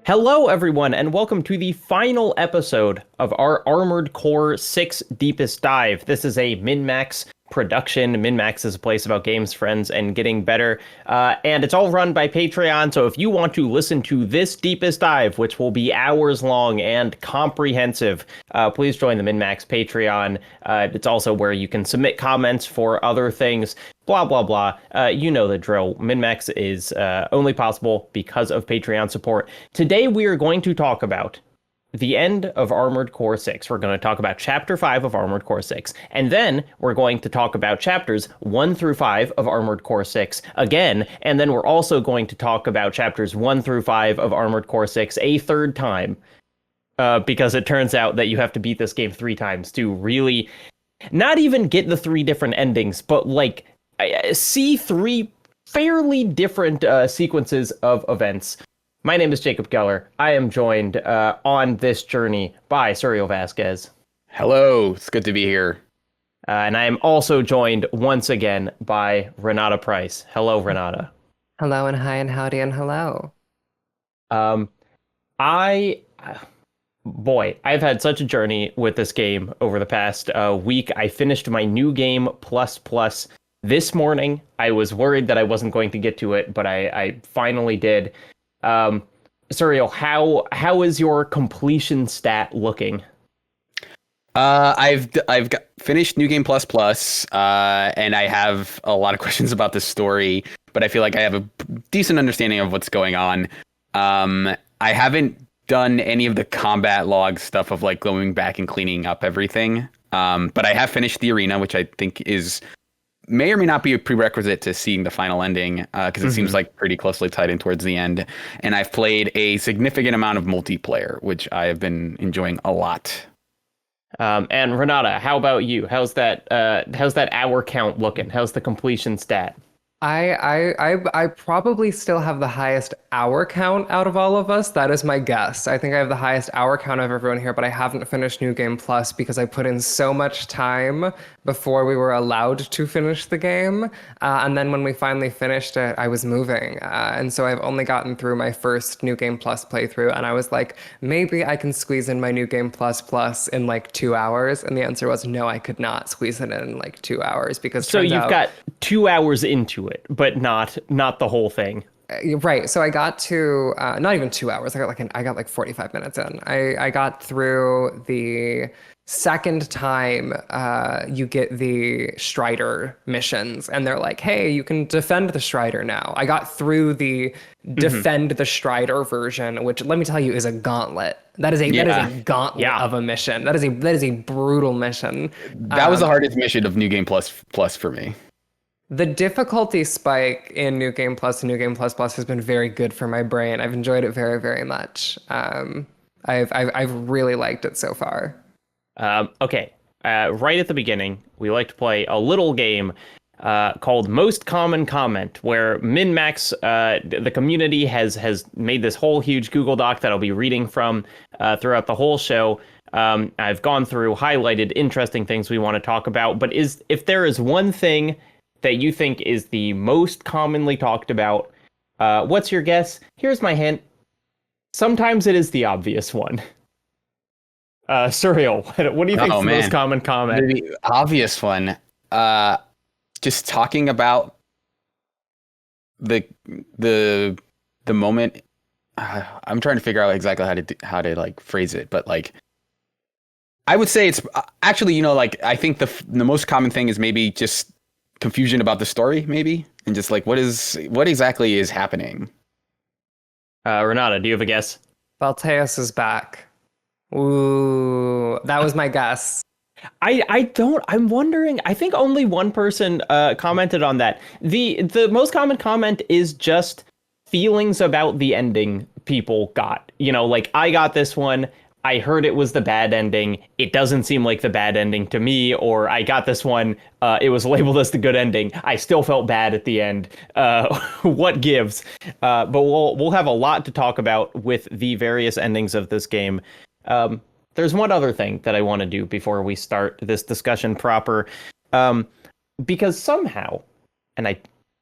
Hello, everyone, and welcome to the final episode of our Armored Core 6 Deepest Dive. This is a MinnMax production. MinnMax is a place about games, friends, and getting better. And it's all run by Patreon, so if you want to listen to this Deepest Dive, which will be hours long and comprehensive, please join the MinnMax Patreon. It's also where you can submit comments for other things. Blah, blah, blah. You know the drill. MinnMax is only possible because of Patreon support. Today, we are going to talk about the end of Armored Core 6. We're going to talk about Chapter 5 of Armored Core 6. And then we're going to talk about Chapters 1 through 5 of Armored Core 6 again. And then we're also going to talk about Chapters 1 through 5 of Armored Core 6 a third time. Because it turns out that you have to beat this game 3 times to really not even get the 3 different endings, but like see 3 fairly different sequences of events. My name is Jacob Geller. I am joined on this journey by Suriel Vasquez. Hello, it's good to be here. And I am also joined once again by Renata Price. Hello, Renata. Hello and hi and howdy and hello. I've had such a journey with this game over the past week. I finished my new game plus this morning. I was worried that I wasn't going to get to it, but I finally did. Suriel, how is your completion stat looking? I've finished New Game Plus and I have a lot of questions about the story, but I feel like I have a decent understanding of what's going on. I haven't done any of the combat log stuff of like going back and cleaning up everything. But I have finished the arena, which I think may or may not be a prerequisite to seeing the final ending, because it seems like pretty closely tied in towards the end. And I've played a significant amount of multiplayer, which I have been enjoying a lot. And Renata, how about you? How's that hour count looking? How's the completion stat? I probably still have the highest hour count out of all of us. That is my guess. I think I have the highest hour count of everyone here, but I haven't finished New Game Plus because I put in so much time before we were allowed to finish the game. And then when we finally finished it, I was moving. And so I've only gotten through my first New Game Plus playthrough. And I was like, maybe I can squeeze in my New Game Plus in like 2 hours. And the answer was no, I could not squeeze it in like 2 hours because so you've got 2 hours into it, but not the whole thing. Right. So I got to not even 2 hours. I got like 45 minutes in. I got through the second time you get the Strider missions, and they're like, hey, you can defend the Strider now. I got through the defend the Strider version, which let me tell you is a gauntlet. That is a gauntlet of a mission. That is a brutal mission. That was the hardest mission of New Game Plus for me. The difficulty spike in New Game Plus and New Game Plus has been very good for my brain. I've enjoyed it very, very much. I've really liked it so far. Okay. Right at the beginning, we like to play a little game called Most Common Comment, where MinnMax, the community, has made this whole huge Google Doc that I'll be reading from throughout the whole show. I've gone through, highlighted interesting things we want to talk about, but if there is one thing that you think is the most commonly talked about, what's your guess? Here's my hint. Sometimes it is the obvious one. Suriel, what do you think is the most common comment? The obvious one. Just talking about the moment. I'm trying to figure out exactly how to like phrase it, but like I would say it's actually, I think the most common thing is maybe just confusion about the story, maybe, and just like what exactly is happening. Renata, do you have a guess? Valteus is back. Ooh, that was my guess. I'm wondering, I think only one person commented on that. The most common comment is just feelings about the ending people got. Like I got this one, I heard it was the bad ending. It doesn't seem like the bad ending to me. Or I got this one. It was labeled as the good ending. I still felt bad at the end. What gives? But we'll have a lot to talk about with the various endings of this game. There's one other thing that I want to do before we start this discussion proper. Because somehow, and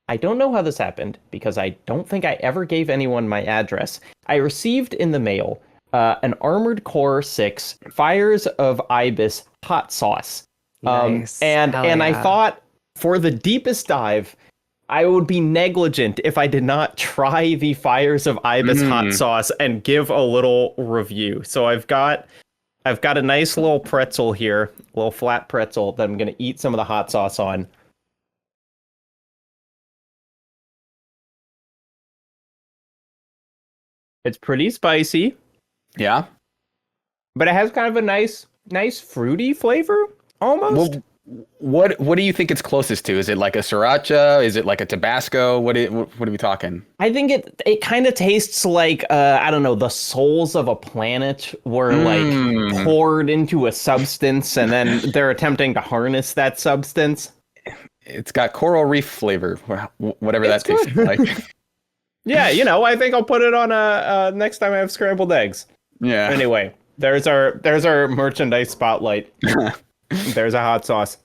I don't know how this happened because I don't think I ever gave anyone my address. I received in the mail an Armored Core 6 Fires of Ibis hot sauce. Nice. And Hell I yeah. thought for the deepest dive, I would be negligent if I did not try the Fires of Ibis hot Mm. sauce and give a little review. So I've got a nice little pretzel here, a little flat pretzel that I'm gonna eat some of the hot sauce on. It's pretty spicy, Yeah. but it has kind of a nice fruity flavor almost. Well, what do you think it's closest to? Is it like a sriracha? Is it like a Tabasco? What are we talking? I think it kind of tastes like I don't know, the souls of a planet were like Mm. poured into a substance and then they're attempting to harness that substance. It's got coral reef flavor, whatever It's that tastes good. like. Yeah, I think I'll put it on a next time I have scrambled eggs. Yeah. Anyway, there's our merchandise spotlight. There's a hot sauce.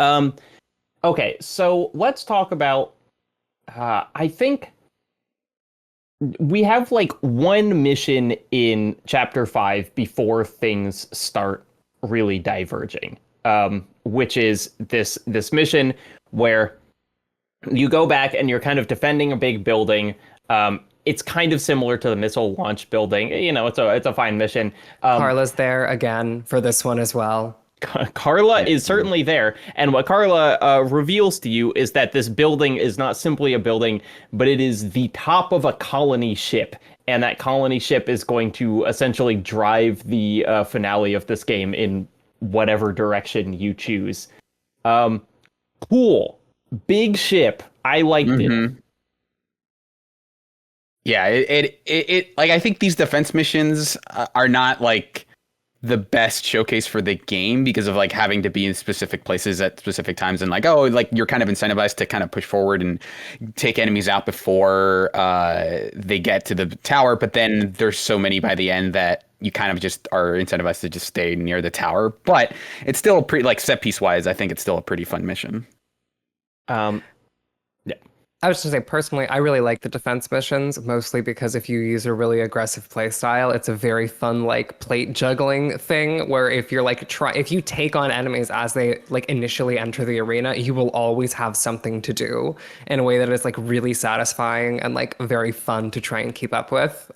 Okay, so let's talk about I think we have like one mission in chapter 5 before things start really diverging. Which is this mission where you go back and you're kind of defending a big building. It's kind of similar to the missile launch building. It's a fine mission. Carla's there again for this one as well. Carla is certainly there, and what Carla reveals to you is that this building is not simply a building, but it is the top of a colony ship, and that colony ship is going to essentially drive the finale of this game in whatever direction you choose. Cool, big ship. I liked it. Yeah, it like I think these defense missions are not like the best showcase for the game because of like having to be in specific places at specific times and like like you're kind of incentivized to kind of push forward and take enemies out before they get to the tower, but then there's so many by the end that you kind of just are incentivized to just stay near the tower. But it's still pretty like set piece wise, I think it's still a pretty fun mission. Yeah. I was just gonna say, personally, I really like the defense missions, mostly because if you use a really aggressive play style, it's a very fun like plate juggling thing where if you're like if you take on enemies as they like initially enter the arena, you will always have something to do in a way that is like really satisfying and like very fun to try and keep up with.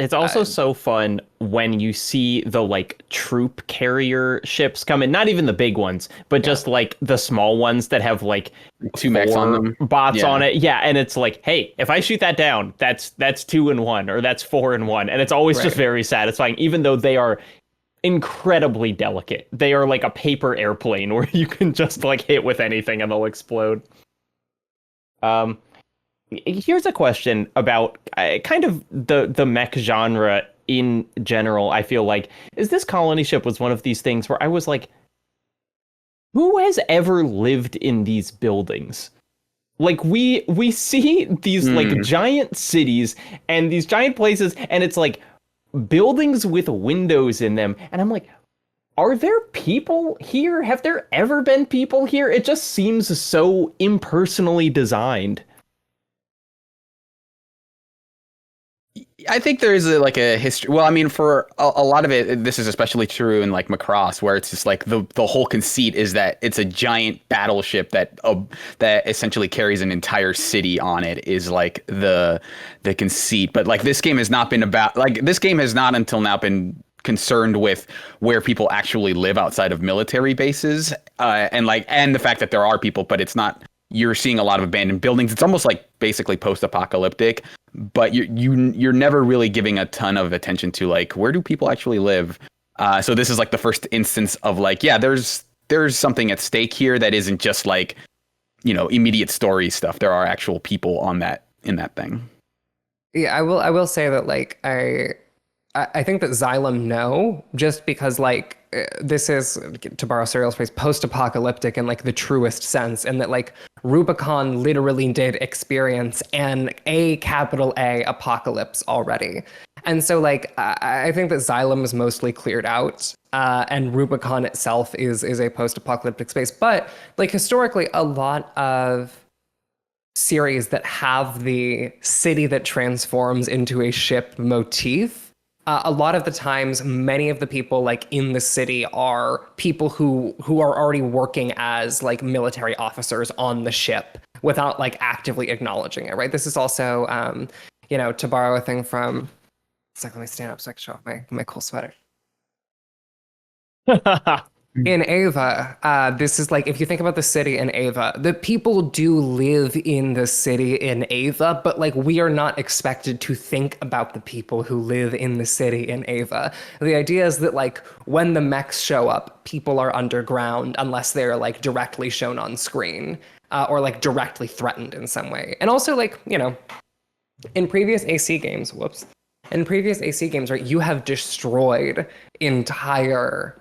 It's also so fun when you see the like troop carrier ships come in, not even the big ones, but just like the small ones that have like 2 mechs on them. bots on it. Yeah, and it's like, hey, if I shoot that down, that's 2 in 1 or that's 4 in 1, and it's always just very satisfying, even though they are incredibly delicate. They are like a paper airplane where you can just like hit with anything and they'll explode. Here's a question about kind of the mech genre in general. I feel like this colony ship was one of these things where I was like, who has ever lived in these buildings? Like we see these like giant cities and these giant places, and it's like buildings with windows in them, and I'm like, are there people here? Have there ever been people here? It just seems so impersonally designed. I think there is a history. Well, I mean, for a lot of it, this is especially true in like Macross, where it's just like the whole conceit is that it's a giant battleship that essentially carries an entire city on it is like the conceit. But like this game has not been about like this game has not until now been concerned with where people actually live outside of military bases, and the fact that there are people, but it's not. You're seeing a lot of abandoned buildings. It's almost like basically post-apocalyptic, but you're never really giving a ton of attention to like where do people actually live. So this is like the first instance of like, yeah, there's something at stake here that isn't just like, immediate story stuff. There are actual people in that thing. Yeah, I will say that like I think that Xylem know, just because like this is, to borrow Serial's phrase, post-apocalyptic in like the truest sense, and that like Rubicon literally did experience a capital A apocalypse already. And so like I think that Xylem is mostly cleared out, and Rubicon itself is a post-apocalyptic space. But like historically, a lot of series that have the city that transforms into a ship motif, a lot of the times, many of the people like in the city are people who are already working as like military officers on the ship without like actively acknowledging it, right? This is also, to borrow a thing from, let me stand up so I can show off my cool sweater. In Ava, this is like, if you think about the city in Ava, the people do live in the city in Ava, but like we are not expected to think about the people who live in the city in Ava. The idea is that like when the mechs show up, people are underground unless they're like directly shown on screen or like directly threatened in some way. And also like, in previous AC games, right, you have destroyed entire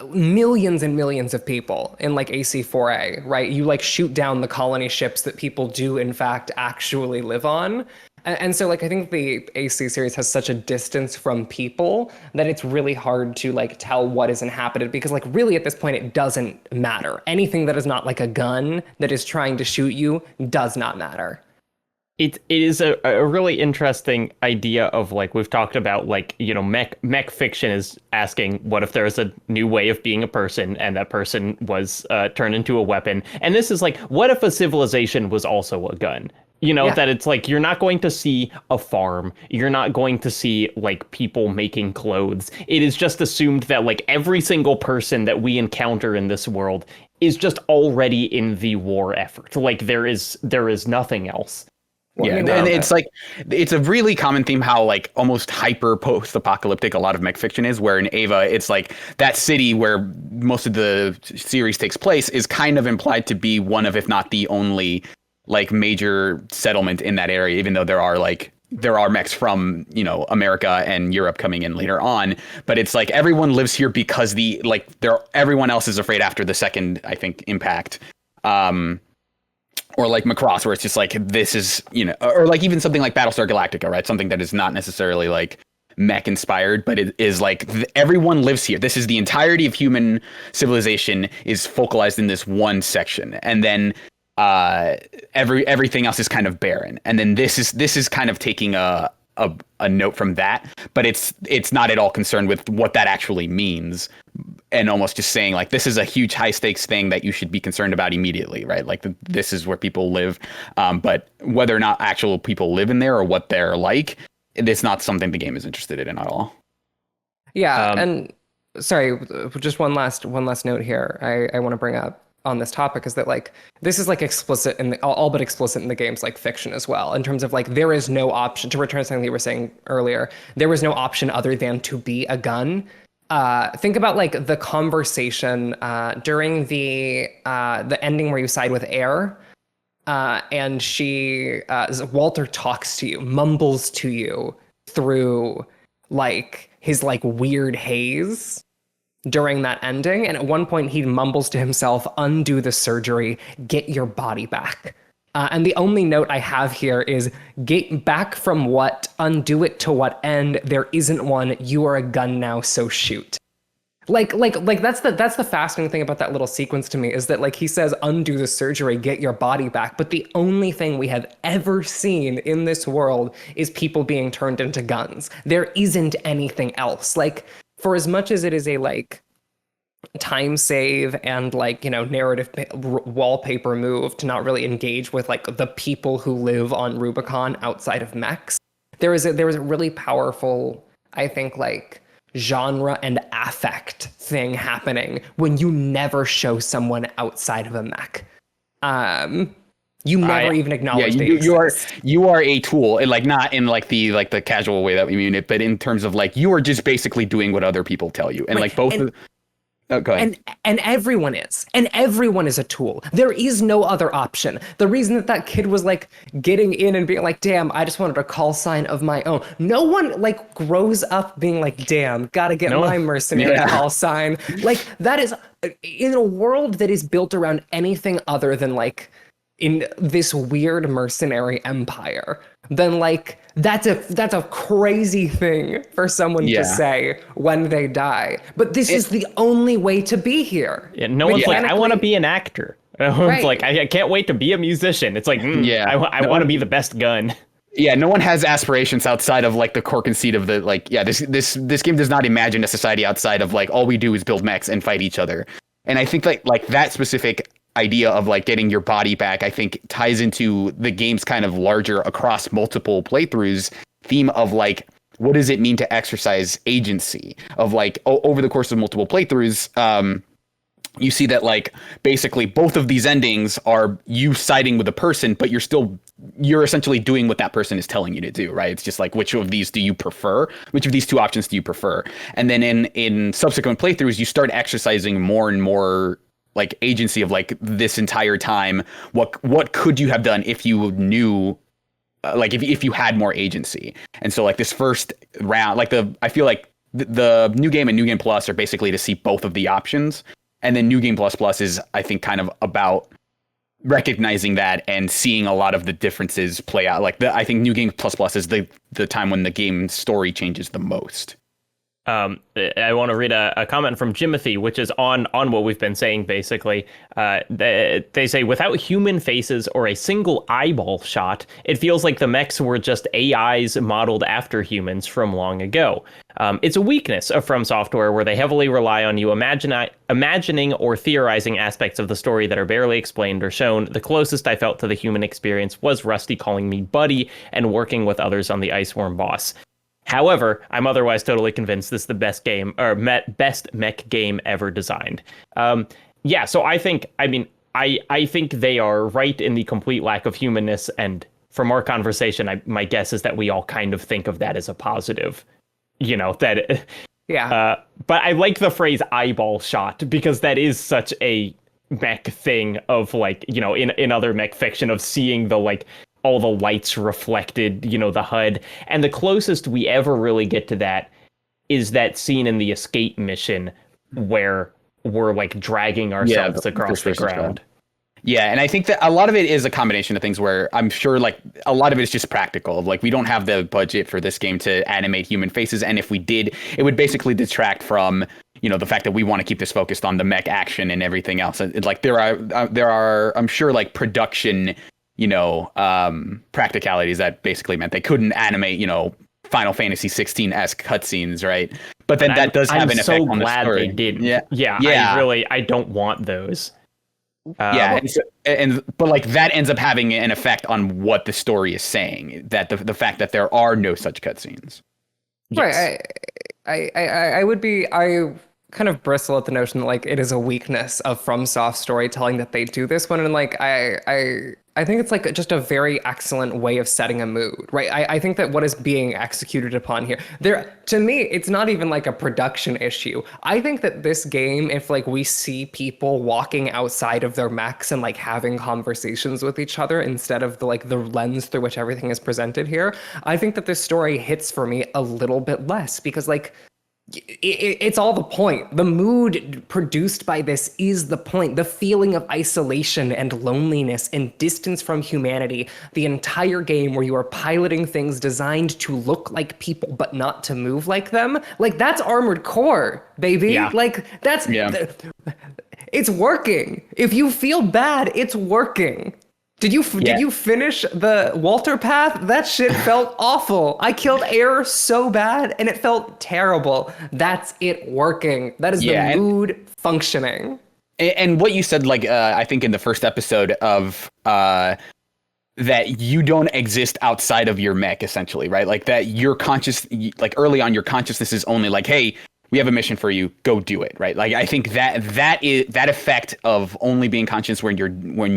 millions and millions of people in like AC4A, right? You like shoot down the colony ships that people do in fact actually live on. And so like I think the AC series has such a distance from people that it's really hard to like tell what is inhabited, because like really at this point it doesn't matter. Anything that is not like a gun that is trying to shoot you does not matter. It is a really interesting idea of like, we've talked about like, mech fiction is asking, what if there's a new way of being a person and that person was turned into a weapon? And this is like, what if a civilization was also a gun? That it's like, you're not going to see a farm. You're not going to see like people making clothes. It is just assumed that like every single person that we encounter in this world is just already in the war effort. Like there is nothing else. Yeah, and it's like, it's a really common theme how like almost hyper post-apocalyptic a lot of mech fiction is, where in Ava, it's like that city where most of the series takes place is kind of implied to be one of, if not the only, like major settlement in that area, even though there are mechs from, America and Europe coming in later on. But it's like everyone lives here because everyone else is afraid after the second, I think, impact. Or like Macross, where it's just like, this is, or like even something like Battlestar Galactica, right? Something that is not necessarily like mech inspired, but it is like everyone lives here. This is the entirety of human civilization is focalized in this one section. And then everything else is kind of barren. And then this is kind of taking a note from that, but it's not at all concerned with what that actually means, and almost just saying like, this is a huge high stakes thing that you should be concerned about immediately, right? Like this is where people live, but whether or not actual people live in there or what they're like, it's not something the game is interested in at all. Yeah, and sorry, just one last note here I want to bring up on this topic is that like this is like explicit in all but explicit in the game's like fiction as well, in terms of like there is no option, to return to something you were saying earlier, there was no option other than to be a gun. Think about like the conversation during the ending where you side with Heir, and Walter talks to you, mumbles to you through like his like weird haze during that ending. And at one point he mumbles to himself, undo the surgery, get your body back. And the only note I have here is get back from what, undo it to what end, there isn't one, you are a gun now, so shoot. Like that's the fascinating thing about that little sequence to me, is that like he says, undo the surgery, get your body back. But the only thing we have ever seen in this world is people being turned into guns. There isn't anything else. Like, for as much as it is a like time save and like, narrative wallpaper move to not really engage with like the people who live on Rubicon outside of mechs, there was a really powerful, I think, like genre and affect thing happening when you never show someone outside of a mech. You never even acknowledge you are a tool, and like not in like the casual way that we mean it, but in terms of like you are just basically doing what other people tell you, and right. Like both. Oh, go ahead. And everyone is a tool. There is no other option. The reason that kid was like getting in and being like, damn, I just wanted a call sign of my own. No one like grows up being like, damn, gotta get my mercenary call sign. Like that is in a world that is built around anything other than like in this weird mercenary empire, then like that's a crazy thing for someone to say when they die. But this is the only way to be here. Yeah, no one's like, I want to be an actor. It's like, I can't wait to be a musician. It's like, I want to be the best gun. Yeah, no one has aspirations outside of like the core conceit of the like. Yeah, this game does not imagine a society outside of like all we do is build mechs and fight each other. And I think like that specific idea of like getting your body back, I think ties into the game's kind of larger across multiple playthroughs theme of like, what does it mean to exercise agency of like over the course of multiple playthroughs. You see that like basically both of these endings are you siding with a person, but you're essentially doing what that person is telling you to do, right? It's just like, which of these do you prefer? Which of these two options do you prefer? And then in subsequent playthroughs, you start exercising more and more like agency of like this entire time. What could you have done if you knew, like if you had more agency? And so like this first round, like I feel like the new game and new game plus are basically to see both of the options. And then New Game Plus Plus is, I think, kind of about recognizing that and seeing a lot of the differences play out. Like I think New Game Plus Plus is the time when the game story changes the most. I want to read a comment from Jimothy, which is on what we've been saying, basically. They say, without human faces or a single eyeball shot, it feels like the mechs were just AIs modeled after humans from long ago. It's a weakness of From Software, where they heavily rely on you imagining or theorizing aspects of the story that are barely explained or shown. The closest I felt to the human experience was Rusty calling me buddy and working with others on the Iceworm boss. However, I'm otherwise totally convinced this is the best game or best mech game ever designed. So I think they are right in the complete lack of humanness. And from our conversation, my guess is that we all kind of think of that as a positive, that. Yeah. But I like the phrase eyeball shot because that is such a mech thing of like, in other mech fiction of seeing the like, all the lights reflected, the HUD. And the closest we ever really get to that is that scene in the escape mission where we're like dragging ourselves across the ground. Yeah, and I think that a lot of it is a combination of things where I'm sure like a lot of it is just practical. Like we don't have the budget for this game to animate human faces. And if we did, it would basically detract from, the fact that we want to keep this focused on the mech action and everything else. It's like there are, I'm sure like production practicalities that basically meant they couldn't animate, Final Fantasy 16-esque cutscenes, right? But then that does have an effect on the story. I'm so glad they didn't. Yeah. I don't want those. But like that ends up having an effect on what the story is saying. That the fact that there are no such cutscenes. Yes. Right. I kind of bristle at the notion that like it is a weakness of FromSoft storytelling that they do this one, and like I think it's like just a very excellent way of setting a mood, right? I think that what is being executed upon here, to me, it's not even like a production issue. I think that this game, if like we see people walking outside of their mechs and like having conversations with each other instead of the lens through which everything is presented here, I think that this story hits for me a little bit less because like it's all the point. The mood produced by this is the point. The feeling of isolation and loneliness and distance from humanity. The entire game where you are piloting things designed to look like people but not to move like them. Like that's Armored Core, baby. Yeah. Like that's it's working. If you feel bad, it's working. Did you finish the Walter path? That shit felt awful. I killed Ayers so bad and it felt terrible. That's it working. That is the mood functioning. And what you said, like, I think in the first episode of that you don't exist outside of your mech, essentially, right? Like that you're conscious, like early on, your consciousness is only like, hey, we have a mission for you. Go do it, right? Like I think that effect of only being conscious when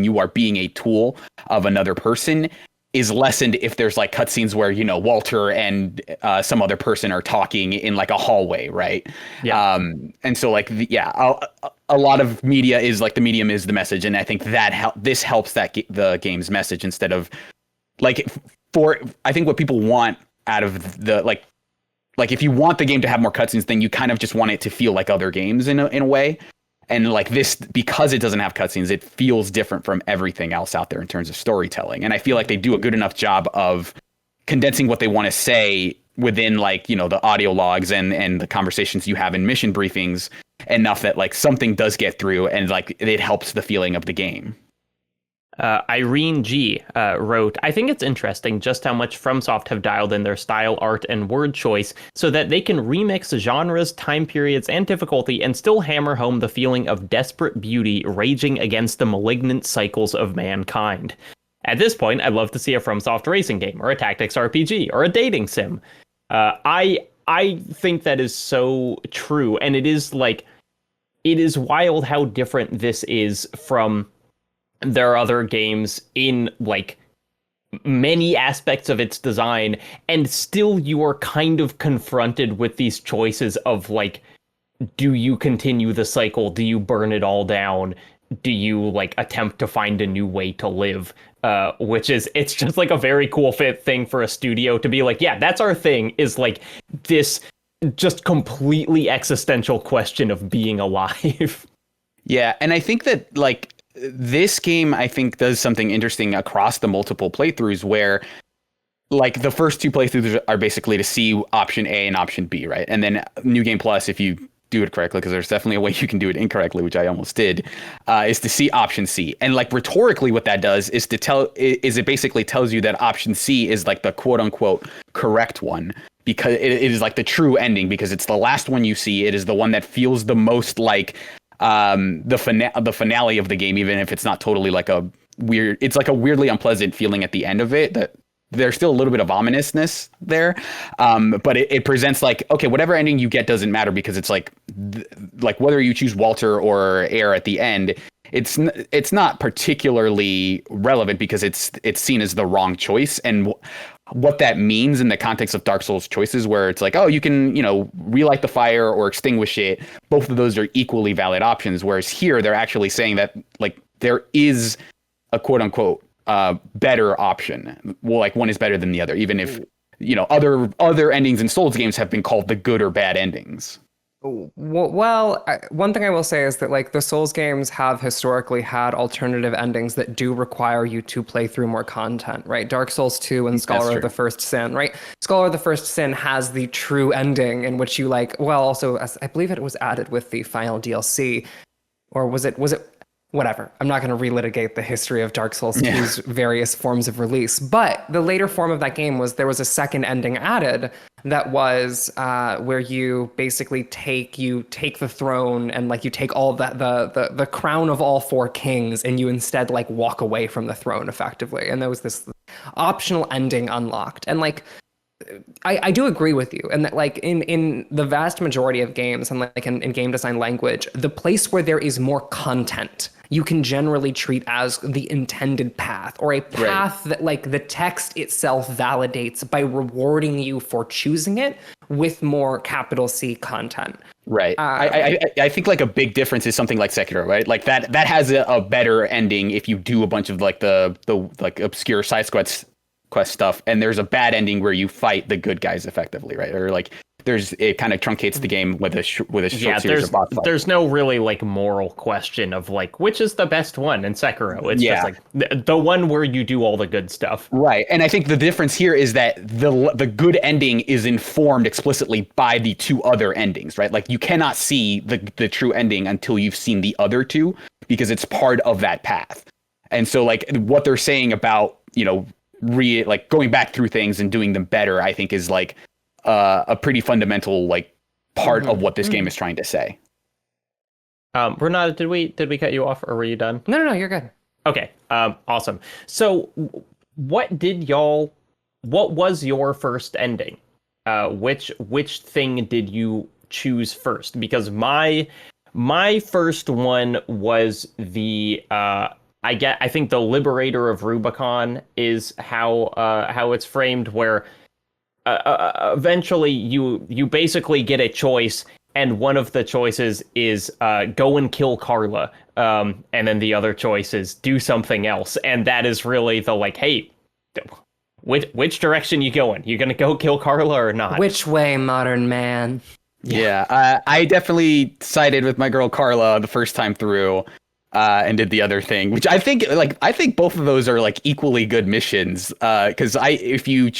you are being a tool of another person is lessened if there's like cutscenes where Walter and some other person are talking in like a hallway, right? Yeah. And so like a lot of media is like the medium is the message, and I think that this helps the game's message instead of like I think what people want out of the like if you want the game to have more cutscenes, then you kind of just want it to feel like other games in a way. And like this, because it doesn't have cutscenes, it feels different from everything else out there in terms of storytelling. And I feel like they do a good enough job of condensing what they want to say within like, the audio logs and the conversations you have in mission briefings enough that like something does get through and like it helps the feeling of the game. Irene G wrote, I think it's interesting just how much FromSoft have dialed in their style, art, and word choice so that they can remix genres, time periods, and difficulty and still hammer home the feeling of desperate beauty raging against the malignant cycles of mankind. At this point, I'd love to see a FromSoft racing game, or a tactics RPG, or a dating sim. I think that is so true, and it is wild how different this is from their other games in like many aspects of its design, and still you are kind of confronted with these choices of like, do you continue the cycle? Do you burn it all down? Do you like attempt to find a new way to live? It's just like a very cool thing for a studio to be like, yeah, that's our thing, is like this just completely existential question of being alive. Yeah, and I think that like this game, I think, does something interesting across the multiple playthroughs where like the first two playthroughs are basically to see option A and option B, right? And then New Game Plus, if you do it correctly, because there's definitely a way you can do it incorrectly, which I almost did, is to see option C. And like rhetorically what that does is it basically tells you that option C is like the quote unquote correct one, because it is like the true ending, because it's the last one you see. It is the one that feels the most like the finale of the game, even if it's not totally like it's like a weirdly unpleasant feeling at the end of it, that there's still a little bit of ominousness there. But it presents like, okay, whatever ending you get doesn't matter, because it's like whether you choose Walter or Heir at the end, it's not particularly relevant, because it's seen as the wrong choice. And what that means in the context of Dark Souls choices, where it's like, oh, you can, relight the fire or extinguish it. Both of those are equally valid options. Whereas here, they're actually saying that like there is a quote unquote better option. Well, like one is better than the other, even if, other endings in Souls games have been called the good or bad endings. Well, one thing I will say is that like the Souls games have historically had alternative endings that do require you to play through more content, right? Dark Souls 2 and Scholar of the First Sin, right? Scholar of the First Sin has the true ending in which you also, I believe it was added with the final DLC, or was it whatever. I'm not going to relitigate the history of Dark Souls 2's various forms of release, but the later form of that game there was a second ending added that was where you basically take the throne and like you take all that the crown of all four kings, and you instead like walk away from the throne effectively. And there was this optional ending unlocked. And like I do agree with you, and that like in the vast majority of games and like in game design language, the place where there is more content you can generally treat as the intended path, or a path that like the text itself validates by rewarding you for choosing it with more capital C content. Right. I think like a big difference is something like Sekiro, right? Like that has a better ending if you do a bunch of like the like obscure side quest stuff, and there's a bad ending where you fight the good guys effectively, right? Or like it kind of truncates the game with a short series of boss fights. There's no really like moral question of like which is the best one in Sekiro. It's just like the one where you do all the good stuff. Right. And I think the difference here is that the good ending is informed explicitly by the two other endings, right? Like you cannot see the true ending until you've seen the other two, because it's part of that path. And so like what they're saying about, like going back through things and doing them better, I think is like a pretty fundamental like part of what this game is trying to say. Renata, did we cut you off, or were you done? No, you're good. Okay. Awesome. So what was your first ending? Which thing did you choose first? Because my first one was the I think the Liberator of Rubicon is how it's framed, where eventually you basically get a choice, and one of the choices is go and kill Carla, and then the other choice is do something else, and that is really the like, hey, which direction you going? You gonna go kill Carla or not? Which way, modern man? Yeah, I definitely sided with my girl Carla the first time through. And did the other thing, which I think both of those are like equally good missions. Because if you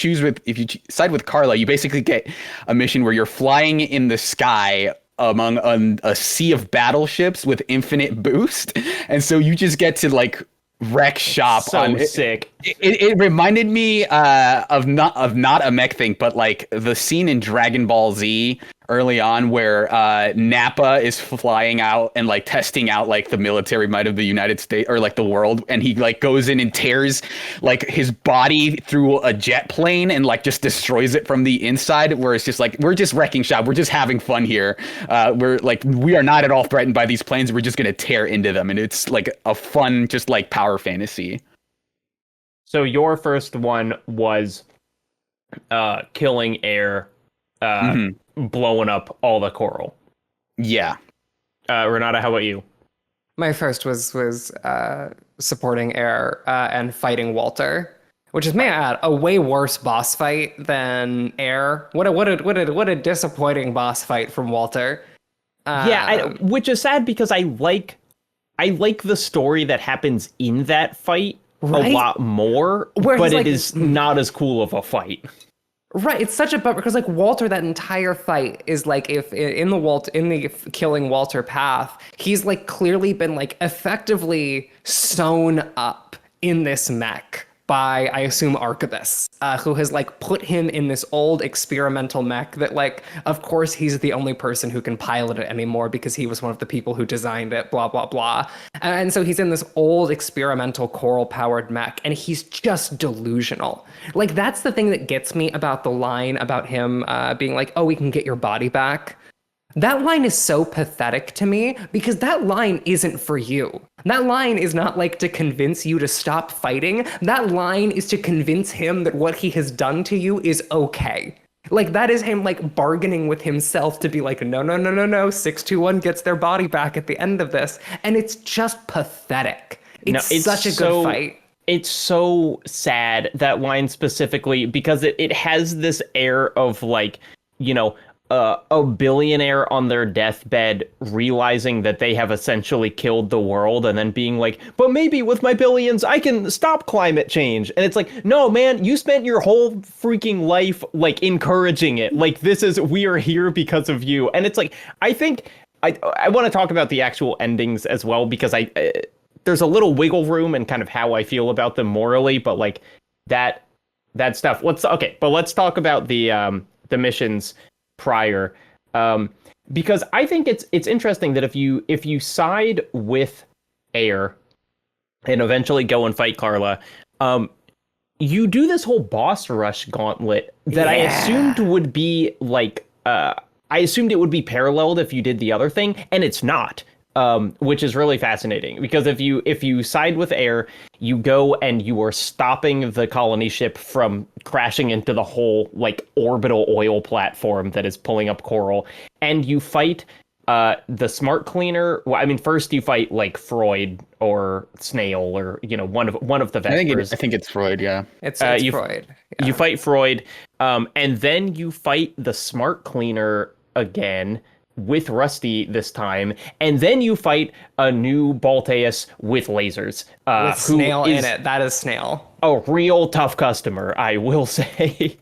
side with Carla, you basically get a mission where you're flying in the sky among a sea of battleships with infinite boost, and so you just get to like wreck shop So on sick. It reminded me of not a mech thing, but like the scene in Dragon Ball Z early on where Nappa is flying out and like testing out like the military might of the United States or like the world, and he like goes in and tears like his body through a jet plane and like just destroys it from the inside, where it's just like, we're just wrecking shop, we're just having fun here, we are not at all threatened by these planes, we're just gonna tear into them, and it's like a fun just like power fantasy. So your first one was killing Heir, blowing up all the coral. Yeah. Renata, how about you? My first was supporting Heir and fighting Walter, which is, may I add, a way worse boss fight than Heir. What a disappointing boss fight from Walter. Which is sad because I like the story that happens in that fight right? a lot more, Where but it is not as cool of a fight. Right, it's such a bummer because like Walter, that entire fight is like, if in the killing Walter path, he's like clearly been like effectively sewn up in this mech by, I assume, Arquebus, who has like put him in this old experimental mech that, like, of course he's the only person who can pilot it anymore because he was one of the people who designed it, blah, blah, blah. And so he's in this old experimental coral powered mech, and he's just delusional. Like, that's the thing that gets me about the line about him being like, oh, we can get your body back. That line is so pathetic to me because that line isn't for you. That line is not like to convince you to stop fighting. That line is to convince him that what he has done to you is okay. Like, that is him like bargaining with himself to be like, no, 621 gets their body back at the end of this. And it's just pathetic. It's such a good fight. It's so sad, that line specifically, because it has this air of like, you know, a billionaire on their deathbed realizing that they have essentially killed the world, and then being like, but maybe with my billions I can stop climate change. And it's like, no man, you spent your whole freaking life like encouraging it, like we are here because of you. And it's like, I think I want to talk about the actual endings as well, because there's a little wiggle room in kind of how I feel about them morally, but like that stuff, let's talk about the missions prior, because I think it's interesting that if you side with Heir and eventually go and fight Carla, you do this whole boss rush gauntlet that I assumed would be like, I assumed it would be paralleled if you did the other thing, and it's not. Which is really fascinating, because if you side with Heir, you go and you are stopping the colony ship from crashing into the whole like orbital oil platform that is pulling up coral, and you fight the smart cleaner. Well, I mean, first you fight like Freud or Snail, or you know, one of the Vespers. I think it's Freud. Yeah, it's Freud. Yeah. You fight Freud, and then you fight the smart cleaner again, with Rusty this time, and then you fight a new Balteus with lasers. With Snail in it. That is Snail. A real tough customer, I will say.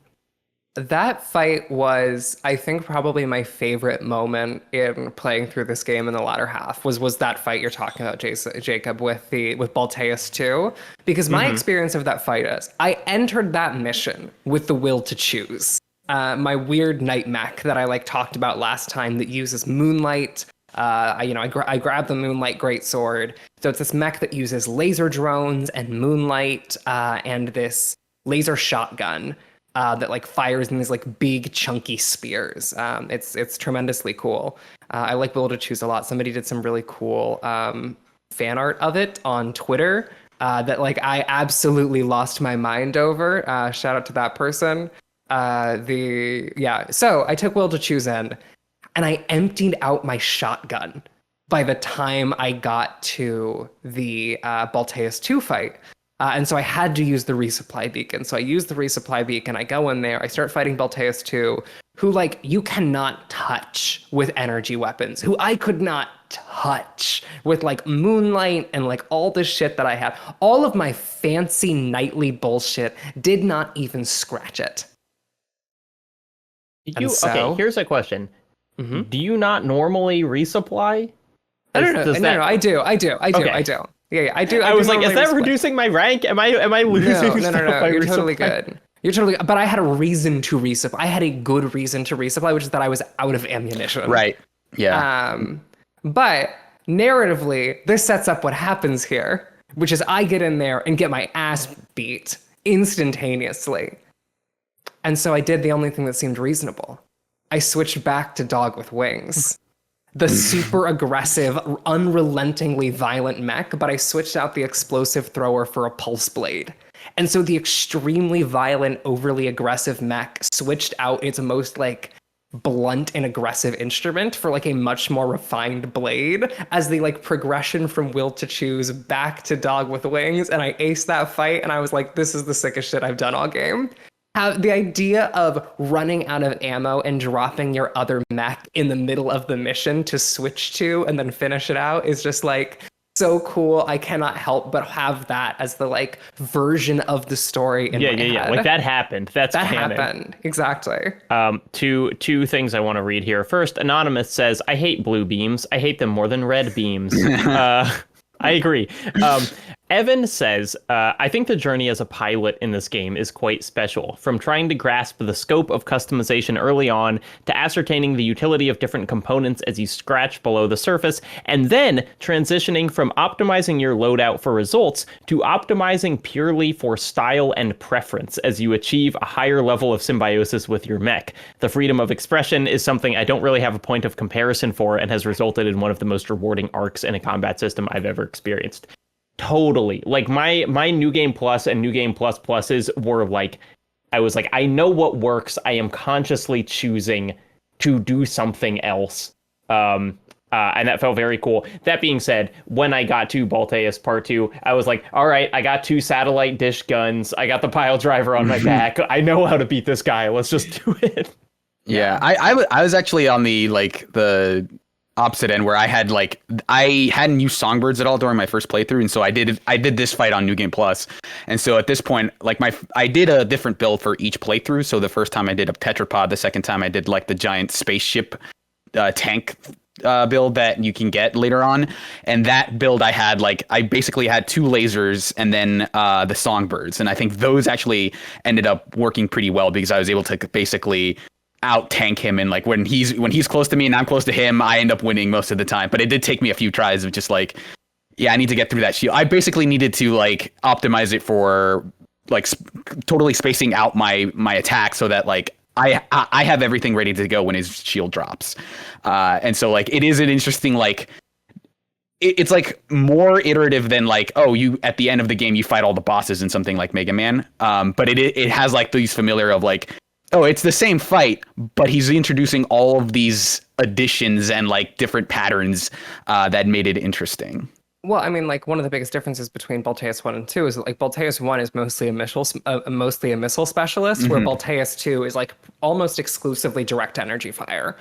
That fight was, I think, probably my favorite moment in playing through this game in the latter half, was that fight you're talking about, Jacob, with Balteus 2. Because my experience of that fight is, I entered that mission with the will to choose. My weird night mech that I like talked about last time that uses moonlight. I grabbed the moonlight greatsword. So it's this mech that uses laser drones and moonlight, and this laser shotgun that like fires in these like big chunky spears. It's tremendously cool. I like Will to Choose a lot. Somebody did some really cool fan art of it on Twitter that like I absolutely lost my mind over. Shout out to that person. So I took Will to Choose in, and I emptied out my shotgun by the time I got to the Balteus 2 fight. And so I had to use the resupply beacon. So I use the resupply beacon, I go in there, I start fighting Balteus 2, who like you cannot touch with energy weapons, who I could not touch with like moonlight and like all this shit that I had. All of my fancy nightly bullshit did not even scratch it. Okay, here's a question. Do you not normally resupply? No, I do. Okay. I do. Yeah, I do. I was like, is that normally reducing my rank? Am I losing stuff by You're totally resupply? good. You're totally good. But I had a reason to resupply. I had a good reason to resupply, which is that I was out of ammunition. Right. Yeah. But narratively, this sets up what happens here, which is I get in there and get my ass beat instantaneously. And so I did the only thing that seemed reasonable. I switched back to Dog with Wings. The super aggressive, unrelentingly violent mech, but I switched out the explosive thrower for a pulse blade. And so the extremely violent, overly aggressive mech switched out its most like blunt and aggressive instrument for like a much more refined blade as the like progression from Will to Choose back to Dog with Wings. And I aced that fight and I was like, this is the sickest shit I've done all game. The idea of running out of ammo and dropping your other mech in the middle of the mission to switch to and then finish it out is just like so cool. I cannot help but have that as the like version of the story in my head. Like that happened. That happened. Exactly. Two things I want to read here. First, Anonymous says, I hate blue beams. I hate them more than red beams. I agree. Evan says, I think the journey as a pilot in this game is quite special. From trying to grasp the scope of customization early on to ascertaining the utility of different components as you scratch below the surface, and then transitioning from optimizing your loadout for results to optimizing purely for style and preference as you achieve a higher level of symbiosis with your mech. The freedom of expression is something I don't really have a point of comparison for and has resulted in one of the most rewarding arcs in a combat system I've ever experienced. Totally. Like my New Game Plus and New Game Plus Pluses were like, I was like, I know what works. I am consciously choosing to do something else. And that felt very cool. That being said, when I got to Balteus Part 2, I was like, all right, I got 2 satellite dish guns. I got the pile driver on my back. I know how to beat this guy. Let's just do it. Yeah, I was actually on the opposite end where I hadn't used Songbirds at all during my first playthrough, and so I did this fight on New Game Plus, and so at this point, like I did a different build for each playthrough. So the first time I did a tetrapod, the second time I did like the giant spaceship tank build that you can get later on, and that build I basically had 2 lasers and then the Songbirds, and I think those actually ended up working pretty well because I was able to basically out tank him, and like when he's close to me and I'm close to him, I end up winning most of the time. But it did take me a few tries of just like, yeah, I need to get through that shield. I basically needed to like optimize it for like totally spacing out my attack so that like I have everything ready to go when his shield drops. And so like it is an interesting like it's like more iterative than like, oh, you at the end of the game you fight all the bosses in something like Mega Man. But it has like these familiar of like, oh, it's the same fight, but he's introducing all of these additions and like different patterns that made it interesting. Well, I mean, like one of the biggest differences between Balteus 1 and 2 is that like Balteus 1 is mostly a missile specialist, where Balteus 2 is like almost exclusively direct energy fire.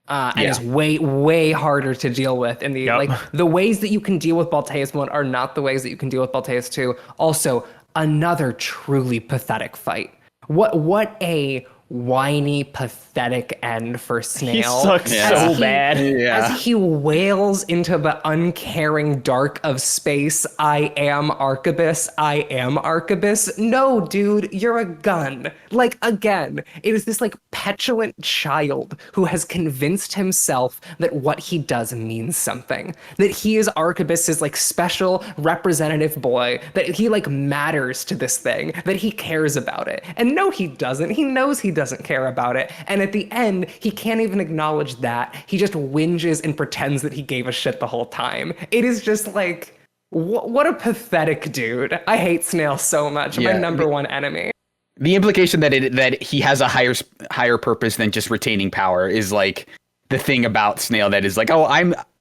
And is way harder to deal with in the like the ways that you can deal with Balteus 1 are not the ways that you can deal with Balteus 2. Also, another truly pathetic fight. What a whiny, pathetic end for Snail. He sucks so bad. As he wails into the uncaring dark of space, I am Arquebus, I am Arquebus. No, dude, you're a gun. Like, again, it is this like petulant child who has convinced himself that what he does means something. That he is Arquebus's like special representative boy, that he like matters to this thing, that he cares about it. And no, he doesn't. He knows he doesn't care about it. And at the end, he can't even acknowledge that. He just whinges and pretends that he gave a shit the whole time. It is just like, what a pathetic dude. I hate Snail so much. My number one enemy. The implication that he has a higher purpose than just retaining power is like the thing about Snail that is like, oh,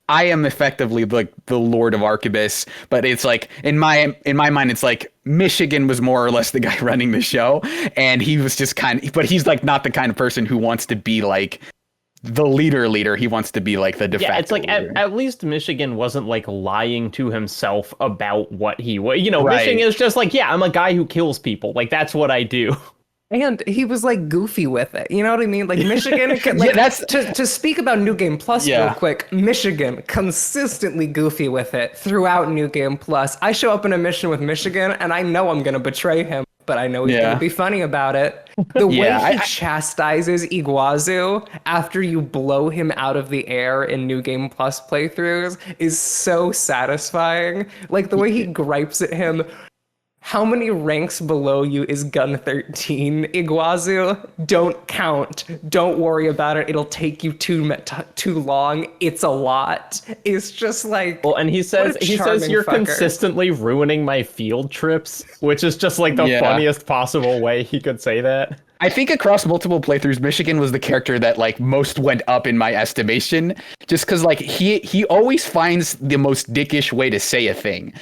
I am effectively like the Lord of Arquebus, but it's like in my mind it's like Michigan was more or less the guy running the show, and he was just but he's like not the kind of person who wants to be like the leader. He wants to be like the de facto. Yeah, it's like at least Michigan wasn't like lying to himself about what he was. You know, right. Michigan is just like, yeah, I'm a guy who kills people. Like that's what I do. And he was like goofy with it. You know what I mean? Like Michigan, like, to speak about New Game Plus real quick. Michigan consistently goofy with it throughout New Game Plus. I show up in a mission with Michigan, and I know I'm gonna betray him, but I know he's gonna be funny about it. The way he chastises Iguazu after you blow him out of the air in New Game Plus playthroughs is so satisfying. Like the way he gripes at him. How many ranks below you is gun 13, Iguazu? Don't count. Don't worry about it. It'll take you too long. It's a lot. It's just like, well, and he says you're consistently ruining my field trips, which is just like the funniest possible way he could say that. I think across multiple playthroughs, Michigan was the character that like most went up in my estimation, just because like he always finds the most dickish way to say a thing.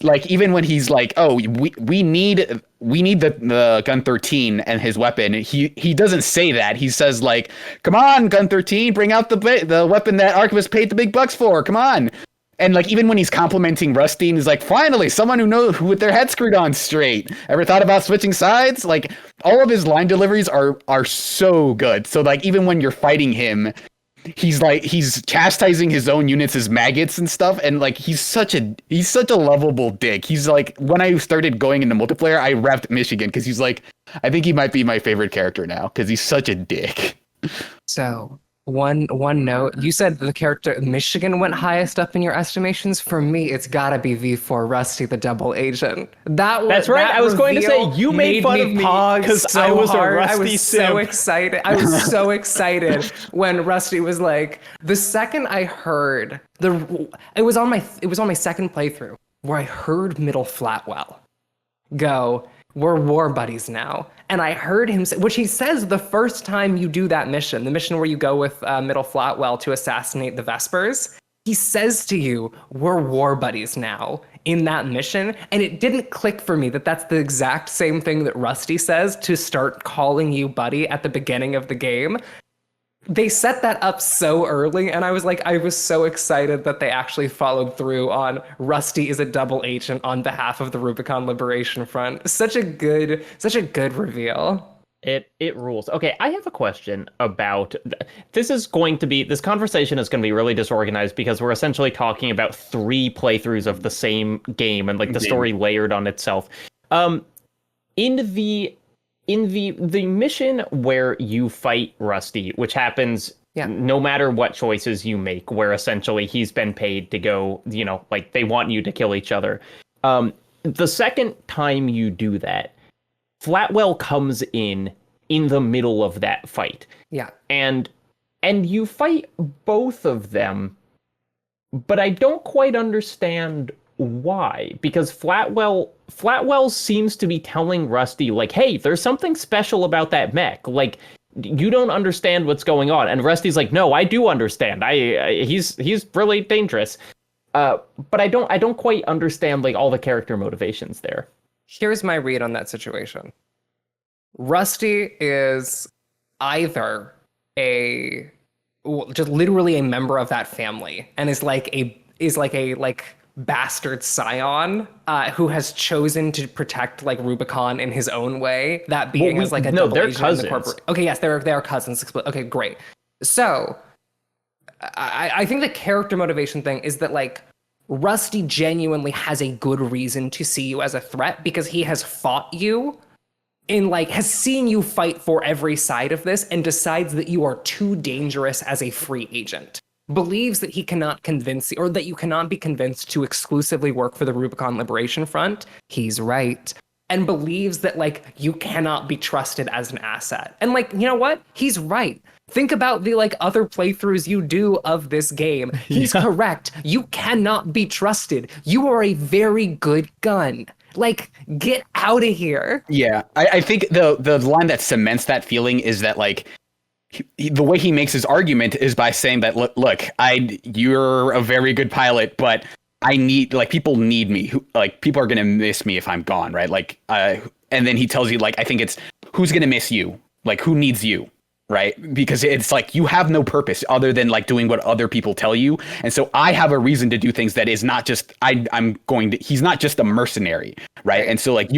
Like even when he's like, oh, we need the gun 13 and his weapon. He doesn't say that. He says like, come on, gun 13, bring out the weapon that Archivist paid the big bucks for. Come on. And like even when he's complimenting Rusty, and he's like, finally, someone who knows who with their head screwed on straight. Ever thought about switching sides? Like all of his line deliveries are so good. So like even when you're fighting him, he's chastising his own units as maggots and stuff, and like he's such a lovable dick. He's like, when I started going into multiplayer, I repped Michigan because he's like, I think he might be my favorite character now because he's such a dick. So one note, you said the character Michigan went highest up in your estimations. For me, it's gotta be V4 Rusty the double agent. That's right. I was going to say you made fun of me because so I was hard. a Rusty I was simp. so excited. I was so excited when Rusty was like, the second I heard it was on my second playthrough where I heard Middle Flatwell go, we're war buddies now. And I heard him say, which he says the first time you do that mission, the mission where you go with Middle Flatwell to assassinate the Vespers, he says to you, we're war buddies now in that mission. And it didn't click for me that that's the exact same thing that Rusty says to start calling you buddy at the beginning of the game. They set that up so early, and I was so excited that they actually followed through on Rusty is a double agent on behalf of the Rubicon Liberation Front. Such a good reveal. It rules. Okay, I have a question about this conversation is going to be really disorganized because we're essentially talking about 3 playthroughs of the same game and like the story layered on itself. In the mission where you fight Rusty, which happens no matter what choices you make, where essentially he's been paid to go, like they want you to kill each other. The second time you do that, Flatwell comes in the middle of that fight. Yeah. And you fight both of them, but I don't quite understand why, because Flatwell seems to be telling Rusty like, hey, there's something special about that mech, like you don't understand what's going on, and Rusty's like, no, I do understand. He's really dangerous, but I don't quite understand like all the character motivations there. Here's my read on that situation. Rusty is either just literally a member of that family and is like a bastard scion who has chosen to protect like Rubicon in his own way. That being as like a double agent cousins. In the corporate. Okay, yes, they are cousins. Okay, great. So I think the character motivation thing is that like Rusty genuinely has a good reason to see you as a threat because he has fought you and like has seen you fight for every side of this and decides that you are too dangerous as a free agent. Believes that he cannot convince, or that you cannot be convinced to exclusively work for the Rubicon Liberation Front. He's right. And believes that, like, you cannot be trusted as an asset. And, like, you know what? He's right. Think about the, like, other playthroughs you do of this game. He's correct. You cannot be trusted. You are a very good gun. Like, get out of here. Yeah, I think the line that cements that feeling is that, like, the way he makes his argument is by saying that, look, you're a very good pilot, but I need, like, people need me. People are going to miss me if I'm gone, right? Like, and then he tells you, like, I think it's, who's going to miss you? Like, who needs you, right? Because it's like, you have no purpose other than, like, doing what other people tell you. And so I have a reason to do things that is not just, he's not just a mercenary, right? And so, like,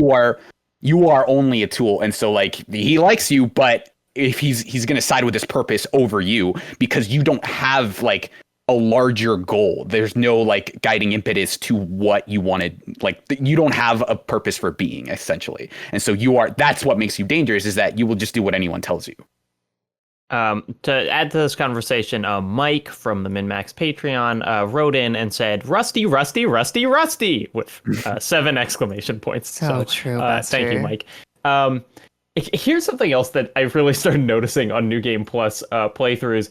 you are only a tool. And so like he likes you, but if he's going to side with his purpose over you because you don't have like a larger goal. There's no like guiding impetus to what you wanted. Like you don't have a purpose for being, essentially. And so that's what makes you dangerous, is that you will just do what anyone tells you. To add to this conversation, Mike from the MinnMax Patreon wrote in and said, "Rusty, rusty, rusty, rusty," with 7 exclamation points. So true. Thank you, Mike. Here's something else that I really started noticing on New Game Plus playthroughs.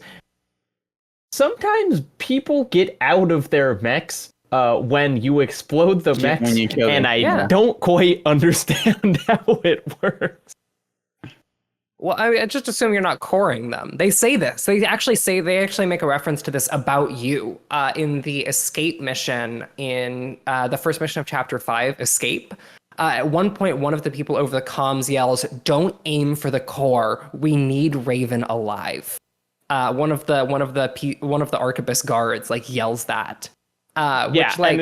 Sometimes people get out of their mechs when you explode the mechs, and I don't quite understand how it works. Well, I just assume you're not coring them. They say this. They actually make a reference to this about you in the escape mission in the first mission of Chapter 5, Escape. At one point, one of the people over the comms yells, "Don't aim for the core. We need Raven alive." One of the arquebus guards like yells that. Which like,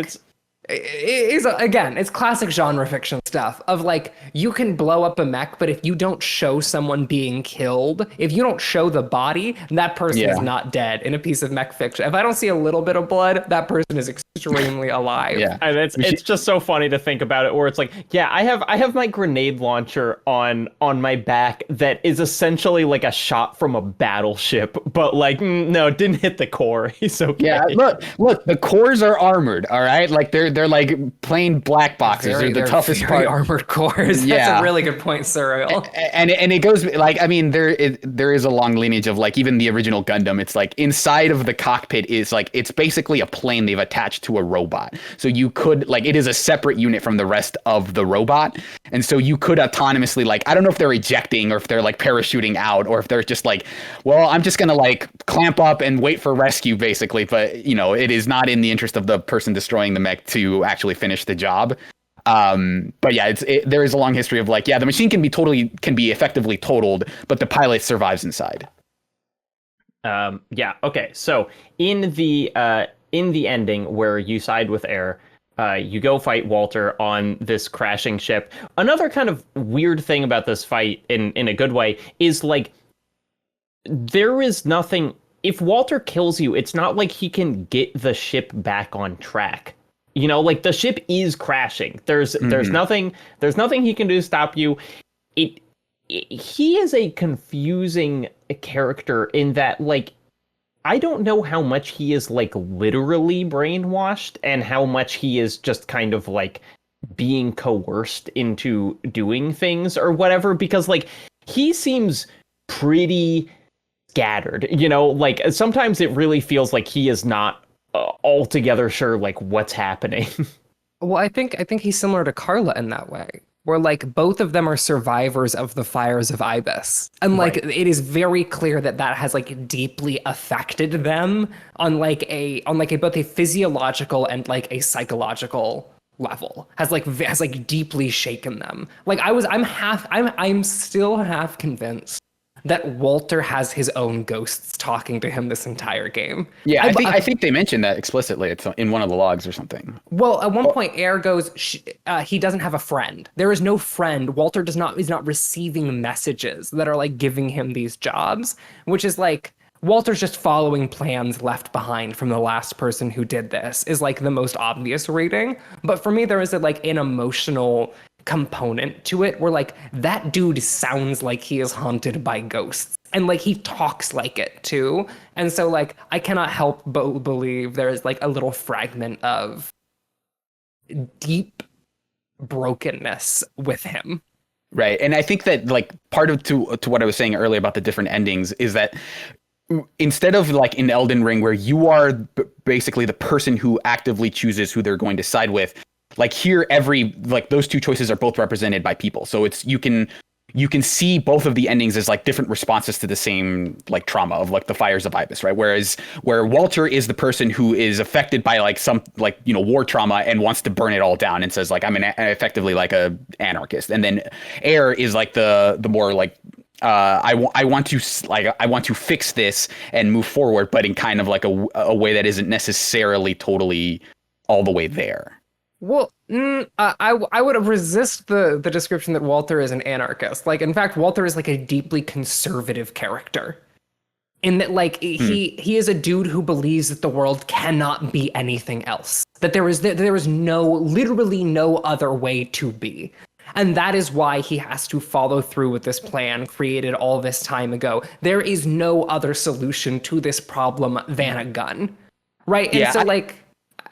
and it's classic genre fiction stuff of like, you can blow up a mech, but if you don't show someone being killed, if you don't show the body, that person is not dead in a piece of mech fiction. If I don't see a little bit of blood, that person is extremely alive. Yeah, and it's just so funny to think about it, where it's like, yeah, I have my grenade launcher on my back that is essentially like a shot from a battleship, but like, no, it didn't hit the core. He's okay. Yeah, look, the cores are armored, all right? Like they're like plain black boxes. They're the toughest part. Armored cores. Yeah. That's a really good point, Surreal. And it goes like, I mean, there is a long lineage of like even the original Gundam. It's like inside of the cockpit is like, it's basically a plane they've attached to a robot. So you could like, it is a separate unit from the rest of the robot. And so you could autonomously like, I don't know if they're ejecting or if they're like parachuting out or if they're just like, well, I'm just going to like clamp up and wait for rescue basically. But you know, it is not in the interest of the person destroying the mech to actually finish the job. But yeah, there is a long history of like, yeah, the machine can be effectively totaled, but the pilot survives inside. Yeah. Okay. So in the ending where you side with Heir, you go fight Walter on this crashing ship. Another kind of weird thing about this fight, in a good way, is like, there is nothing. If Walter kills you, it's not like he can get the ship back on track. You know, like the ship is crashing. There's nothing he can do to stop you. He is a confusing character in that, like, I don't know how much he is like literally brainwashed and how much he is just kind of like being coerced into doing things or whatever, because like he seems pretty scattered, you know, like sometimes it really feels like he is not altogether sure like what's happening. Well, I think he's similar to Carla in that way, where like both of them are survivors of the fires of Ibis, and like it is very clear that has like deeply affected them on both a physiological and like a psychological level. Has deeply shaken them. Like I'm still half convinced that Walter has his own ghosts talking to him this entire game. Yeah, I think they mentioned that explicitly. It's in one of the logs or something. Well, at one point, Heir goes, he doesn't have a friend. There is no friend. Walter is not receiving messages that are like giving him these jobs, which is like, Walter's just following plans left behind from the last person who did this is like the most obvious reading. But for me, there is an emotional component to it where like that dude sounds like he is haunted by ghosts, and like he talks like it too, and so like I cannot help but believe there is like a little fragment of deep brokenness with him. Right. And I think that like part of to what I was saying earlier about the different endings is that instead of like in Elden Ring where you are basically the person who actively chooses who they're going to side with, like here, those two choices are both represented by people. So it's, you can see both of the endings as like different responses to the same like trauma of like the fires of Ibis, right? Where Walter is the person who is affected by like some like, you know, war trauma and wants to burn it all down and says like, I'm effectively like a anarchist. And then Heir is like the more like, I want to fix this and move forward, but in kind of like a way that isn't necessarily totally all the way there. Well, I would resist the description that Walter is an anarchist. Like, in fact, Walter is like a deeply conservative character. In that, like, he is a dude who believes that the world cannot be anything else. That there is literally no other way to be. And that is why he has to follow through with this plan created all this time ago. There is no other solution to this problem than a gun. Right? And Yeah, so,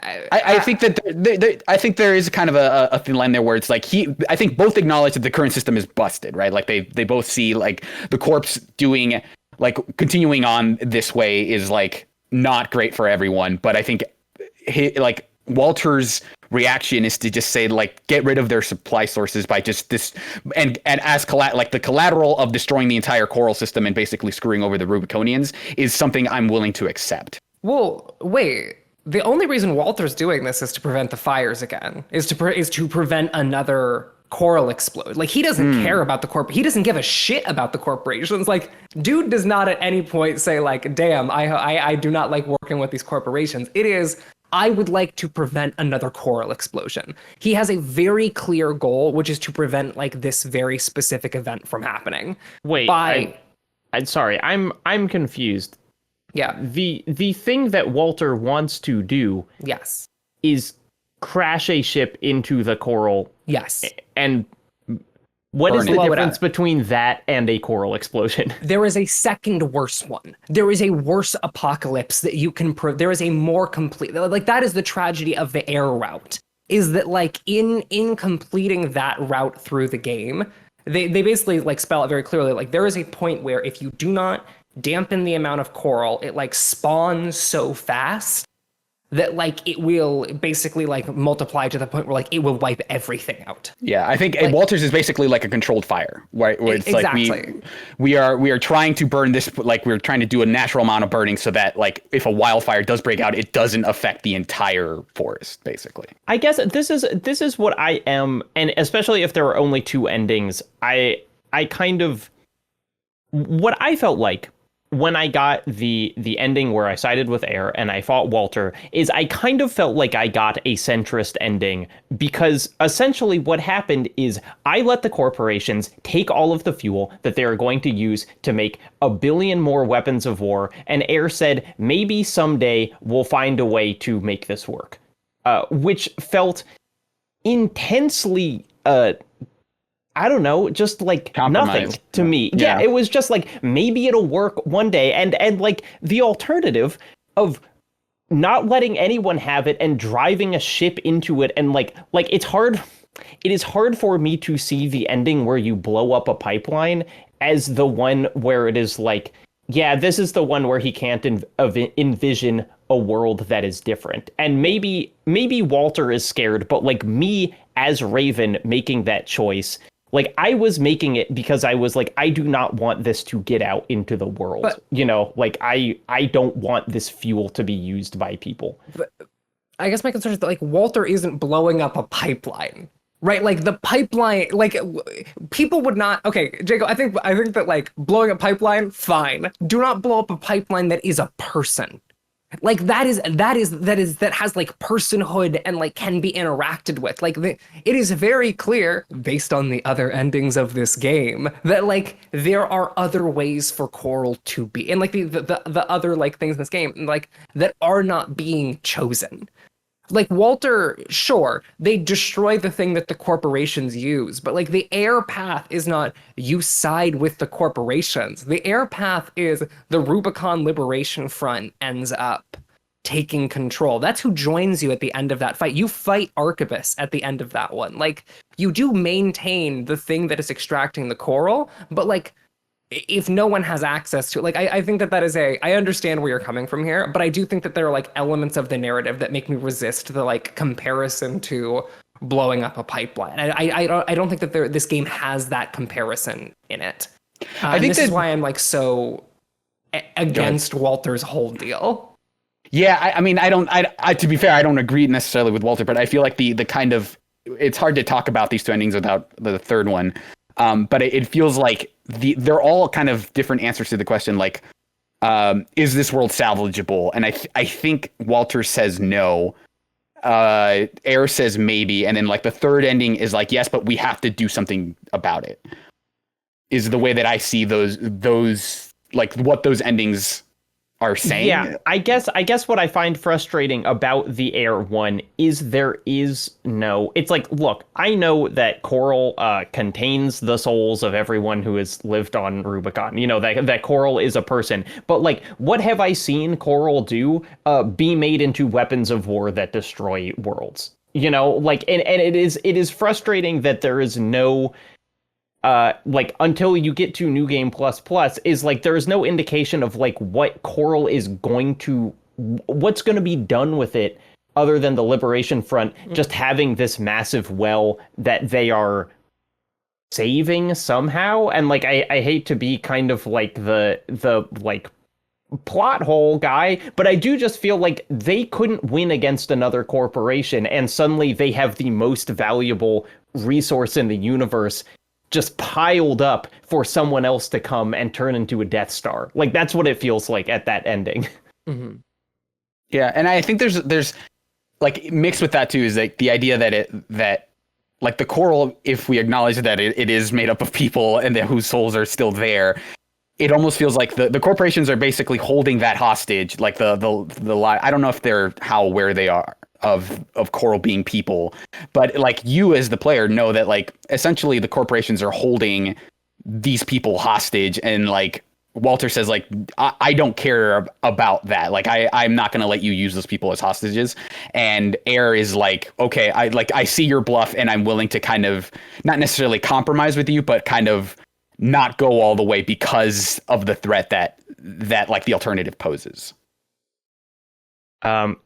I think that I think there is kind of a thin line there where it's like I think both acknowledge that the current system is busted, right? Like they both see like the corpse doing like continuing on this way is like not great for everyone. But I think like Walter's reaction is to just say like get rid of their supply sources by just this and as like the collateral of destroying the entire coral system and basically screwing over the Rubiconians is something I'm willing to accept. well, wait. The only reason Walter's doing this is to prevent the fires again. Is to prevent another coral explode. Like, he doesn't care about the he doesn't give a shit about the corporations. Like, dude does not at any point say like, damn, I do not like working with these corporations. It is, I would like to prevent another coral explosion. He has a very clear goal, which is to prevent like this very specific event from happening. Wait, I'm sorry. I'm confused. Yeah. The thing that Walter wants to do Yes. is crash a ship into the coral. Yes. And what is the Blow it difference up. between that and a coral explosion? There is a second worse one. There is a worse apocalypse that you can there is a more complete, like, that is the tragedy of the Heir route, is that like in completing that route through the game, they basically like spell it very clearly. Like, there is a point where if you do not dampen the amount of coral, it like spawns so fast that like it will basically like multiply to the point where like it will wipe everything out. Yeah, I think Like, Walters is basically like a controlled fire, where it's exactly. like we are trying to burn this, like we're trying to do a natural amount of burning so that like if a wildfire does break out, it doesn't affect the entire forest, basically. I guess this is what I am, and especially if there are only two endings, I kind of what I felt like when I got the ending where I sided with Heir and I fought Walter is I kind of felt like I got a centrist ending, because essentially what happened is I let the corporations take all of the fuel that they are going to use to make a billion more weapons of war, and Heir said maybe someday we'll find a way to make this work, which felt intensely I don't know, just like nothing to me. Yeah, it was just like maybe it'll work one day, and like the alternative of not letting anyone have it and driving a ship into it, and like it's hard. It is hard for me to see the ending where you blow up a pipeline as the one where it is like, yeah, this is the one where he can't envision a world that is different. And maybe Walter is scared, but like me as Raven making that choice, like I was making it because I was like, I do not want this to get out into the world. But, you know, like I don't want this fuel to be used by people. But I guess my concern is that like Walter isn't blowing up a pipeline. Right, like the pipeline, like people would not. Okay, Jacob, I think that like blowing a pipeline, fine. Do not blow up a pipeline that is a person. Like that has like personhood and like can be interacted with. Like it is very clear based on the other endings of this game that like there are other ways for coral to be, and like the other like things in this game like that are not being chosen. Like Walter, sure, they destroy the thing that the corporations use, but like the Heir path is not you side with the corporations. The Heir path is the Rubicon Liberation Front ends up taking control. That's who joins you at the end of that fight. You fight Arquebus at the end of that one. Like you do maintain the thing that is extracting the coral, but like if no one has access to it, like I think that is I understand where you're coming from here, but I do think that there are like elements of the narrative that make me resist the like comparison to blowing up a pipeline. I don't think that this game has that comparison in it. I think this is why I'm like so against Walter's whole deal. Yeah, I mean, I to be fair, I don't agree necessarily with Walter, but I feel like the kind of, it's hard to talk about these two endings without the third one. But it feels like they're all kind of different answers to the question, like, is this world salvageable? And I think Walter says no. Ayers says maybe, and then like the third ending is like yes, but we have to do something about it. Is the way that I see those like what those endings are saying. Yeah, I guess what I find frustrating about the Heir one is there is no. It's like, look, I know that Coral contains the souls of everyone who has lived on Rubicon. You know that Coral is a person, but like, what have I seen Coral do? Be made into weapons of war that destroy worlds. You know, like, and it is frustrating that there is no. Like until you get to New Game Plus Plus is like there is no indication of like what Coral is going to what's going to be done with it other than the Liberation Front just having this massive well that they are saving somehow. And like I hate to be kind of like the like plot hole guy, but I do just feel like they couldn't win against another corporation and suddenly they have the most valuable resource in the universe just piled up for someone else to come and turn into a Death Star. Like that's what it feels like at that ending. Mm-hmm. Yeah, and I think there's like mixed with that too is like the idea that like the Coral, if we acknowledge that it is made up of people and that whose souls are still there, it almost feels like the corporations are basically holding that hostage. Like the I don't know if they're how aware they are of Coral being people, but like you as the player know that like essentially the corporations are holding these people hostage, and like Walter says like I don't care about that, like I'm not going to let you use those people as hostages, and Heir is like okay, I see your bluff and I'm willing to kind of not necessarily compromise with you, but kind of not go all the way because of the threat that like the alternative poses.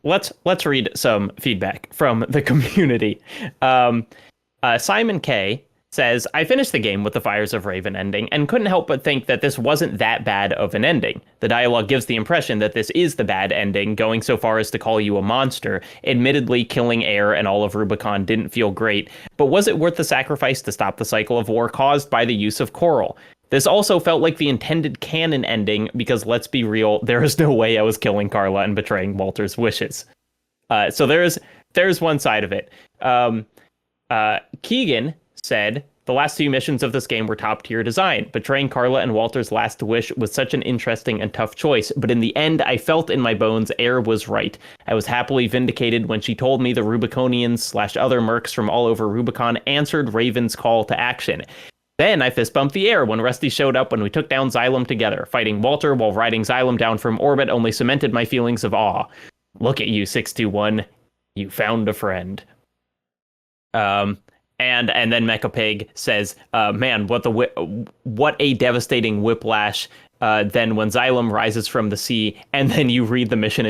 Let's read some feedback from the community. Simon K says, I finished the game with the Fires of Raven ending and couldn't help but think that this wasn't that bad of an ending. The dialogue gives the impression that this is the bad ending, going so far as to call you a monster. Admittedly, killing Heir and all of Rubicon didn't feel great, but was it worth the sacrifice to stop the cycle of war caused by the use of Coral? This also felt like the intended canon ending, because let's be real, there is no way I was killing Carla and betraying Walter's wishes. So there's one side of it. Keegan said, the last few missions of this game were top-tier design. Betraying Carla and Walter's last wish was such an interesting and tough choice, but in the end, I felt in my bones Heir was right. I was happily vindicated when she told me the Rubiconians/other mercs from all over Rubicon answered Raven's call to action. Then I fist bumped the Heir when Rusty showed up when we took down Xylem together. Fighting Walter while riding Xylem down from orbit only cemented my feelings of awe. Look at you, 621. You found a friend. And then Mecha Pig says, man, what a devastating whiplash. Then when Xylem rises from the sea, and then you read the mission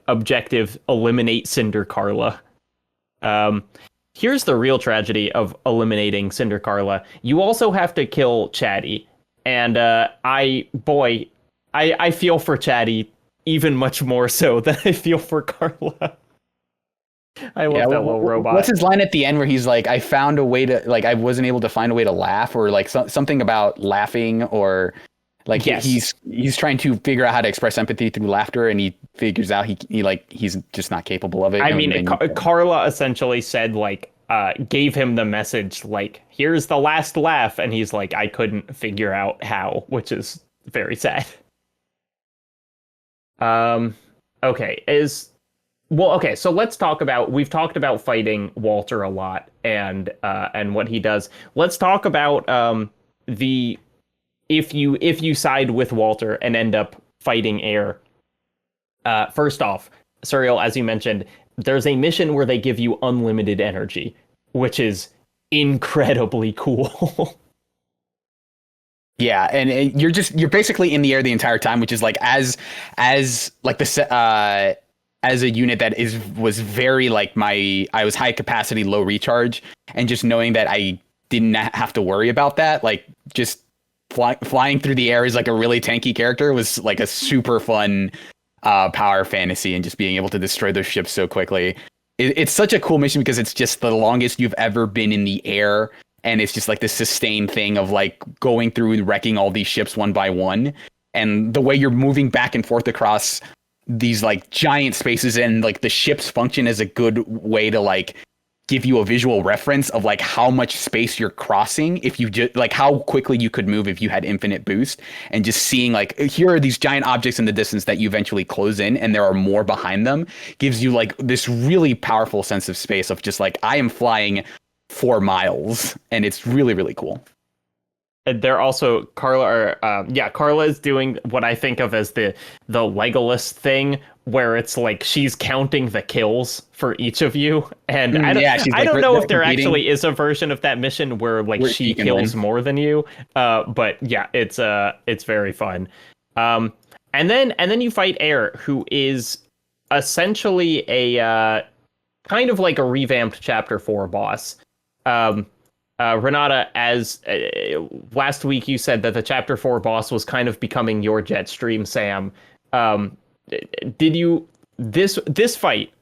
objective, eliminate Cinder Carla. Here's the real tragedy of eliminating Cinder Carla. You also have to kill Chatty. And I feel for Chatty even much more so than I feel for Carla. I love that little robot. What's his line at the end where he's like, I found a way to, like, I wasn't able to find a way to laugh, or like something about laughing, or like yes. he's trying to figure out how to express empathy through laughter, and he figures out he's just not capable of it. I mean, Carla essentially said like, gave him the message like, here's the last laugh, and he's like, I couldn't figure out how, which is very sad. So let's talk about, we've talked about fighting Walter a lot and what he does. Let's talk about if you side with Walter and end up fighting Heir. First off, Suriel, as you mentioned, there's a mission where they give you unlimited energy, which is incredibly cool. Yeah, and you're basically in the air the entire time, which is like as like the as a unit that was very like I was high capacity, low recharge, and just knowing that I didn't have to worry about that, like just flying through the air is like a really tanky character was like a super fun power fantasy, and just being able to destroy those ships so quickly. It's such a cool mission because it's just the longest you've ever been in the air, and it's just like this sustained thing of like going through and wrecking all these ships one by one, and the way you're moving back and forth across these like giant spaces, and like the ships function as a good way to like give you a visual reference of like how much space you're crossing if you just like how quickly you could move if you had infinite boost, and just seeing like here are these giant objects in the distance that you eventually close in and there are more behind them gives you like this really powerful sense of space of just like I am flying 4 miles, and it's really, really cool. They're also Carla is doing what I think of as the Legolas thing, where it's like she's counting the kills for each of you, and I don't know if there actually is a version of that mission where she kills more than you, but yeah, it's very fun. And then you fight Heir, who is essentially a kind of like a revamped Chapter 4 boss. Renata, as last week you said that the Chapter 4 boss was kind of becoming your Jetstream Sam. Did you this fight,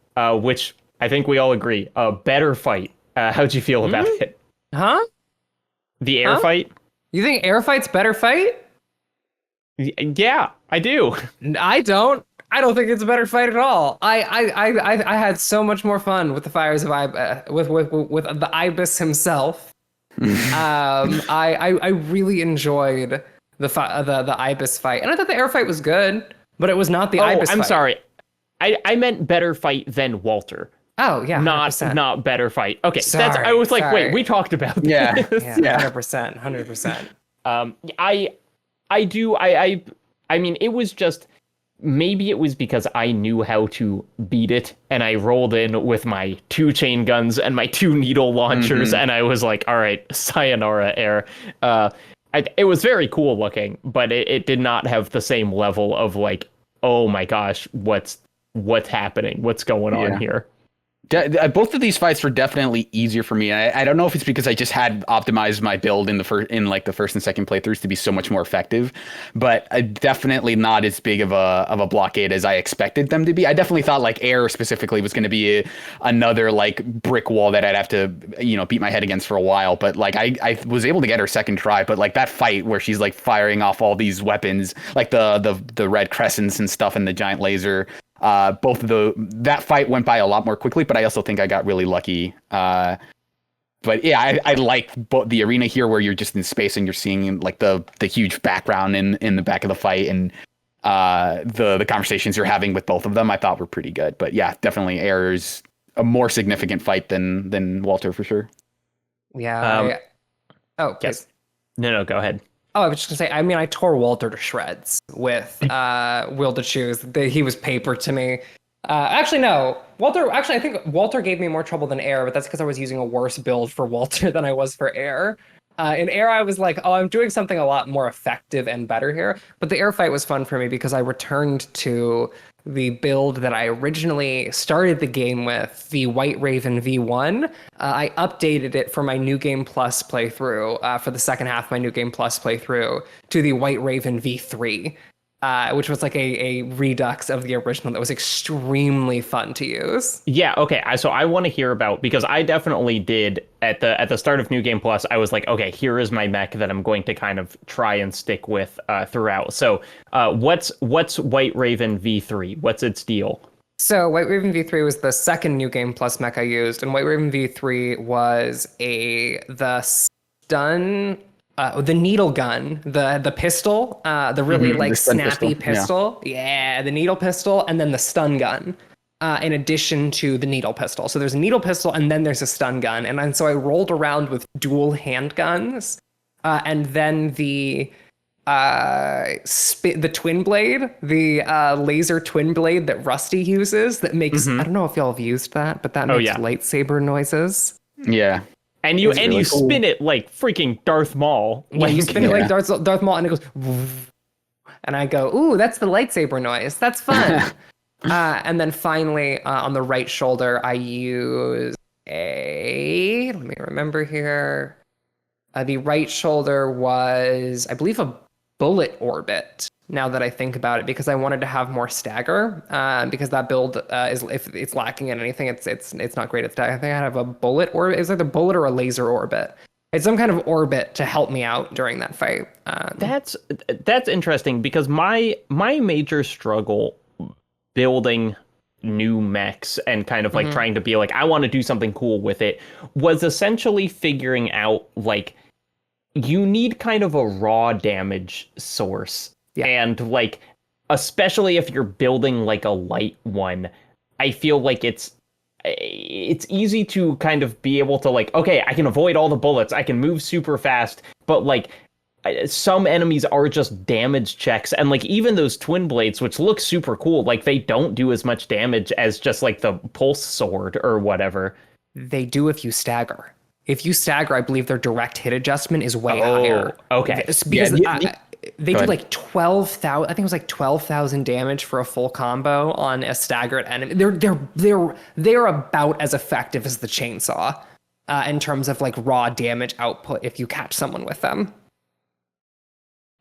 which I think we all agree, a better fight? How'd you feel about it? Huh? The Heir fight? You think Heir fight's better fight? Yeah, I do. I don't. I don't think it's a better fight at all. I had so much more fun with the fires of with the Ibis himself. I really enjoyed the Ibis fight, and I thought the Heir fight was good, but it was not the Ibis fight. I'm sorry. I meant better fight than Walter. Oh yeah, 100%. Not better fight. Okay, sorry, I was like, wait, we talked about this. Yeah, 100%. I mean, it was just, maybe it was because I knew how to beat it, and I rolled in with my 2 chain guns and my 2 needle launchers, and I was like, all right, sayonara, Heir. It was very cool looking, but it did not have the same level of like, oh my gosh, what's happening? What's going on here? Both of these fights were definitely easier for me. I don't know if it's because I just had optimized my build in the first and second playthroughs to be so much more effective, but definitely not as big of a blockade as I expected them to be. I definitely thought like Heir specifically was going to be another like brick wall that I'd have to beat my head against for a while. But like I was able to get her second try. But like that fight where she's like firing off all these weapons, like the red crescents and stuff, and the giant laser. That fight went by a lot more quickly, but I also think I got really lucky. But yeah, I like both the arena here where you're just in space and you're seeing like the huge background in the back of the fight, and the conversations you're having with both of them I thought were pretty good. But yeah, definitely Heir's a more significant fight than Walter for sure. Yeah. Yes. No, go ahead. Oh, I was just gonna say, I mean, I tore Walter to shreds with Will to Choose. He was paper to me. Actually, no. I think Walter gave me more trouble than Heir, but that's because I was using a worse build for Walter than I was for Heir. In Heir, I was like, oh, I'm doing something a lot more effective and better here. But the Heir fight was fun for me because I returned to the build that I originally started the game with, the White Raven V1. I updated it for my New Game Plus playthrough, for the second half of my New Game Plus playthrough, to the White Raven V3, which was like a redux of the original that was extremely fun to use. Yeah, okay. So I want to hear about, because I definitely did at the start of New Game Plus, I was like, okay, here is my mech that I'm going to kind of try and stick with throughout. So what's White Raven V3? What's its deal? So White Raven V3 was the second New Game Plus mech I used, and White Raven V3 was the stun... the needle gun, the pistol, the really like snappy pistol. Yeah, the needle pistol, and then the stun gun, in addition to the needle pistol. So there's a needle pistol, and then there's a stun gun. And so I rolled around with dual handguns, and then the twin blade, the laser twin blade that Rusty uses that makes, I don't know if y'all have used that, but that makes lightsaber noises. Yeah. And you really spin it like freaking Darth Maul. Yeah, you spin it like Darth Maul, and it goes, and I go, ooh, that's the lightsaber noise. That's fun. And then finally, on the right shoulder, I use let me remember here. The right shoulder was, I believe, a bullet orbit. Now that I think about it, because I wanted to have more stagger, because that build is, if it's lacking in anything, it's not great at stagger. I think I have a bullet orbit. It's either a bullet or a laser orbit. It's some kind of orbit to help me out during that fight. That's interesting, because my major struggle building new mechs and kind of like trying to be like, I want to do something cool with it, was essentially figuring out like you need kind of a raw damage source. Yeah. And like, especially if you're building like a light one, I feel like it's easy to kind of be able to like, okay, I can avoid all the bullets, I can move super fast, but like some enemies are just damage checks, and like even those twin blades, which look super cool, like they don't do as much damage as just like the pulse sword or whatever. They do if you stagger. If you stagger, I believe their direct hit adjustment is way higher. Okay. It's because they do like 12,000. I think it was like 12,000 damage for a full combo on a staggered enemy. They're about as effective as the chainsaw in terms of like raw damage output if you catch someone with them.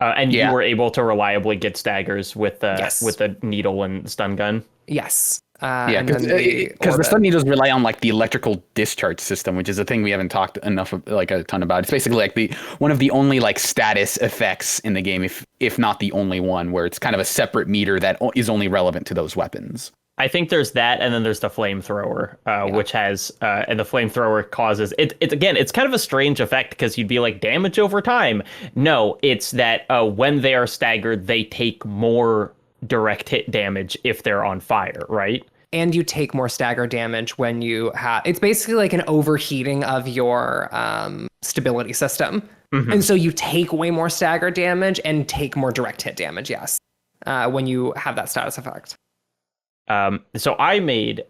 And you were able to reliably get staggers with the needle and stun gun. Yes. Because the stun needles rely on like the electrical discharge system, which is a thing we haven't talked enough like a ton about. It's basically like one of the only like status effects in the game, if not the only one, where it's kind of a separate meter that is only relevant to those weapons. I think there's that, and then there's the flamethrower, which has and the flamethrower causes it's again, it's kind of a strange effect because you'd be like damage over time. No, it's that when they are staggered, they take more direct hit damage if they're on fire, right? And you take more stagger damage when you have. It's basically like an overheating of your stability system, and so you take way more stagger damage and take more direct hit damage. Yes, when you have that status effect. So I made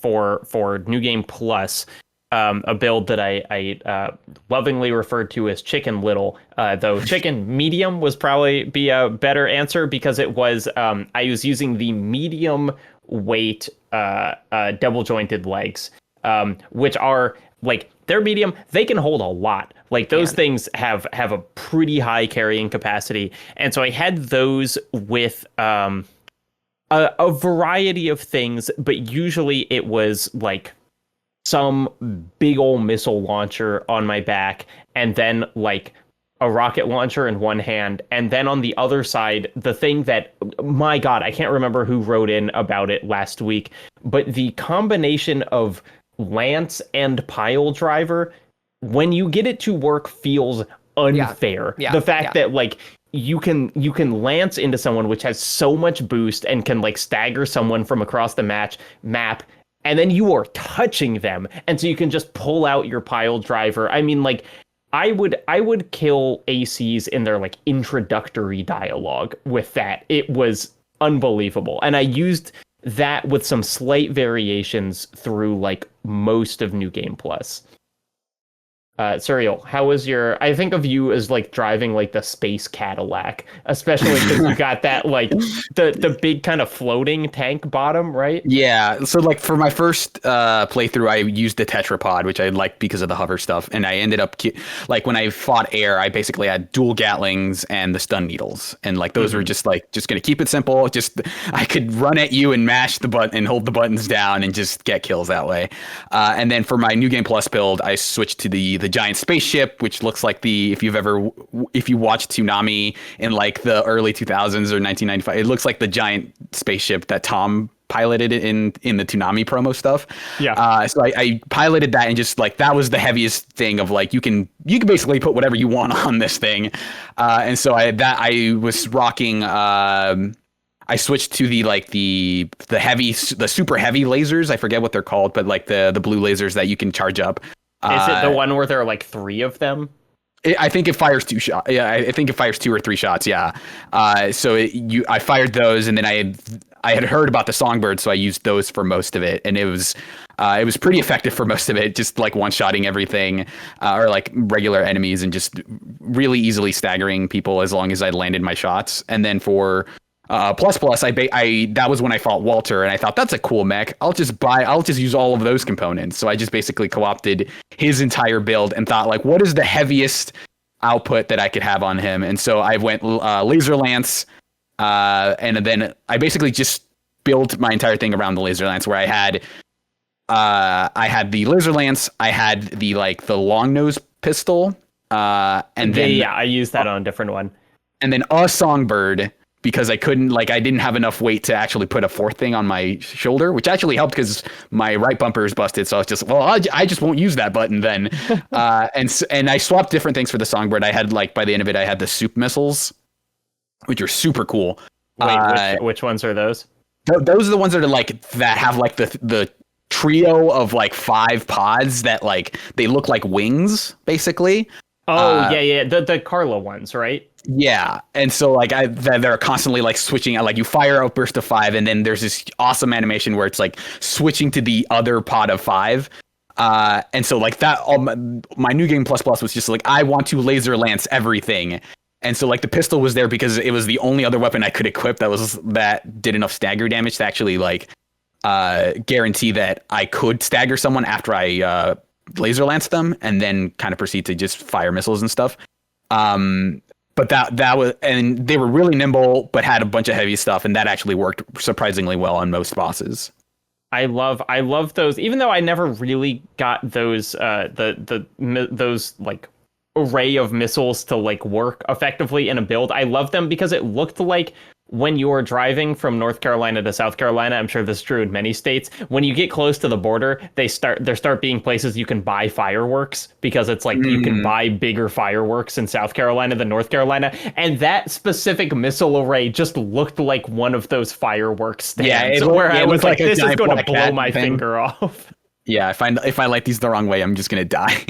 for New Game Plus a build that I lovingly referred to as Chicken Little, though Chicken Medium was probably be a better answer because it was I was using the medium weight double jointed legs, which are like they're medium, they can hold a lot. Like those things have a pretty high carrying capacity, and so I had those with a variety of things, but usually it was like some big old missile launcher on my back, and then like a rocket launcher in one hand, and then on the other side, the thing that, my God, I can't remember who wrote in about it last week, but the combination of lance and pile driver, when you get it to work, feels unfair. The fact that like you can lance into someone, which has so much boost and can like stagger someone from across the map, and then you are touching them, and so you can just pull out your pile driver. I mean, like I would kill ACs in their like introductory dialogue with that. It was unbelievable, and I used that with some slight variations through like most of New Game Plus. Suriel, how was your... I think of you as like driving like the space Cadillac, especially because you got that like the big kind of floating tank bottom, right? Yeah. So like for my first playthrough, I used the tetrapod, which I liked because of the hover stuff, and I ended up like when I fought Heir, I basically had dual Gatlings and the stun needles, and like those were just gonna keep it simple. Just I could run at you and mash the button and hold the buttons down and just get kills that way. And then for my New Game Plus build, I switched to the giant spaceship, which looks like if you watched Tsunami in like the early 2000s or 1995, it looks like the giant spaceship that Tom piloted in the Tsunami promo stuff. Yeah. So I piloted that, and just like that was the heaviest thing of like you can basically put whatever you want on this thing. And so I was rocking. I switched to the super heavy lasers. I forget what they're called, but like the blue lasers that you can charge up. Is it the one where there are like 3 of them? I think it fires 2 shots. Yeah, I think it fires 2 or 3 shots. Yeah. So I fired those, and then I had heard about the Songbird, so I used those for most of it, and it was pretty effective for most of it. Just like one-shotting everything, or like regular enemies, and just really easily staggering people as long as I landed my shots. And then for plus, that was when I fought Walter, and I thought that's a cool mech. I'll just use all of those components. So I just basically co-opted his entire build and thought like, what is the heaviest output that I could have on him? And so I went laser lance, and then I basically just built my entire thing around the laser lance, where I had the laser lance, I had the long nose pistol, and then I used that on a different one, and then a Songbird. because I didn't have enough weight to actually put a fourth thing on my shoulder, which actually helped because my right bumper is busted. So I was just, I just won't use that button then. And I swapped different things for the Songbird. I had by the end of it, I had the soup missiles, which are super cool. Wait, which ones are those? Those are the ones that are that have the trio of 5 pods that they look like wings, basically. Oh, yeah. The Carla ones, right? Yeah. And so they're constantly switching out, you fire out burst of 5, and then there's this awesome animation where it's switching to the other pod of 5. And so that my New Game Plus Plus was just I want to laser lance everything. And so the pistol was there because it was the only other weapon I could equip that did enough stagger damage to actually guarantee that I could stagger someone after I laser lance them, and then kind of proceed to just fire missiles and stuff. But that was, and they were really nimble, but had a bunch of heavy stuff, and that actually worked surprisingly well on most bosses. I love those, even though I never really got those those array of missiles to work effectively in a build. I love them because it looked like when you're driving from North Carolina to South Carolina, I'm sure this is true in many states, when you get close to the border, there start being places you can buy fireworks, because it's you can buy bigger fireworks in South Carolina than North Carolina. And that specific missile array just looked like one of those fireworks stands. Yeah, I was like, this is going to blow cat my thing. finger off. Yeah, if I light these the wrong way, I'm just gonna die.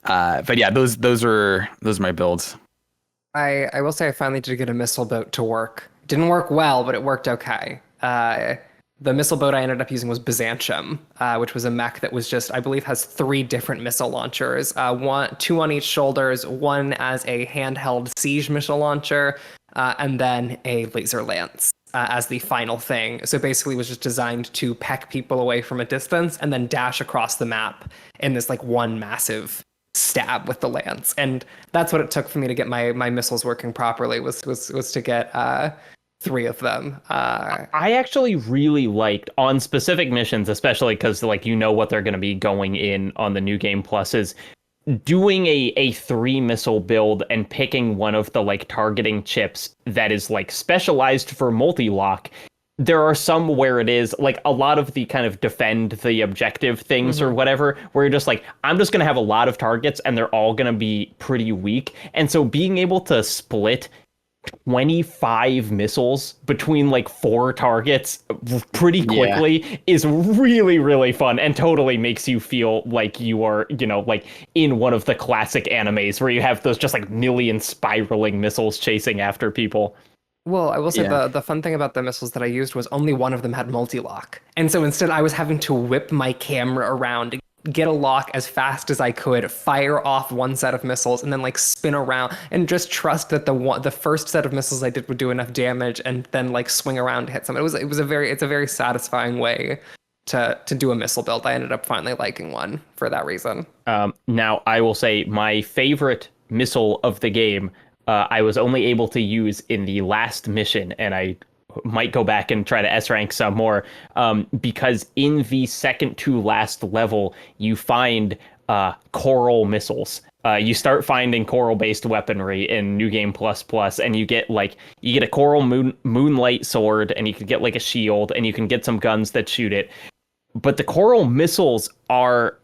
But yeah, those are my builds. I will say I finally did get a missile boat to work. Didn't work well, but it worked okay. The missile boat I ended up using was Byzantium, which was a mech that was just, I believe, has 3 different missile launchers. 2 on each shoulders, 1 as a handheld siege missile launcher, and then a laser lance as the final thing. So basically it was just designed to peck people away from a distance and then dash across the map in this one massive stab with the lance. And that's what it took for me to get my missiles working properly, was to get 3 of them. I actually really liked, on specific missions, especially because you know what they're going to be going in on the New Game Pluses, doing a 3 missile build and picking one of the targeting chips that is specialized for multi-lock. There are some where it is a lot of the kind of defend the objective things or whatever, where you're just I'm just going to have a lot of targets and they're all going to be pretty weak. And so being able to split 25 missiles between 4 targets pretty quickly is really, really fun, and totally makes you feel like you are, in one of the classic animes where you have those just million spiraling missiles chasing after people. Well, I will say the fun thing about the missiles that I used was only one of them had multi-lock. And so instead I was having to whip my camera around to get a lock as fast as I could, fire off one set of missiles, and then spin around and just trust that the first set of missiles I did would do enough damage, and then swing around to hit someone. It's a very satisfying way to do a missile build. I ended up finally liking one for that reason. Now I will say my favorite missile of the game, I was only able to use in the last mission, and I might go back and try to S rank some more, because in the second to last level you find coral missiles. You start finding coral based weaponry in New Game Plus Plus, and you get a coral moonlight sword, and you can get a shield, and you can get some guns that shoot it. But the coral missiles are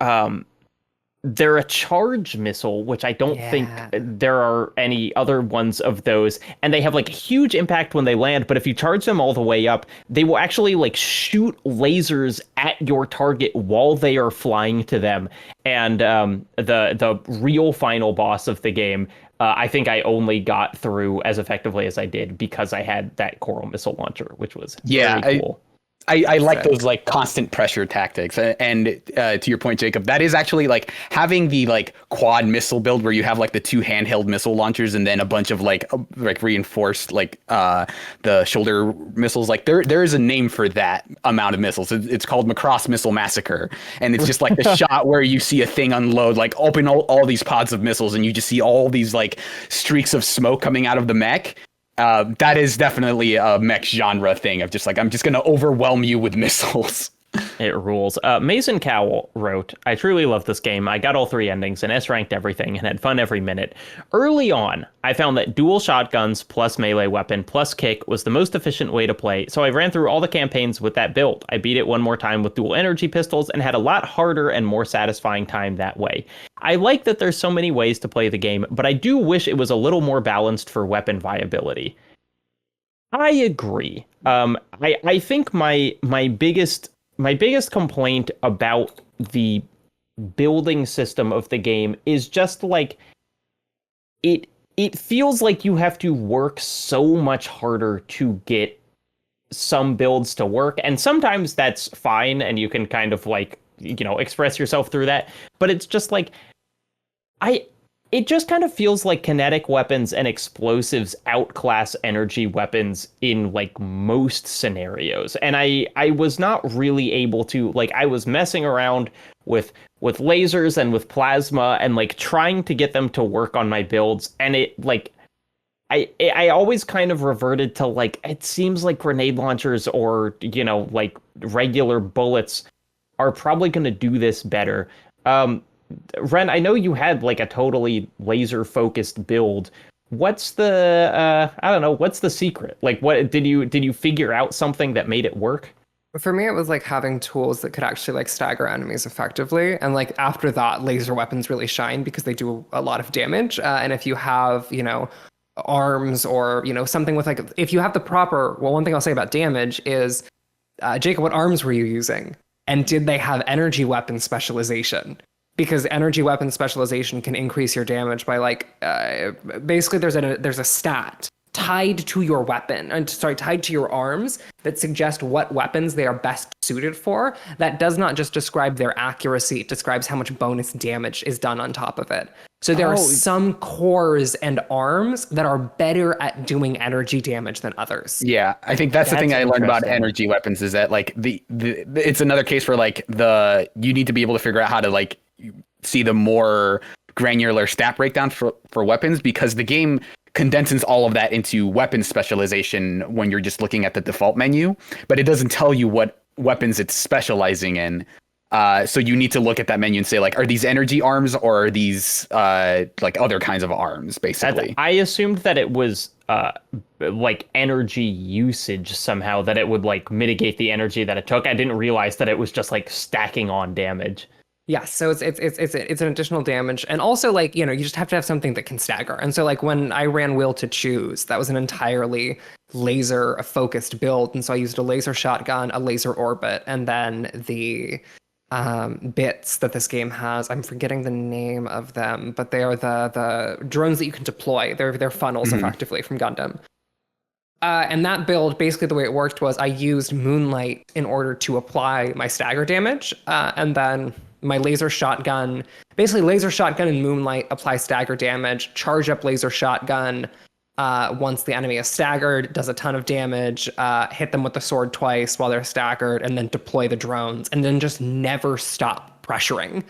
they're a charge missile, which I don't think there are any other ones of those. And they have huge impact when they land, but if you charge them all the way up, they will actually shoot lasers at your target while they are flying to them. And the real final boss of the game, I think I only got through as effectively as I did because I had that coral missile launcher, which was very cool. I like those constant pressure tactics, and to your point, Jacob, that is actually having the quad missile build where you have the 2 handheld missile launchers and then a bunch of reinforced the shoulder missiles. There is a name for that amount of missiles. It's called Macross Missile Massacre, and it's just the shot where you see a thing unload, open all these pods of missiles, and you just see all these streaks of smoke coming out of the mech. That is definitely a mech genre thing of just I'm just going to overwhelm you with missiles. It rules. Mason Cowell wrote, I truly love this game. I got all 3 endings and S-ranked everything and had fun every minute. Early on, I found that dual shotguns plus melee weapon plus kick was the most efficient way to play, so I ran through all the campaigns with that build. I beat it one more time with dual energy pistols and had a lot harder and more satisfying time that way. I like that there's so many ways to play the game, but I do wish it was a little more balanced for weapon viability. I agree. I think my biggest complaint about the building system of the game is just like it feels like you have to work so much harder to get some builds to work, and sometimes that's fine and you can kind of like, express yourself through that, but it's just like it just kind of feels like kinetic weapons and explosives outclass energy weapons in like most scenarios. And I was not really able to, like, I was messing around with lasers and with plasma and like trying to get them to work on my builds. And it like, I always kind of reverted to like, it seems like grenade launchers or, like regular bullets are probably going to do this better. Ren, I know you had like a totally laser focused build. What's the I don't know, what's the secret? Like, what did you figure out something that made it work? For me, it was like having tools that could actually like stagger enemies effectively. And like after that, laser weapons really shine because they do a lot of damage. And if you have, arms or, something with like, if you have the proper, well, one thing I'll say about damage is, Jacob, what arms were you using? And did they have energy weapon specialization? Because energy weapon specialization can increase your damage by like, basically there's a stat tied to your weapon, tied to your arms that suggest what weapons they are best suited for. That does not just describe their accuracy, it describes how much bonus damage is done on top of it. So there are some cores and arms that are better at doing energy damage than others. Yeah, I think that's the thing I learned about energy weapons is that like it's another case where like you need to be able to figure out how to like see the more granular stat breakdown for weapons, because the game condenses all of that into weapon specialization when you're just looking at the default menu, but it doesn't tell you what weapons it's specializing in. So you need to look at that menu and say like, are these energy arms or are these like other kinds of arms, basically? I assumed that it was like energy usage somehow, that it would like mitigate the energy that it took. I didn't realize that it was just like stacking on damage. Yeah, so it's an additional damage, and also like you just have to have something that can stagger. And so like when I ran Will to Choose, that was an entirely laser focused build, and so I used a laser shotgun, a laser orbit, and then the bits that this game has. I'm forgetting the name of them, but they are the drones that you can deploy. They're funnels effectively from Gundam. And that build, basically the way it worked was I used Moonlight in order to apply my stagger damage, and then my laser shotgun, basically laser shotgun and Moonlight apply stagger damage, charge up laser shotgun once the enemy is staggered, does a ton of damage, hit them with the sword twice while they're staggered, and then deploy the drones, and then just never stop pressuring.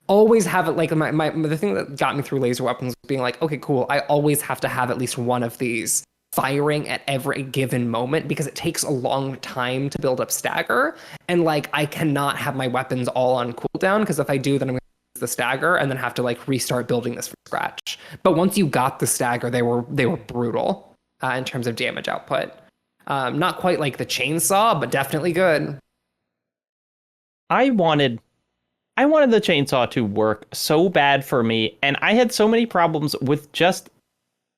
Always have it like the thing that got me through laser weapons was being like, okay, cool, I always have to have at least one of these firing at every given moment because it takes a long time to build up stagger, and like I cannot have my weapons all on cooldown, because if I do, then I'm gonna lose the stagger and then have to like restart building this from scratch. But once you got the stagger, they were brutal in terms of damage output. Not quite like the chainsaw, but definitely good. I wanted the chainsaw to work so bad for me, and I had so many problems with just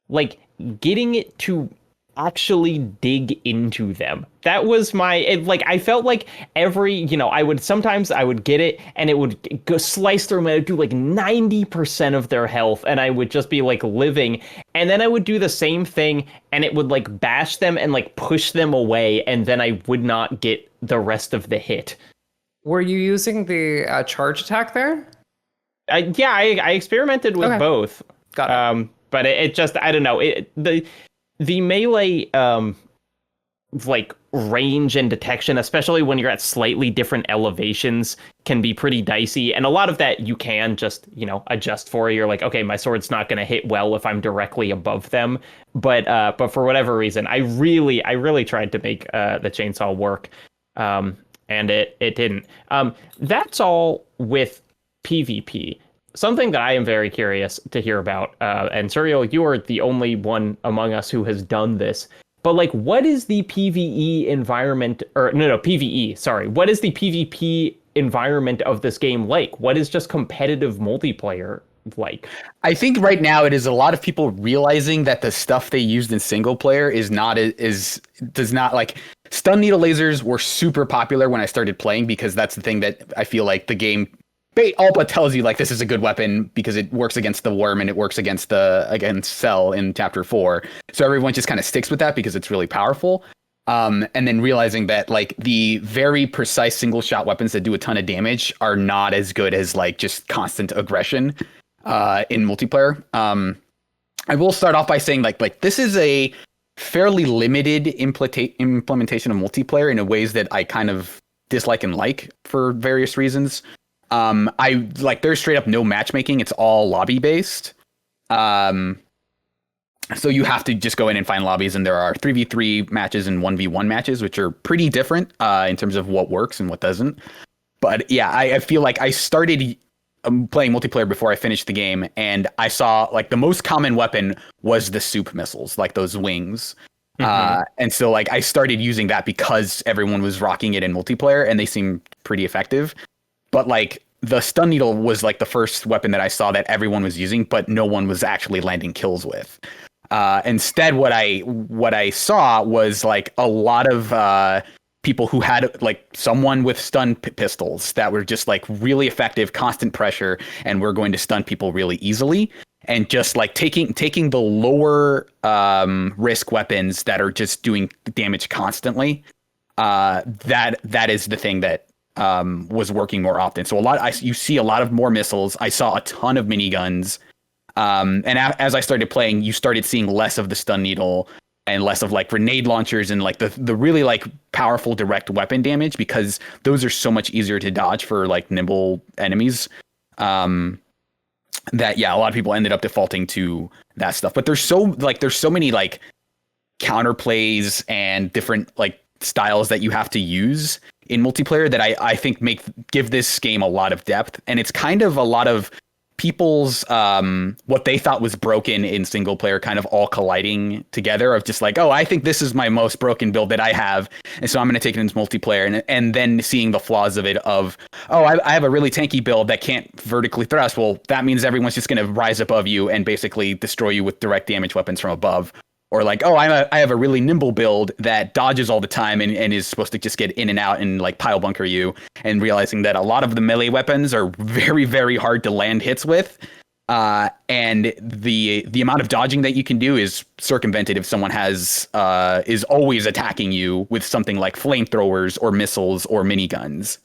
like getting it to actually dig into them. That was I felt like every, I would get it and it would go slice through them and it would do like 90% of their health, and I would just be like living, and then I would do the same thing and it would like bash them and like push them away, and then I would not get the rest of the hit. Were you using the charge attack there? I experimented with both. Got it. But it just, I don't know, the melee like range and detection, especially when you're at slightly different elevations, can be pretty dicey. And a lot of that you can just, adjust for. You're like, okay, my sword's not going to hit well if I'm directly above them. But for whatever reason, I really tried to make the chainsaw work. And and it didn't. That's all with PvP. Something that I am very curious to hear about, and Suriel, you are the only one among us who has done this. But like, what is the PvE environment, or no, PvE, sorry. What is the PvP environment of this game like? What is just competitive multiplayer like? I think right now it is a lot of people realizing that the stuff they used in single player does not like stun needle lasers were super popular when I started playing because that's the thing that I feel like the game all but tells you like this is a good weapon because it works against the worm and it works against Cell in chapter 4. So everyone just kind of sticks with that because it's really powerful. And then realizing that like the very precise single shot weapons that do a ton of damage are not as good as like just constant aggression in multiplayer. I will start off by saying like this is a fairly limited implementation of multiplayer in ways that I kind of dislike and like for various reasons. I like there's straight up no matchmaking. It's all lobby based. So you have to just go in and find lobbies, and there are 3v3 matches and 1v1 matches, which are pretty different in terms of what works and what doesn't. But yeah, I feel like I started playing multiplayer before I finished the game, and I saw like the most common weapon was the soup missiles, like those wings. And so like I started using that because everyone was rocking it in multiplayer, and they seemed pretty effective. But like the stun needle was like the first weapon that I saw that everyone was using, but no one was actually landing kills with. Instead, what I saw was like a lot of people who had like someone with stun pistols that were just like really effective, constant pressure, and were going to stun people really easily. And just like taking the lower risk weapons that are just doing damage constantly. That is the thing that was working more often. So you see a lot of more missiles. I saw a ton of miniguns. And as I started playing, you started seeing less of the stun needle and less of like grenade launchers and like the really like powerful direct weapon damage, because those are so much easier to dodge for like nimble enemies. That a lot of people ended up defaulting to that stuff. But there's so many like counterplays and different like styles that you have to use in multiplayer that I think give this game a lot of depth. And it's kind of a lot of people's what they thought was broken in single player kind of all colliding together, of just like, oh, I think this is my most broken build that I have, and so I'm going to take it into multiplayer, and then seeing the flaws of it of, oh, I have a really tanky build that can't vertically thrust. Well, that means everyone's just going to rise above you and basically destroy you with direct damage weapons from above. Or like, oh, I have a really nimble build that dodges all the time and is supposed to just get in and out and like pile bunker you, and realizing that a lot of the melee weapons are very, very hard to land hits with. And the amount of dodging that you can do is circumvented if someone is always attacking you with something like flamethrowers or missiles or miniguns.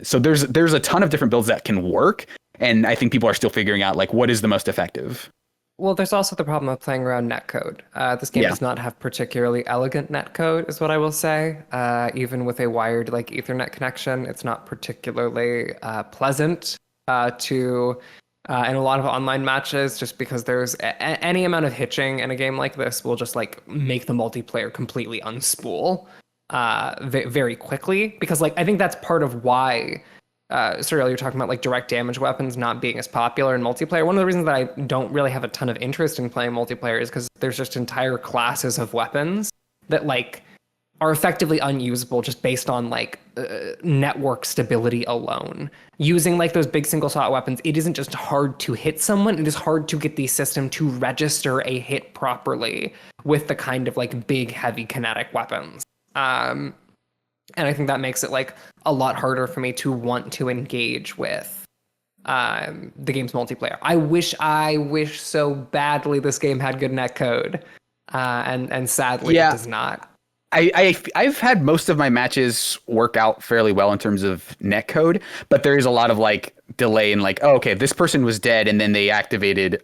So there's a ton of different builds that can work. And I think people are still figuring out like what is the most effective. Well, there's also the problem of playing around netcode. This game does not have particularly elegant netcode, is what I will say. Even with a wired like Ethernet connection, it's not particularly pleasant to in a lot of online matches, just because there's any amount of hitching in a game like this will just like make the multiplayer completely unspool very quickly. Because like I think that's part of why. Suriel, you're talking about like direct damage weapons not being as popular in multiplayer. One of the reasons that I don't really have a ton of interest in playing multiplayer is because there's just entire classes of weapons that like are effectively unusable just based on like network stability alone. Using like those big single shot weapons, it isn't just hard to hit someone, it is hard to get the system to register a hit properly with the kind of like big heavy kinetic weapons. And I think that makes it like a lot harder for me to want to engage with the game's multiplayer. I wish so badly this game had good netcode, and sadly it does not. I've had most of my matches work out fairly well in terms of netcode, but there is a lot of like delay in like, oh, okay, this person was dead, and then they activated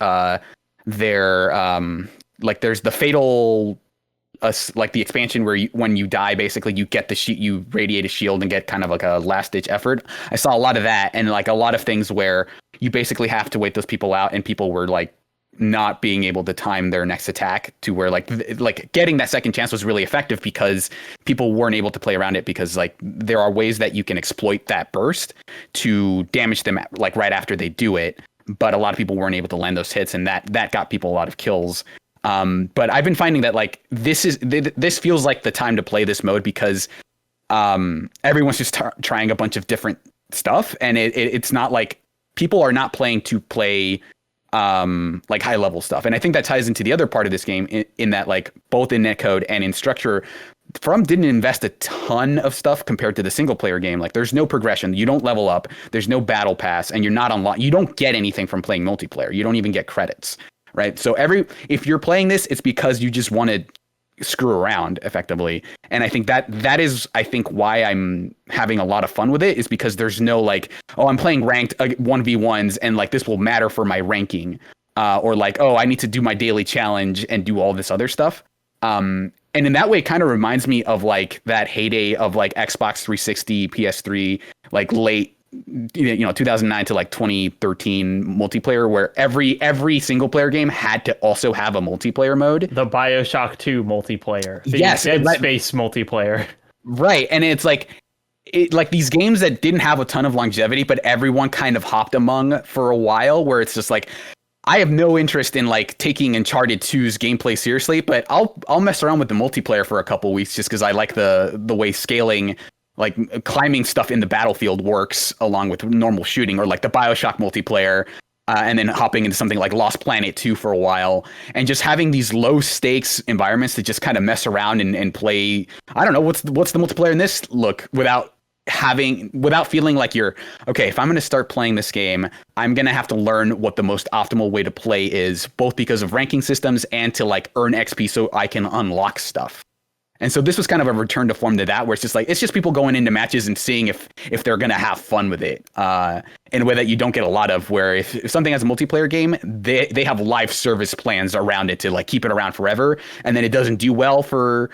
their like there's the fatal. Like the expansion where when you die, basically you get you radiate a shield and get kind of like a last ditch effort. I saw a lot of that, and like a lot of things where you basically have to wait those people out, and people were like not being able to time their next attack to where like getting that second chance was really effective because people weren't able to play around it because like there are ways that you can exploit that burst to damage them like right after they do it. But a lot of people weren't able to land those hits, and that got people a lot of kills. But I've been finding that like this feels like the time to play this mode because everyone's just trying a bunch of different stuff, and it's not like people are not playing to play like high level stuff. And I think that ties into the other part of this game in that like both in netcode and in structure, From didn't invest a ton of stuff compared to the single player game. Like there's no progression. You don't level up. There's no battle pass, and you're not unlocked. You don't get anything from playing multiplayer. You don't even get credits, right? So if you're playing this, it's because you just want to screw around effectively. And I think that is, I think, why I'm having a lot of fun with it, is because there's no like, oh, I'm playing ranked 1v1s and like this will matter for my ranking, or like, oh, I need to do my daily challenge and do all this other stuff. And in that way, it kind of reminds me of like that heyday of like Xbox 360, PS3, like late, 2009 to like 2013 multiplayer, where every single player game had to also have a multiplayer mode. The BioShock 2 multiplayer. The Yes, Dead Space multiplayer. Right. And it's like these games that didn't have a ton of longevity, but everyone kind of hopped among for a while, where it's just like, I have no interest in like taking Uncharted 2's gameplay seriously, but I'll mess around with the multiplayer for a couple weeks just because I like the way scaling, like climbing stuff in the battlefield works along with normal shooting, or like the BioShock multiplayer, and then hopping into something like Lost Planet 2 for a while, and just having these low stakes environments to just kind of mess around and play. I don't know what's the multiplayer in this look without feeling like you're okay. If I'm going to start playing this game, I'm going to have to learn what the most optimal way to play is, both because of ranking systems and to like earn XP so I can unlock stuff. And so this was kind of a return to form to that, where it's just people going into matches and seeing if they're going to have fun with it, in a way that you don't get a lot of, where if something has a multiplayer game, they have live service plans around it to like keep it around forever. And then it doesn't do well for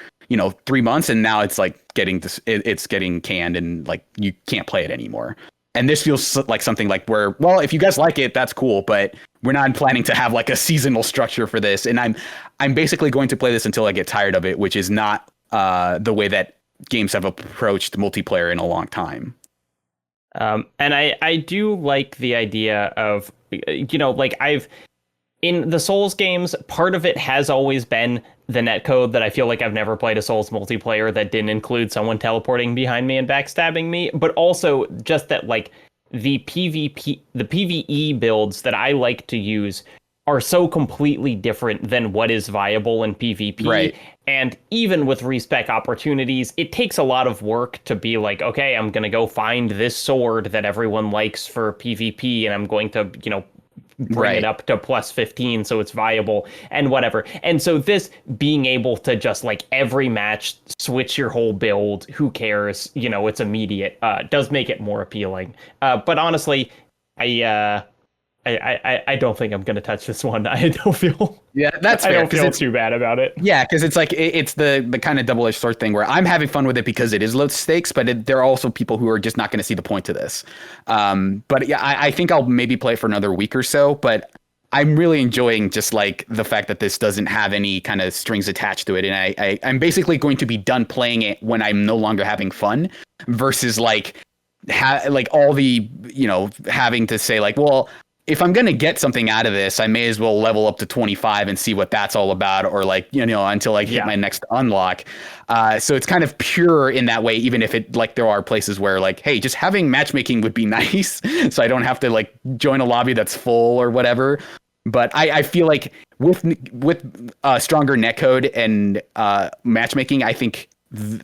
3 months, and now it's like it's getting canned and like you can't play it anymore. And this feels like something like where, well, if you guys like it, that's cool, but we're not planning to have like a seasonal structure for this. And I'm basically going to play this until I get tired of it, which is not the way that games have approached multiplayer in a long time. And I do like the idea of, like in the Souls games, part of it has always been the netcode, that I feel like I've never played a Souls multiplayer that didn't include someone teleporting behind me and backstabbing me, but also just that like the PvE builds that I like to use are so completely different than what is viable in PvP. Right. And even with respec opportunities, it takes a lot of work to be like, okay, I'm going to go find this sword that everyone likes for PvP, and I'm going to, bring it up to plus 15 so it's viable and whatever. And so this being able to just like every match switch your whole build, who cares, it's immediate, does make it more appealing. But honestly, I don't think I'm going to touch this one. I don't feel... Yeah, that's fair. I don't feel too bad about it. Yeah, because it's like, it's the kind of double-edged sword thing where I'm having fun with it because it is low stakes, but there are also people who are just not going to see the point to this. But yeah, I think I'll maybe play it for another week or so, but I'm really enjoying just like the fact that this doesn't have any kind of strings attached to it. And I'm basically going to be done playing it when I'm no longer having fun, versus like all the, having to say like, well, if I'm going to get something out of this, I may as well level up to 25 and see what that's all about, or like, until I hit my next unlock. So it's kind of pure in that way, even if it like there are places where like, hey, just having matchmaking would be nice. So I don't have to like join a lobby that's full or whatever. But I feel like with stronger netcode and matchmaking, I think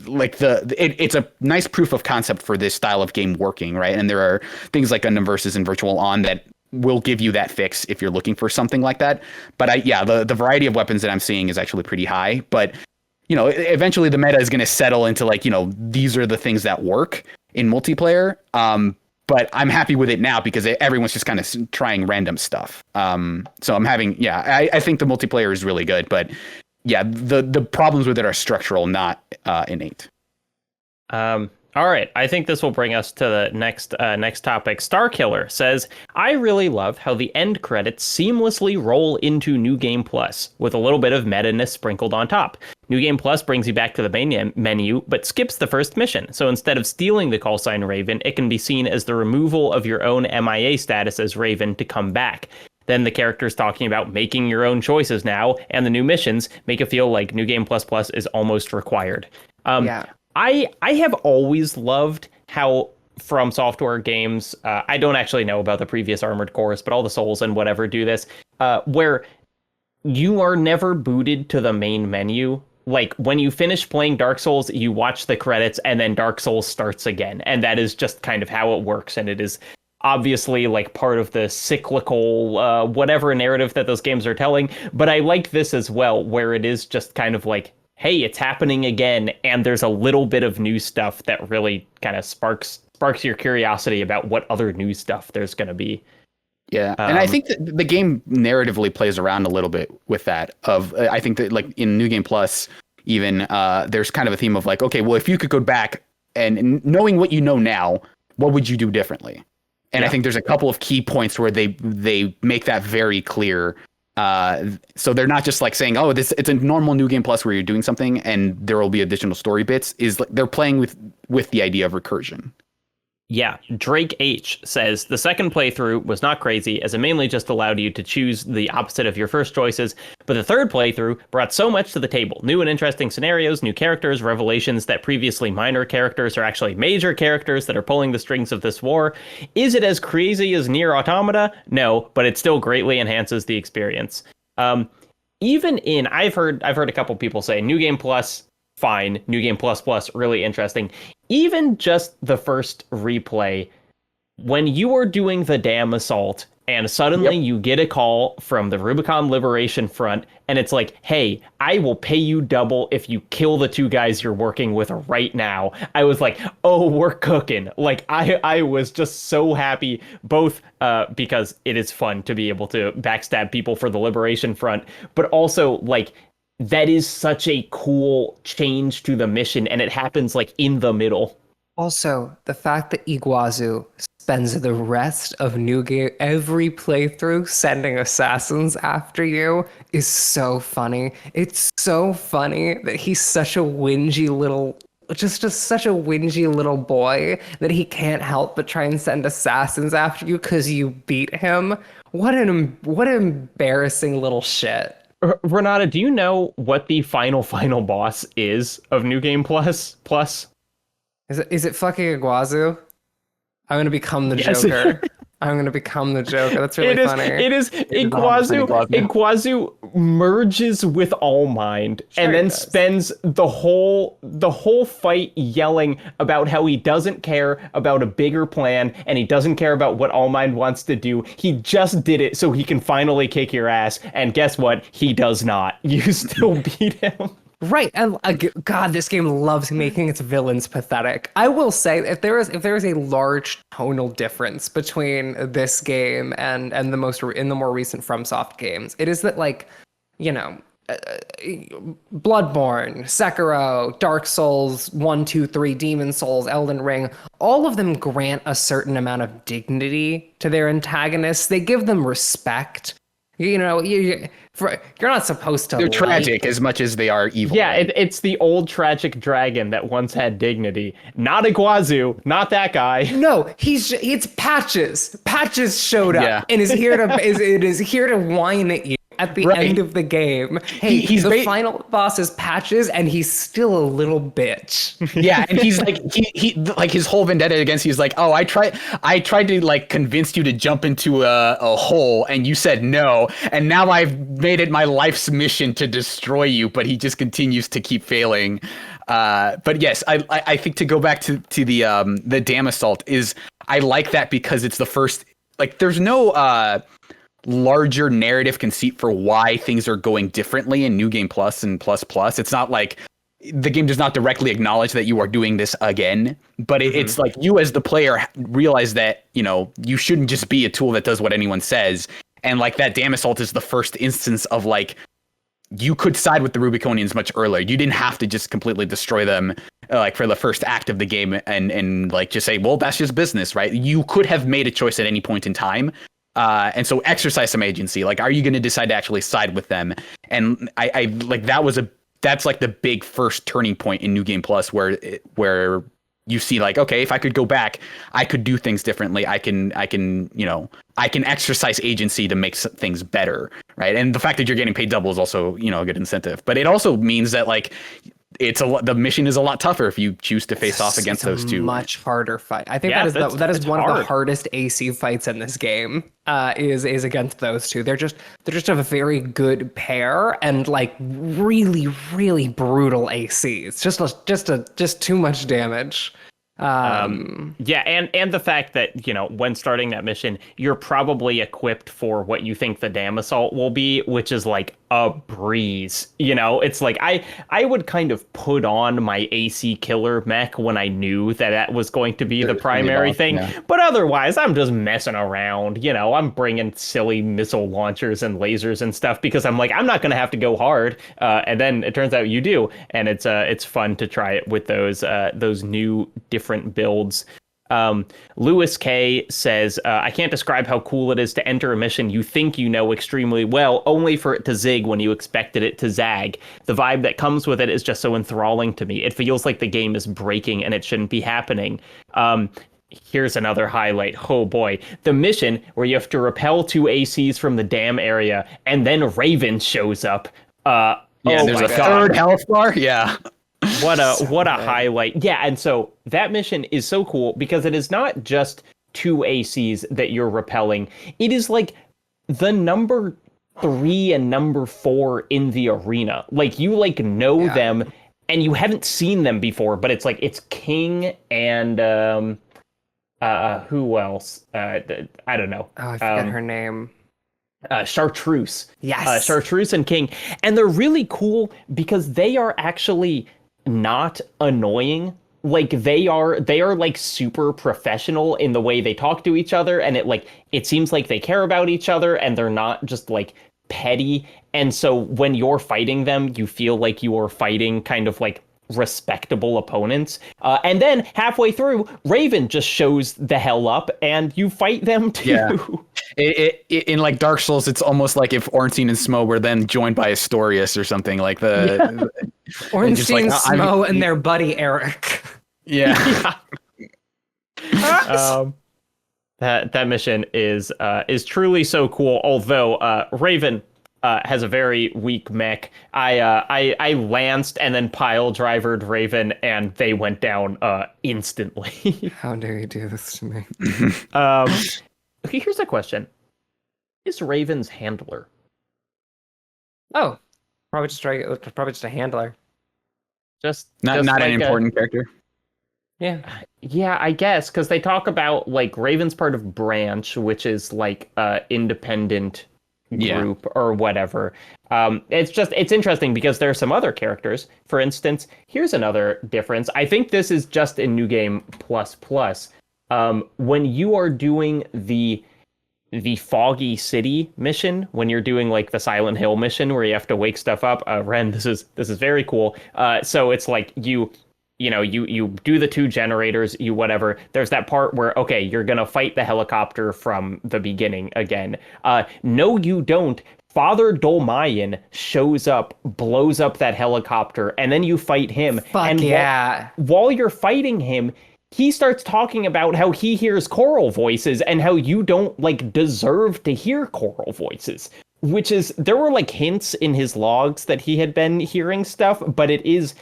like it's a nice proof of concept for this style of game working, right? And there are things like Gundam Versus and Virtual On that will give you that fix if you're looking for something like that. But the variety of weapons that I'm seeing is actually pretty high. But eventually the meta is going to settle into like, these are the things that work in multiplayer. But I'm happy with it now because everyone's just kind of trying random stuff. So I'm having, I think the multiplayer is really good, but yeah, the problems with it are structural, not innate. All right, I think this will bring us to the next topic. Starkiller says, I really love how the end credits seamlessly roll into New Game Plus, with a little bit of meta-ness sprinkled on top. New Game Plus brings you back to the main menu, but skips the first mission. So instead of stealing the call sign Raven, it can be seen as the removal of your own MIA status as Raven to come back. Then the characters talking about making your own choices now, and the new missions make it feel like New Game Plus Plus is almost required. Yeah. I have always loved how From Software games, I don't actually know about the previous Armored Cores, but all the Souls and whatever do this, where you are never booted to the main menu. Like, when you finish playing Dark Souls, you watch the credits, and then Dark Souls starts again. And that is just kind of how it works, and it is obviously like part of the cyclical whatever narrative that those games are telling. But I like this as well, where it is just kind of like, hey, it's happening again, and there's a little bit of new stuff that really kind of sparks your curiosity about what other new stuff there's going to be. Yeah, and I think that the game narratively plays around a little bit with that. I think that like in New Game Plus, even there's kind of a theme of like, okay, well, if you could go back and knowing what you know now, what would you do differently? And I think there's a couple of key points where they make that very clear. So they're not just like saying, oh, it's a normal New Game Plus where you're doing something and there will be additional story bits. Is like they're playing with the idea of recursion. Yeah, Drake H says, the second playthrough was not crazy, as it mainly just allowed you to choose the opposite of your first choices, but the third playthrough brought so much to the table. New and interesting scenarios, new characters, revelations that previously minor characters are actually major characters that are pulling the strings of this war. Is it as crazy as Nier Automata? No, but it still greatly enhances the experience. Even in, I've heard a couple people say, New Game Plus, fine. New Game Plus Plus, really interesting. Even just the first replay, when you are doing the damn assault and suddenly you get a call from the Rubicon Liberation Front and it's like, hey, I will pay you double if you kill the two guys you're working with right now. I was like, oh, we're cooking. Like, I was just so happy, both because it is fun to be able to backstab people for the Liberation Front, but also like, that is such a cool change to the mission, and it happens like in the middle. Also, the fact that Iguazu spends the rest of New Game every playthrough sending assassins after you is so funny. It's so funny that he's such a whingy little, just such a whingy little boy that he can't help but try and send assassins after you because you beat him. What an embarrassing little shit. Renata, do you know what the final boss is of New Game Plus? Is it fucking Iguazu? I'm gonna become the Joker. I'm gonna become the Joker. That's really funny. It is Iguazu. Iguazu merges with Allmind and then spends the whole fight yelling about how he doesn't care about a bigger plan and he doesn't care about what Allmind wants to do. He just did it so he can finally kick your ass. And guess what? He does not. You still beat him. Right, and God, this game loves making its villains pathetic. I will say, if there is a large tonal difference between this game and in the more recent FromSoft games, it is that, like, you know, Bloodborne, Sekiro, Dark Souls 1, 2, 3, Demon Souls, Elden Ring, all of them grant a certain amount of dignity to their antagonists. They give them respect. You know, you're not supposed to. They're tragic as much as they are evil. Yeah, it's the old tragic dragon that once had dignity. Not Iguazu, not that guy. No, it's Patches. Patches showed up and is here to whine at you at the end of the game. Hey, he's the final boss is Patches, and he's still a little bitch. Yeah, and he's like he like his whole vendetta against he's like, oh, I tried to like convince you to jump into a hole, and you said no, and now I've made it my life's mission to destroy you, but he just continues to keep failing. But yes, I think to go back to the dam assault is I like that because it's the first, like, there's no larger narrative conceit for why things are going differently in New Game Plus and Plus Plus. It's not like the game does not directly acknowledge that you are doing this again, but it's like you as the player realize that, you know, you shouldn't just be a tool that does what anyone says. And like that dam assault is the first instance of like you could side with the Rubiconians much earlier. You didn't have to just completely destroy them like for the first act of the game and like just say, well, that's just business, right? You could have made a choice at any point in time. And so exercise some agency. Like, are you going to decide to actually side with them? And I like that's like the big first turning point in New Game Plus where you see like, okay, if I could go back, I could do things differently. I can exercise agency to make things better, right? And the fact that you're getting paid double is also, a good incentive. But it also means that like the mission is a lot tougher if you choose to face off against those two. Much harder fight. I think that is one of the hardest AC fights in this game. Is against those two. They're just a very good pair and like really really brutal ACs. Just too much damage. And the fact that when starting that mission, you're probably equipped for what you think the dam assault will be, which is like a breeze. It's like I would kind of put on my AC killer mech when I knew that was going to be the primary thing, but otherwise I'm just messing around. I'm bringing silly missile launchers and lasers and stuff because I'm like, I'm not going to have to go hard, and then it turns out you do, and it's fun to try it with those new different builds. Lewis K says, I can't describe how cool it is to enter a mission you think you know extremely well, only for it to zig when you expected it to zag. The vibe that comes with it is just so enthralling to me. It feels like the game is breaking and it shouldn't be happening. Here's another highlight. Oh boy. The mission where you have to repel 2 ACs from the dam area and then Raven shows up. There's a third health bar. Yeah. What a highlight. Yeah, and so that mission is so cool because it is not just 2 ACs that you're repelling. It is like the number 3 and number 4 in the arena. Like you know them and you haven't seen them before, but it's like it's King and who else? I don't know. Oh, I forget her name. Chartreuse. Yes. Chartreuse and King. And they're really cool because they are actually not annoying. Like they are like super professional in the way they talk to each other, and it seems like they care about each other and they're not just like petty. And so when you're fighting them, you feel like you are fighting kind of like respectable opponents. And then halfway through, Raven just shows the hell up and you fight them too. Yeah. In like Dark Souls, it's almost like if Ornstein and Smo were then joined by Astorius or something like Ornstein, Smo, and their buddy Eric. Yeah. That mission is truly so cool. Although Raven has a very weak mech. I lanced and then pile drivered Raven, and they went down instantly. How dare you do this to me? Okay, here's a question: is Raven's handler? Oh, probably just a handler. Just not like an important character. Yeah, I guess because they talk about like Raven's part of Branch, which is like independent group or whatever. It's interesting because there are some other characters. For instance, here's another difference. I think this is just in New Game Plus. When you are doing the Foggy City mission, when you're doing like the Silent Hill mission where you have to wake stuff up, Ren, this is very cool. So it's like you do the 2 generators, you whatever. There's that part where, okay, you're going to fight the helicopter from the beginning again. No, you don't. Father Dolmayan shows up, blows up that helicopter, and then you fight him. While you're fighting him, he starts talking about how he hears choral voices and how you don't like deserve to hear choral voices. Which is, there were like hints in his logs that he had been hearing stuff, but it is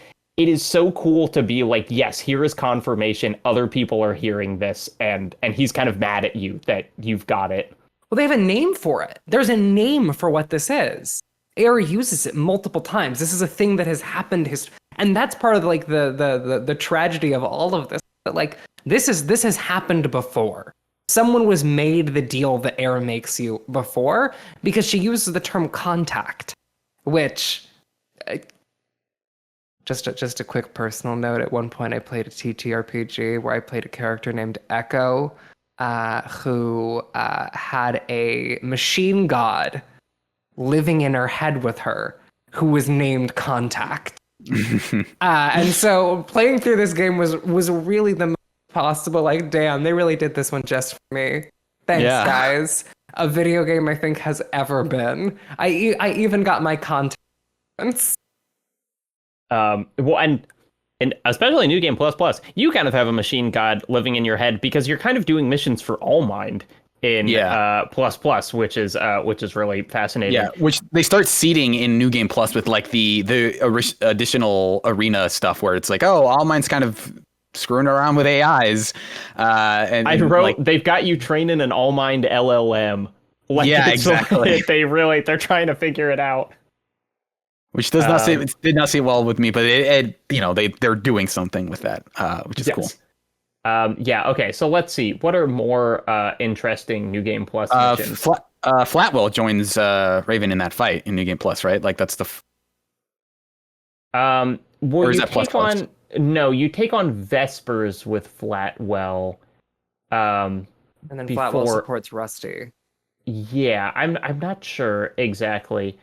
so cool to be like, yes, here is confirmation. Other people are hearing this, and he's kind of mad at you that you've got it. Well, they have a name for it. There's a name for what this is. Ayers uses it multiple times. This is a thing that has happened, and that's part of like the tragedy of all of this. But like this has happened before. Someone was made the deal that Ayers makes you before because she uses the term contact, which. Just a quick personal note. At one point, I played a TTRPG where I played a character named Echo, who had a machine god living in her head with her, who was named Contact. And so playing through this game was really the most possible. Like, damn, they really did this one just for me. Thanks, guys. A video game I think has ever been. I even got my content. Well, and especially New Game Plus Plus, you kind of have a machine god living in your head because you're kind of doing missions for All Mind in Plus Plus, which is really fascinating. Yeah, which they start seeding in New Game Plus with like the additional arena stuff where it's like, oh, All Mind's kind of screwing around with AIs. And I wrote they've got you training an All Mind LLM. Like, yeah, exactly. They're trying to figure it out. Which did not sit well with me, but they're doing something with that, which is cool. Okay, so let's see. What are more interesting New Game Plus missions? Flatwell joins Raven in that fight in New Game Plus, right? Like that's the. Well, or is you that plus take on no, you take on Vespers with Flatwell. And then Flatwell supports Rusty. Yeah, I'm not sure exactly.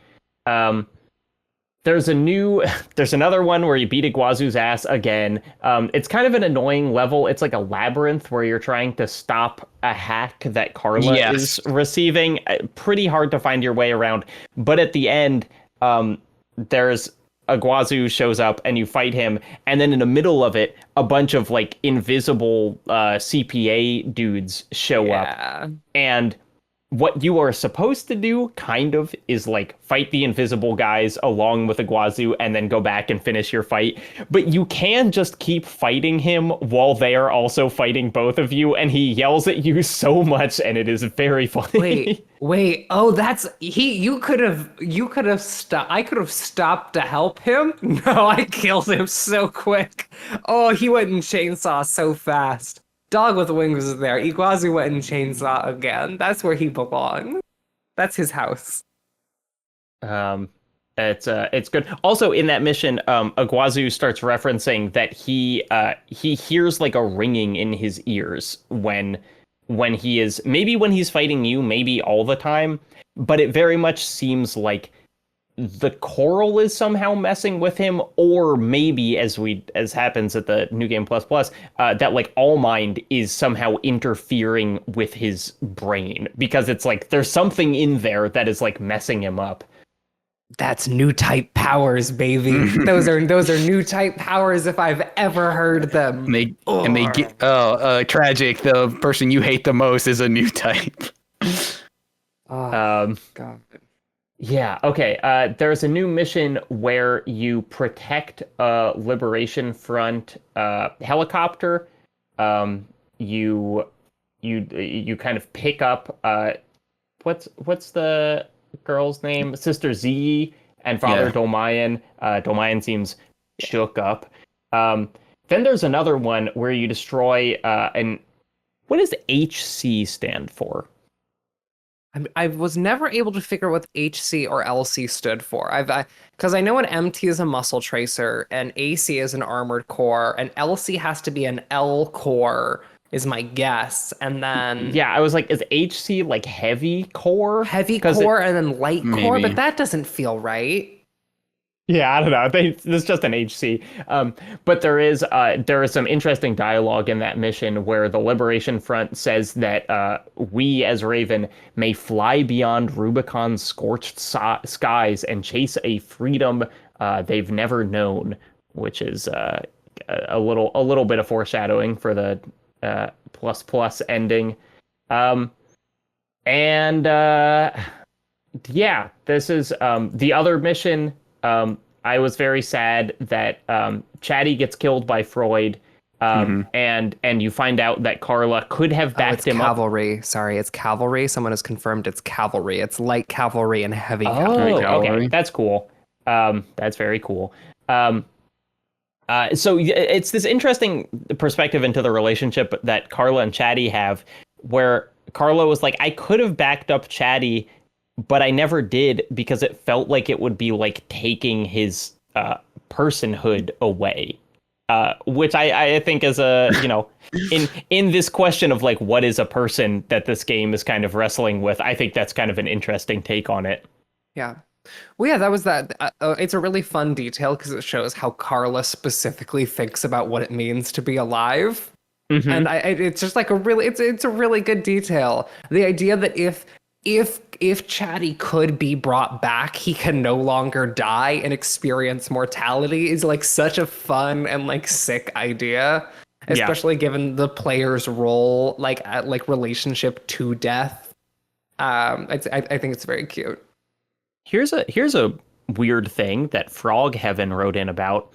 There's another one where you beat Iguazu's ass again. It's kind of an annoying level. It's like a labyrinth where you're trying to stop a hack that Carla is receiving. Pretty hard to find your way around. But at the end, there's Iguazu shows up and you fight him. And then in the middle of it, a bunch of like invisible CPA dudes show up. And what you are supposed to do, kind of, is like fight the invisible guys along with Iguazu and then go back and finish your fight. But you can just keep fighting him while they are also fighting both of you, and he yells at you so much, and it is very funny. Wait. Oh, that's you could have stopped. I could have stopped to help him. No, I killed him so quick. Oh, he went and chainsaw so fast. Dog with Wings is there. Iguazu went and chainsaw again. That's where he belongs. That's his house. It's good. Also, in that mission, Iguazu starts referencing that he hears like a ringing in his ears when he's fighting you, maybe all the time, but it very much seems like the coral is somehow messing with him, or maybe as happens at the New Game Plus Plus, that like All Mind is somehow interfering with his brain, because it's like there's something in there that is like messing him up. That's new type powers, baby. those are new type powers if I've ever heard them. Tragic. The person you hate the most is a new type. God. Yeah, okay. There's a new mission where you protect a Liberation Front helicopter. You kind of pick up what's the girl's name? Sister Z and Father Dolmayan. Dolmayan seems shook up. Then there's another one where you destroy what does HC stand for? I was never able to figure out what HC or LC stood for. Because I know an MT is a muscle tracer, and AC is an armored core, and LC has to be an L core, is my guess. And then I was like, is HC like heavy core? Heavy core and then light core, but that doesn't feel right. Yeah, I don't know. It's just an HC. But there is some interesting dialogue in that mission where the Liberation Front says that we as Raven may fly beyond Rubicon's scorched skies and chase a freedom they've never known, which is a little bit of foreshadowing for the plus ending. This is the other mission. I was very sad that Chatty gets killed by Freud, and you find out that Carla could have backed him cavalry. Up. Sorry, it's cavalry. Someone has confirmed it's cavalry. It's light cavalry and heavy cavalry. Okay, that's cool. That's very cool. So it's this interesting perspective into the relationship that Carla and Chatty have, where Carla was like, I could have backed up Chatty, but I never did because it felt like it would be like taking his personhood away, which I think is in this question of like what is a person that this game is kind of wrestling with. I think that's kind of an interesting take on it. Yeah, Well, yeah, that was that. It's a really fun detail because it shows how Carla specifically thinks about what it means to be alive. And it's just like it's a really good detail. The idea that if Chatty could be brought back, he can no longer die and experience mortality is like such a fun and like sick idea, especially given the player's role, like relationship to death. I think it's very cute. Here's a weird thing that Frog Heaven wrote in about.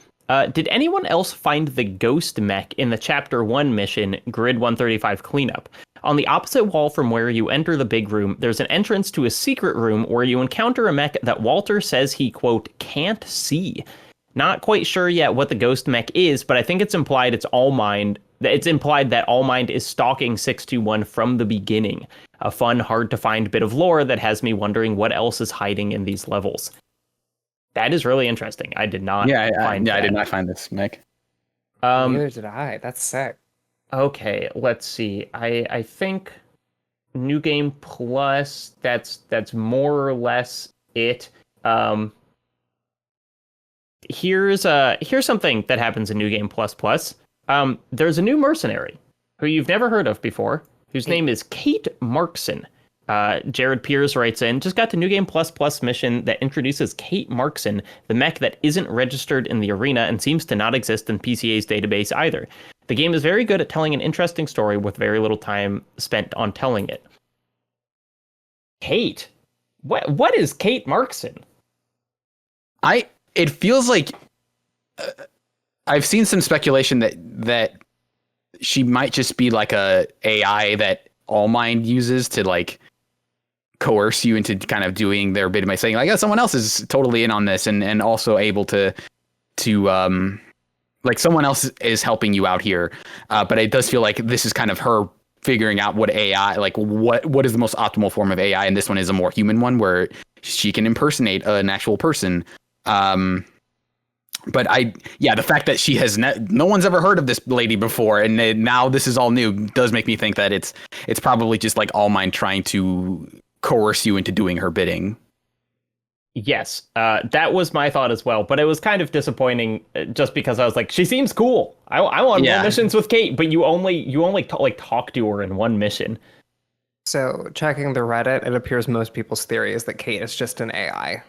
Did anyone else find the ghost mech in the Chapter 1 mission, Grid 135 Cleanup? On the opposite wall from where you enter the big room, there's an entrance to a secret room where you encounter a mech that Walter says he, quote, can't see. Not quite sure yet what the ghost mech is, but I think it's implied it's All Mind. It's implied that All Mind is stalking 621 from the beginning. A fun, hard-to-find bit of lore that has me wondering what else is hiding in these levels. That is really interesting. I did not find that. I did not find this mech. Neither did I. That's sick. Okay, let's see. I think New Game Plus, that's more or less it. Here's something that happens in New Game Plus Plus. There's a new mercenary who you've never heard of before, whose name is Kate Markson. Jared Pierce writes in, just got to New Game Plus Plus mission that introduces Kate Markson, the mech that isn't registered in the arena and seems to not exist in PCA's database either. The game is very good at telling an interesting story with very little time spent on telling it. Kate? What is Kate Markson? It feels like I've seen some speculation that she might just be like a AI that All Mind uses to like coerce you into kind of doing their bid by saying like, oh, someone else is totally in on this and also able to like someone else is helping you out here. But it does feel like this is kind of her figuring out what AI, like what is the most optimal form of AI. And this one is a more human one where she can impersonate an actual person. But the fact that she has no one's ever heard of this lady before, and now this is all new, does make me think that it's probably just like All Mind trying to coerce you into doing her bidding. Yes, that was my thought as well, but it was kind of disappointing just because I was like, she seems cool. I want more missions with Kate, but you only talk to her in one mission. So checking the Reddit, it appears most people's theory is that Kate is just an AI.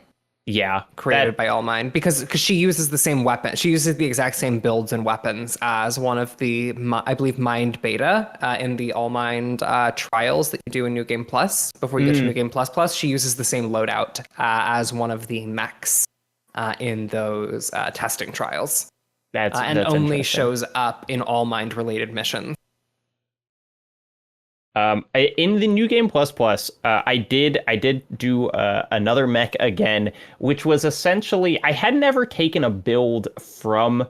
Yeah, created by All Mind because she uses the same weapon. She uses the exact same builds and weapons as one of the, I believe, Mind Beta in the All Mind trials that you do in New Game Plus. Before you get to New Game Plus Plus, she uses the same loadout as one of the mechs in those testing trials. That's only shows up in All Mind related missions. In the New Game Plus Plus, I did do another mech again, which was essentially, I had never taken a build from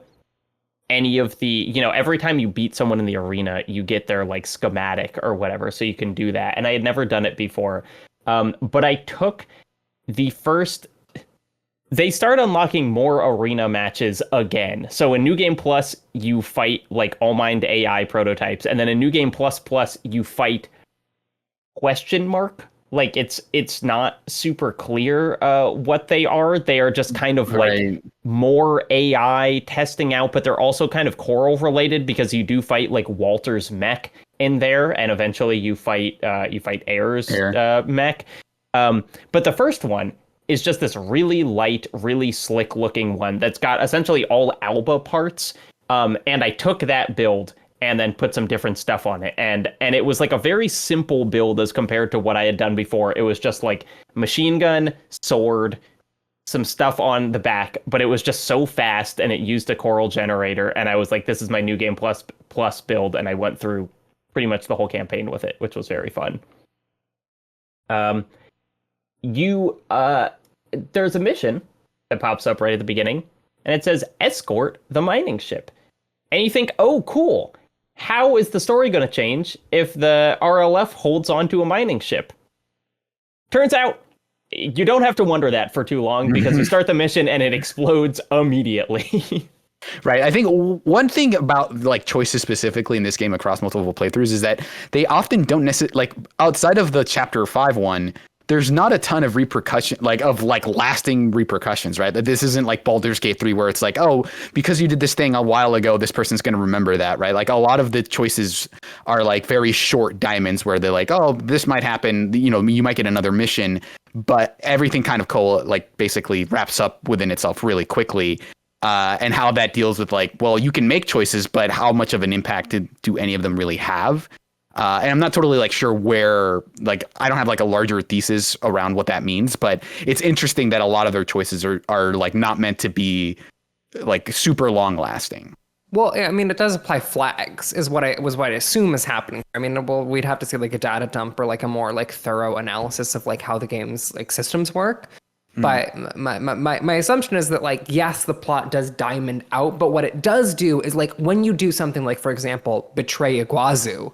any of the, every time you beat someone in the arena, you get their like schematic or whatever, so you can do that. And I had never done it before. But I took the first, they start unlocking more arena matches again. So in New Game Plus, you fight like All Mind AI prototypes, and then in New Game Plus Plus, you fight ? Like it's not super clear what they are. They are just kind of like more AI testing out, but they're also kind of Coral related because you do fight like Walter's mech in there, and eventually you fight Ayers' mech. But the first one is just this really light, really slick looking one that's got essentially all Alba parts. And I took that build and then put some different stuff on it. And it was like a very simple build as compared to what I had done before. It was just like machine gun, sword, some stuff on the back, but it was just so fast and it used a Coral generator. And I was like, this is my New Game Plus build. And I went through pretty much the whole campaign with it, which was very fun. There's a mission that pops up right at the beginning, and it says escort the mining ship. And you think, oh, cool. How is the story going to change if the RLF holds on to a mining ship? Turns out you don't have to wonder that for too long because you start the mission and it explodes immediately. Right. I think one thing about like choices specifically in this game across multiple playthroughs is that they often don't necessarily, like outside of the Chapter 5 one, there's not a ton of repercussion, like lasting repercussions, right? That this isn't like Baldur's Gate 3 where it's like, oh, because you did this thing a while ago, this person's going to remember that, right? Like a lot of the choices are like very short diamonds where they're like, oh, this might happen, you know, you might get another mission, but everything kind of basically wraps up within itself really quickly. And how that deals with like, well, you can make choices, but how much of an impact do any of them really have? And I'm not totally like sure where, like, I don't have like a larger thesis around what that means, but it's interesting that a lot of their choices are like not meant to be like super long lasting. Well, I mean, it does apply flags, is what I assume is happening. I mean, well, we'd have to see like a data dump or like a more like thorough analysis of like how the game's like systems work. But my assumption is that, like, yes, the plot does diamond out, but what it does do is, like, when you do something like, for example, betray Iguazu,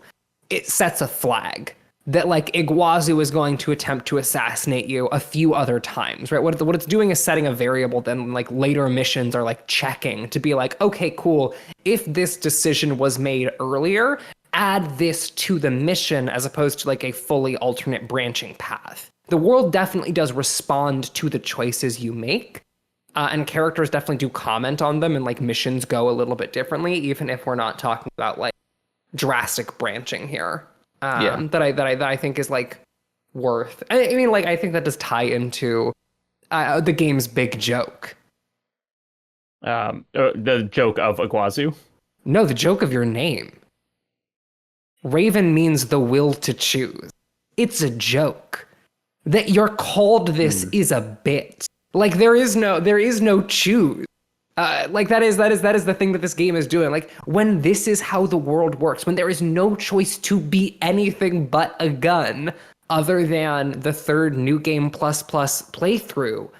it sets a flag that, like, Iguazu is going to attempt to assassinate you a few other times, right? What it's doing is setting a variable then, like, later missions are, like, checking to be like, okay, cool, if this decision was made earlier, add this to the mission as opposed to, like, a fully alternate branching path. The world definitely does respond to the choices you make, and characters definitely do comment on them, and like missions go a little bit differently, even if we're not talking about like drastic branching here. That I think is like worth. I mean, like I think that does tie into the game's big joke. The joke of Iguazu? No, the joke of your name. Raven means the will to choose. It's a joke. That you're called this is a bit. Like there is no choose. Like that is the thing that this game is doing. Like when this is how the world works, when there is no choice to be anything but a gun other than the third New Game Plus playthrough,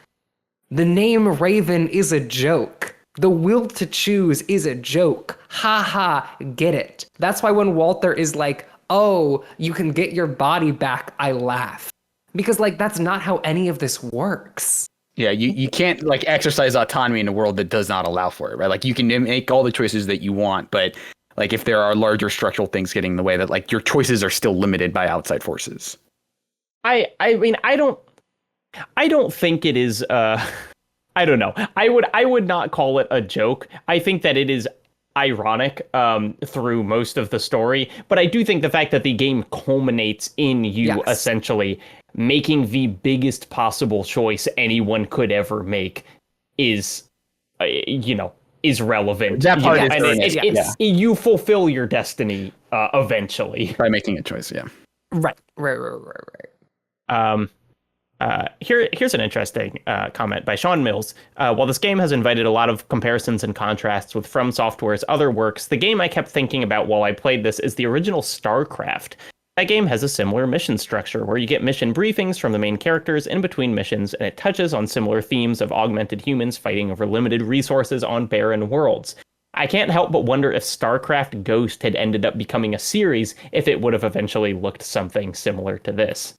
the name Raven is a joke. The will to choose is a joke. Ha ha, get it. That's why when Walter is like, oh, you can get your body back, I laugh. Because, like, that's not how any of this works. Yeah, you can't, like, exercise autonomy in a world that does not allow for it, right? Like, you can make all the choices that you want, but, like, if there are larger structural things getting in the way, that, like, your choices are still limited by outside forces. I mean, I don't think it is, I don't know. I would not call it a joke. I think that it is ironic through most of the story, but I do think the fact that the game culminates in you essentially making the biggest possible choice anyone could ever make is is relevant. That part is you fulfill your destiny eventually by making a choice. Right. Here's an interesting comment by Sean Mills. While this game has invited a lot of comparisons and contrasts with From Software's other works, the game I kept thinking about while I played this is the original StarCraft. That game has a similar mission structure where you get mission briefings from the main characters in between missions, and it touches on similar themes of augmented humans fighting over limited resources on barren worlds. I can't help but wonder if StarCraft Ghost had ended up becoming a series if it would have eventually looked something similar to this.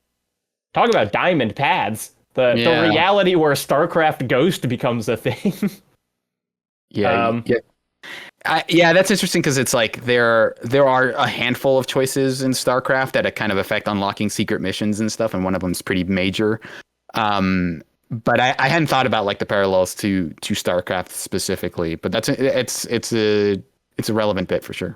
Talk about diamond paths. The reality where StarCraft Ghost becomes a thing. Yeah, that's interesting because it's like there are a handful of choices in StarCraft that kind of affect unlocking secret missions and stuff, and one of them is pretty major. But I hadn't thought about like the parallels to StarCraft specifically, but it's a relevant bit for sure.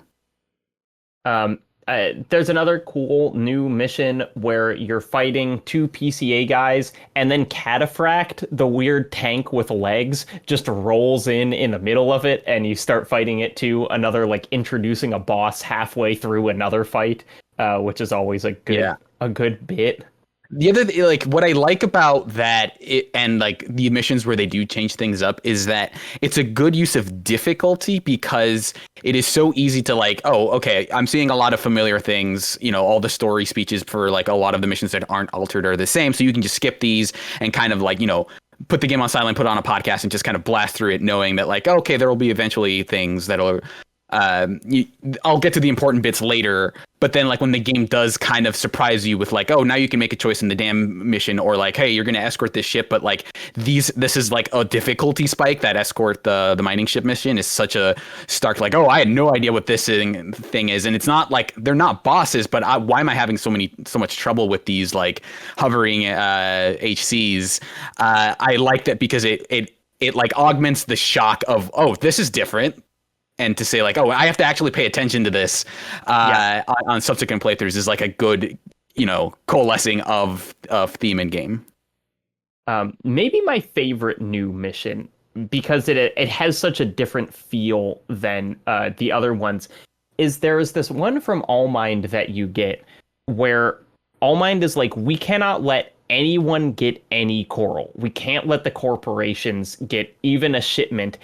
There's another cool new mission where you're fighting two PCA guys, and then Cataphract, the weird tank with legs, just rolls in the middle of it, and you start fighting it too. Another, like, introducing a boss halfway through another fight, which is always a good bit. The other, like, what I like about that and like the missions where they do change things up is that it's a good use of difficulty because it is so easy to like, oh, okay, I'm seeing a lot of familiar things. You know, all the story speeches for like a lot of the missions that aren't altered are the same. So you can just skip these and kind of like, you know, put the game on silent, put on a podcast and just kind of blast through it knowing that like, okay, there will be eventually things that'll I'll get to the important bits later, but then like when the game does kind of surprise you with like, oh, now you can make a choice in the damn mission, or like, hey, you're gonna escort this ship, but like this is like a difficulty spike. That escort the mining ship mission is such a stark like, oh, I had no idea what this thing is, and it's not like they're not bosses, but why am I having so much trouble with these like hovering HCs? I like that because it like augments the shock of, oh, this is different. And to say like, oh, I have to actually pay attention to this on subsequent playthroughs is like a good, coalescing of theme and game. Maybe my favorite new mission, because it has such a different feel than the other ones, is there's this one from Allmind that you get where Allmind is like, we cannot let anyone get any coral. We can't let the corporations get even a shipment.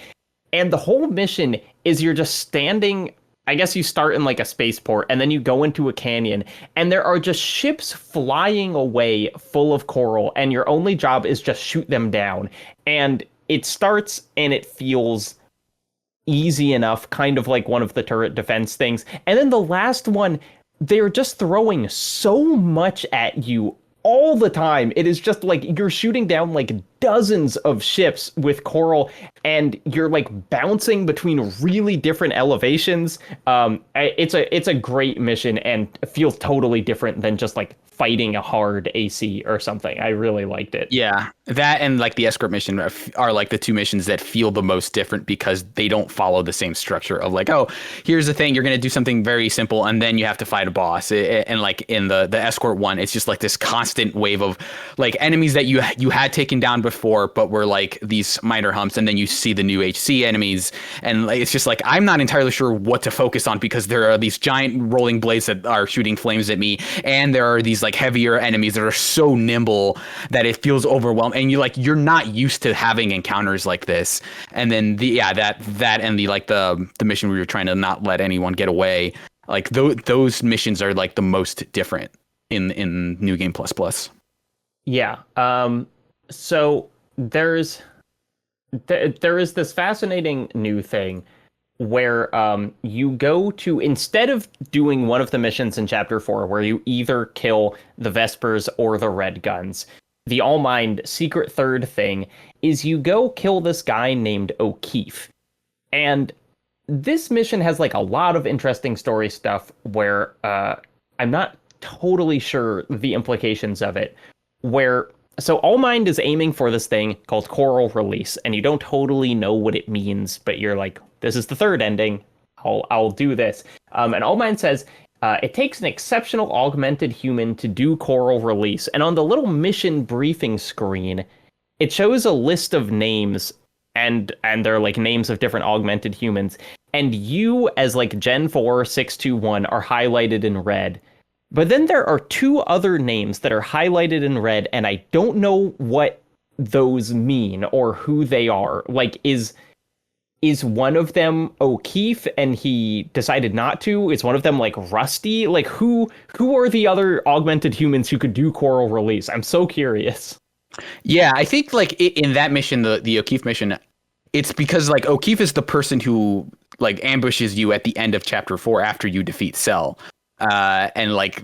And the whole mission is you're just standing, I guess you start in like a spaceport and then you go into a canyon and there are just ships flying away full of coral and your only job is just shoot them down. And it starts and it feels easy enough, kind of like one of the turret defense things. And then the last one, they're just throwing so much at you all the time. It is just like you're shooting down like dozens of ships with coral and you're like bouncing between really different elevations. It's a great mission and feels totally different than just like fighting a hard AC or something. I really liked it. Yeah, that and like the escort mission are like the two missions that feel the most different because they don't follow the same structure of like, oh, here's the thing, you're going to do something very simple and then you have to fight a boss. And like in the escort one, it's just like this constant wave of like enemies that you had taken down before, but were like these minor humps. And then you see the new HC enemies. And it's just like, I'm not entirely sure what to focus on because there are these giant rolling blades that are shooting flames at me. And there are these like heavier enemies that are so nimble that it feels overwhelming. And you're not used to having encounters like this. And then that and the mission where you're trying to not let anyone get away. Like those missions are like the most different in New Game Plus Plus. Yeah. So there is this fascinating new thing where you go to, instead of doing one of the missions in Chapter 4 where you either kill the Vespers or the Red Guns, the Allmind secret third thing is you go kill this guy named O'Keefe. And this mission has like a lot of interesting story stuff where I'm not totally sure the implications of it, so Allmind is aiming for this thing called Coral Release, and you don't totally know what it means, but you're like, this is the third ending. I'll do this. And Allmind says it takes an exceptional augmented human to do Coral Release. And on the little mission briefing screen, it shows a list of names, and they're like names of different augmented humans. And you, as like Gen 4 621, are highlighted in red. But then there are two other names that are highlighted in red, and I don't know what those mean or who they are. Like, is one of them O'Keefe and he decided not to? Is one of them like Rusty? Like, who are the other augmented humans who could do Coral Release? I'm so curious. Yeah, I think like in that mission, the O'Keefe mission, it's because like O'Keefe is the person who like ambushes you at the end of Chapter 4 after you defeat Cell. And like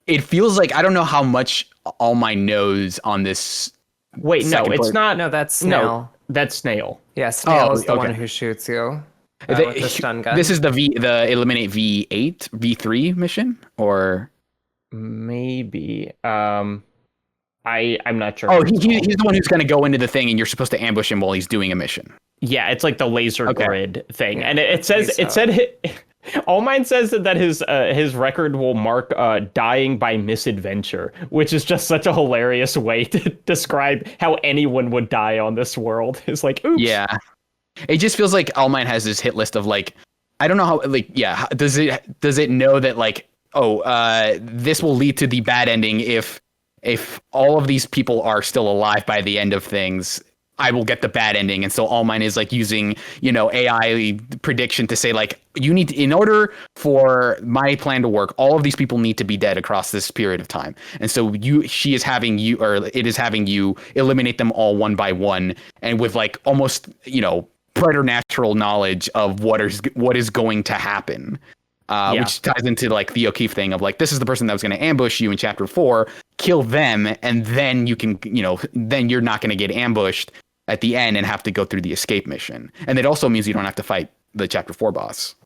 it feels like I don't know how much Allmind knows on this. Wait, no, it's not. No, that's Snail. No, that's Snail. Yeah, Snail is the one who shoots you with the stun gun. This is the Eliminate V8, V3 mission, or maybe. I'm not sure. Oh, he's the one who's going to go into the thing, and you're supposed to ambush him while he's doing a mission. Yeah, it's like the laser grid thing, and it said. Allmind says that his record will mark dying by misadventure, which is just such a hilarious way to describe how anyone would die on this world. It's like, oops. Yeah, it just feels like Allmind has this hit list of like, I don't know how, like, yeah, does it know that like, this will lead to the bad ending if all of these people are still alive by the end of things, I will get the bad ending. And so Allmind is like using, AI prediction to say like, you need to, in order for my plan to work, all of these people need to be dead across this period of time. And so it is having you eliminate them all one by one. And with like almost, preternatural knowledge of what is going to happen. Which ties into like the O'Keefe thing of like, this is the person that was going to ambush you in chapter 4, kill them, and then you can, then you're not going to get ambushed at the end and have to go through the escape mission. And it also means you don't have to fight the chapter 4 boss.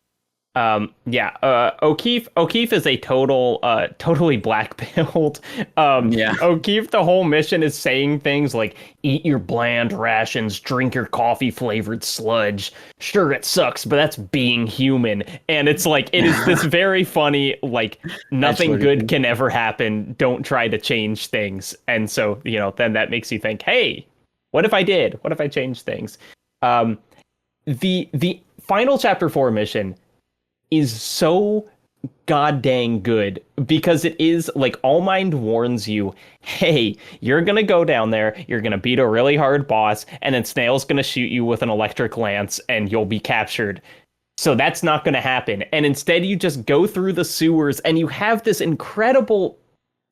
O'Keefe is a totally black-pilled. O'Keefe, the whole mission is saying things like, eat your bland rations, drink your coffee-flavored sludge. Sure, it sucks, but that's being human. And it's like, it is this very funny, like, nothing good can ever happen. Don't try to change things. And so, then that makes you think, hey, what if I did? What if I changed things? The final chapter 4 mission is so god dang good, because it is like, Allmind warns you, hey, you're gonna go down there, you're gonna beat a really hard boss, and then Snail's gonna shoot you with an electric lance and you'll be captured. So that's not gonna happen. And instead you just go through the sewers and you have this incredible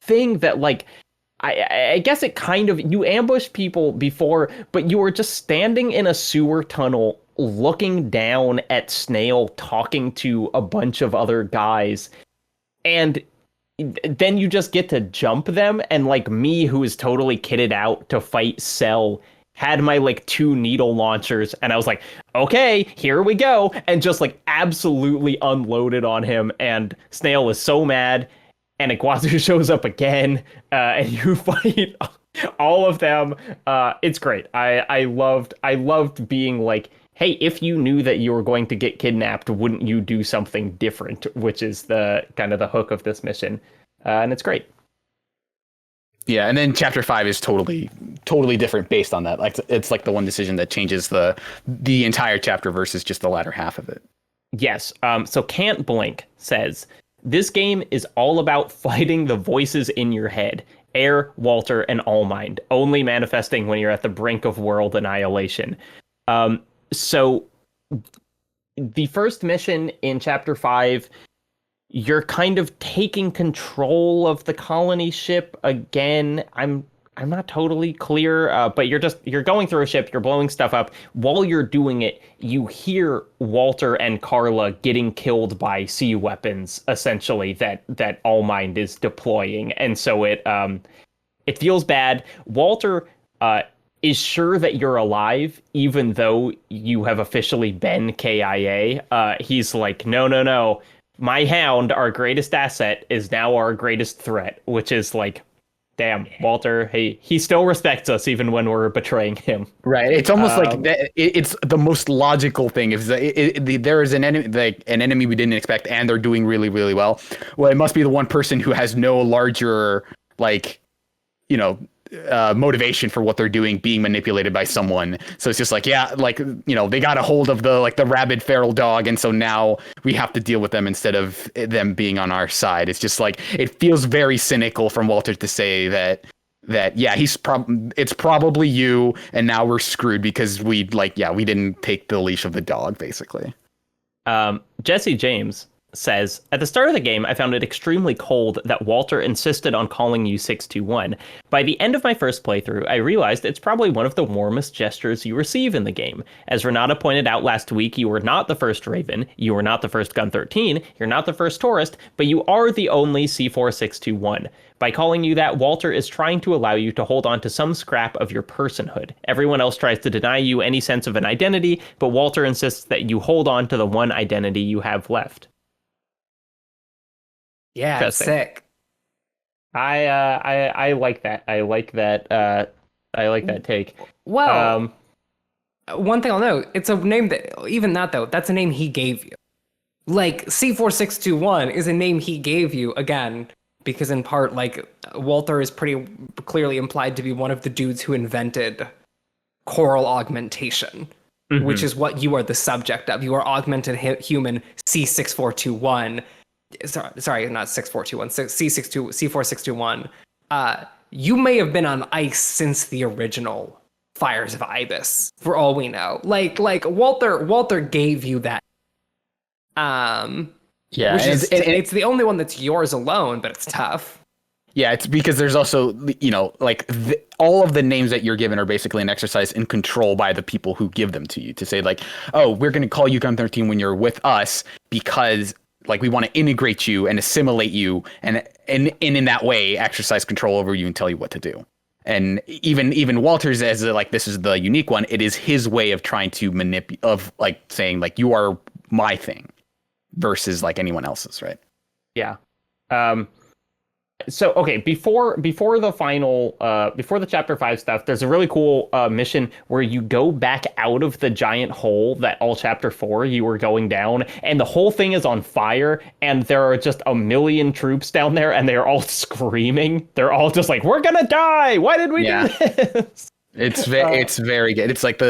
thing that, like, I guess it kind of, you ambush people before, but you were just standing in a sewer tunnel looking down at Snail talking to a bunch of other guys, and then you just get to jump them, and like me, who is totally kitted out to fight Cell, had my like 2 needle launchers, and I was like, okay, here we go, and just like absolutely unloaded on him, and Snail is so mad, and Iguazu shows up again, and you fight all of them. It's great. I loved being like, hey, if you knew that you were going to get kidnapped, wouldn't you do something different? Which is the kind of the hook of this mission. And it's great. Yeah, and then chapter 5 is totally different based on that. Like, it's like the one decision that changes the entire chapter versus just the latter half of it. Yes. So Can't Blink says, this game is all about fighting the voices in your head. Heir, Walter, and Allmind, only manifesting when you're at the brink of world annihilation. So the first mission in chapter 5, you're kind of taking control of the colony ship again. I'm not totally clear, but you're going through a ship, you're blowing stuff up. While you're doing it, you hear Walter and Carla getting killed by sea weapons, essentially, that Allmind is deploying. And so it feels bad. Walter is sure that you're alive, even though you have officially been KIA. He's like, no. My hound, our greatest asset, is now our greatest threat, which is like, damn, Walter, hey, he still respects us even when we're betraying him. Right. It's almost like it's the most logical thing. If there is an enemy we didn't expect and they're doing really, really well, well, it must be the one person who has no larger, like, motivation for what they're doing being manipulated by someone. So it's just like, yeah, like, they got a hold of the rabid feral dog, and so now we have to deal with them instead of them being on our side. It's just like, it feels very cynical from Walter to say that yeah, it's probably you, and now we're screwed because we didn't take the leash of the dog, basically. Jesse James says, at the start of the game, I found it extremely cold that Walter insisted on calling you 621. By the end of my first playthrough, I realized it's probably one of the warmest gestures you receive in the game. As Renata pointed out last week, you were not the first Raven, you were not the first Gun 13, you're not the first tourist, but you are the only C4621. By calling you that, Walter is trying to allow you to hold on to some scrap of your personhood. Everyone else tries to deny you any sense of an identity, but Walter insists that you hold on to the one identity you have left. Yeah, it's sick. I like that. I like that take. Well, one thing I'll note, it's a name that's a name he gave you. Like, C4621 is a name he gave you, again, because in part, like, Walter is pretty clearly implied to be one of the dudes who invented choral augmentation, which is what you are the subject of. You are augmented human C6421. Sorry, not 6421, C4621. You may have been on ice since the original Fires of Ibis, for all we know. Like Walter gave you that. Yeah, it's the only one that's yours alone, but it's tough. Yeah, it's because there's also, like all of the names that you're given are basically an exercise in control by the people who give them to you, to say like, oh, we're going to call you Gun 13 when you're with us because like we want to integrate you and assimilate you and in that way exercise control over you and tell you what to do. And even Walters, as like this is the unique one, it is his way of trying to manipulate, of like saying like you are my thing versus like anyone else's, right? Yeah. So, okay, before the final, before the chapter 5 stuff, there's a really cool mission where you go back out of the giant hole that all chapter 4 you were going down, and the whole thing is on fire, and there are just a million troops down there, and they're all screaming. They're all just like, we're gonna die! Why did we do this? It's very good. It's like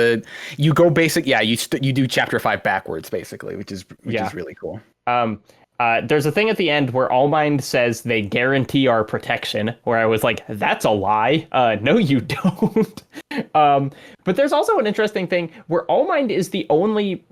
you go basic, you do chapter 5 backwards, basically, which is really cool. There's a thing at the end where Allmind says they guarantee our protection, where I was like, that's a lie. No, you don't. But there's also an interesting thing where Allmind is the only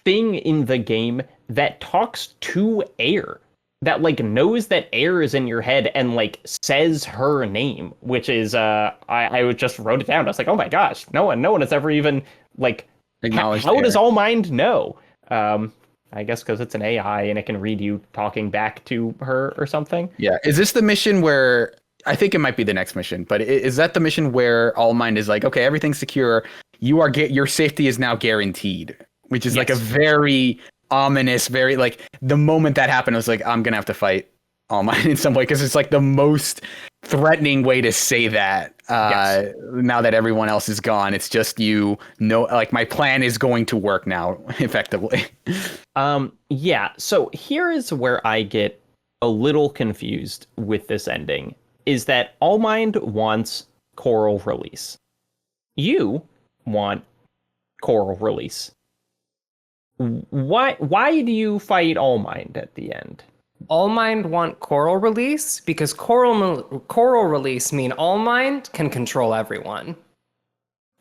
thing in the game that talks to Ayers, that like knows that Ayers is in your head and like says her name, which is I just wrote it down. I was like, oh my gosh, no one has ever even like acknowledged. How does Allmind know? I guess because it's an AI and it can read you talking back to her or something. Yeah. Is this the mission where, I think it might be the next mission, but is that the mission where Allmind is like, okay, everything's secure. Your safety is now guaranteed, which is like a very ominous, very like the moment that happened, I was like, I'm going to have to fight Allmind in some way. Cause it's like the most threatening way to say that. Now that everyone else is gone, it's just, like my plan is going to work now effectively. Yeah. So here is where I get a little confused with this ending, is that Allmind wants Coral release. You want Coral release. Why do you fight Allmind at the end? Allmind want Coral release because Coral release mean Allmind can control everyone.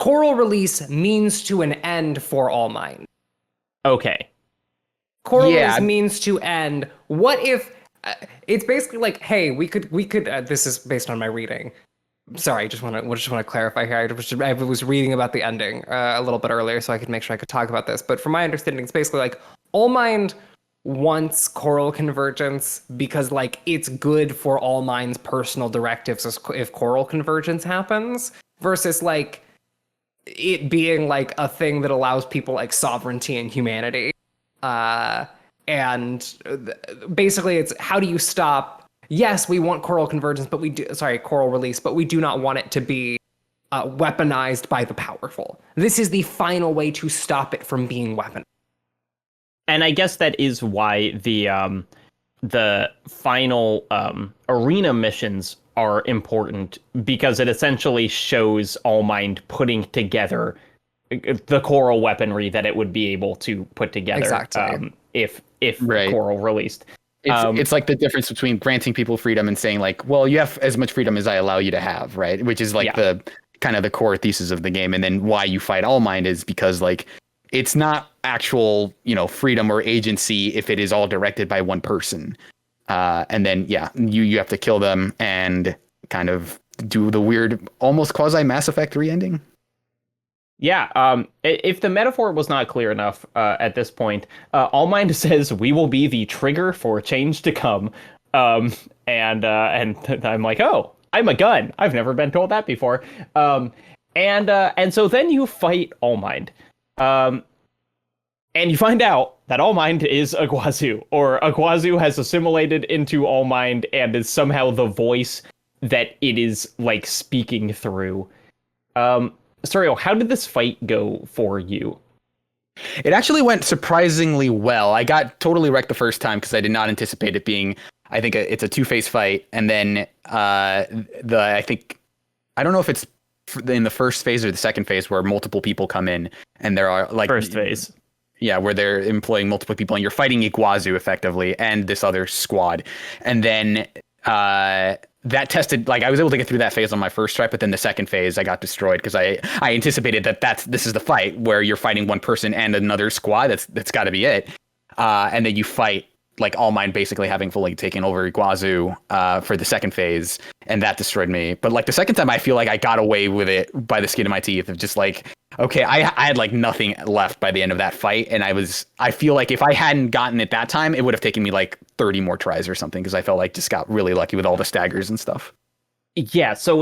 Coral release means to an end for Allmind. Okay. Coral release means to end. What if it's basically like, hey, we could. This is based on my reading. Sorry, just want to clarify here. I was reading about the ending a little bit earlier, so I could make sure I could talk about this. But from my understanding, it's basically like Allmind wants Coral convergence because like it's good for Allmind's personal directives if Coral convergence happens, versus like it being like a thing that allows people like sovereignty and humanity. And basically it's how do you stop? Yes, we want Coral convergence, but Coral release, but we do not want it to be weaponized by the powerful. This is the final way to stop it from being weaponized. And I guess that is why the final arena missions are important, because it essentially shows Allmind putting together the Coral weaponry that it would be able to put together. Exactly. If Coral released. It's like the difference between granting people freedom and saying like, well, you have as much freedom as I allow you to have, right? Which is like the kind of the core thesis of the game. And then why you fight Allmind is because like it's not actual, freedom or agency if it is all directed by one person. And then, you have to kill them and kind of do the weird, almost quasi Mass Effect 3 ending. Yeah. If the metaphor was not clear enough at this point, Allmind says we will be the trigger for change to come. And I'm like, oh, I'm a gun. I've never been told that before. And so then you fight Allmind. And you find out that Allmind is Iguazu, or Iguazu has assimilated into Allmind and is somehow the voice that it is like speaking through. Suriel, how did this fight go for you? It actually went surprisingly well. I got totally wrecked the first time because I did not anticipate it being, I think it's a two-phase fight. And then I don't know if it's in the first phase or the second phase where multiple people come in and there are like first phase. Yeah, where they're employing multiple people and you're fighting Iguazu effectively and this other squad. And then that tested, like I was able to get through that phase on my first try, but then the second phase I got destroyed because I anticipated this is the fight where you're fighting one person and another squad. That's got to be it. And then you fight like All Mine basically having fully taken over Iguazu for the second phase, and that destroyed me. But like the second time, I feel like I got away with it by the skin of my teeth of just like, okay, I had like nothing left by the end of that fight, and I feel like if I hadn't gotten it that time, it would have taken me like 30 more tries or something, because I felt like just got really lucky with all the staggers and stuff. Yeah, so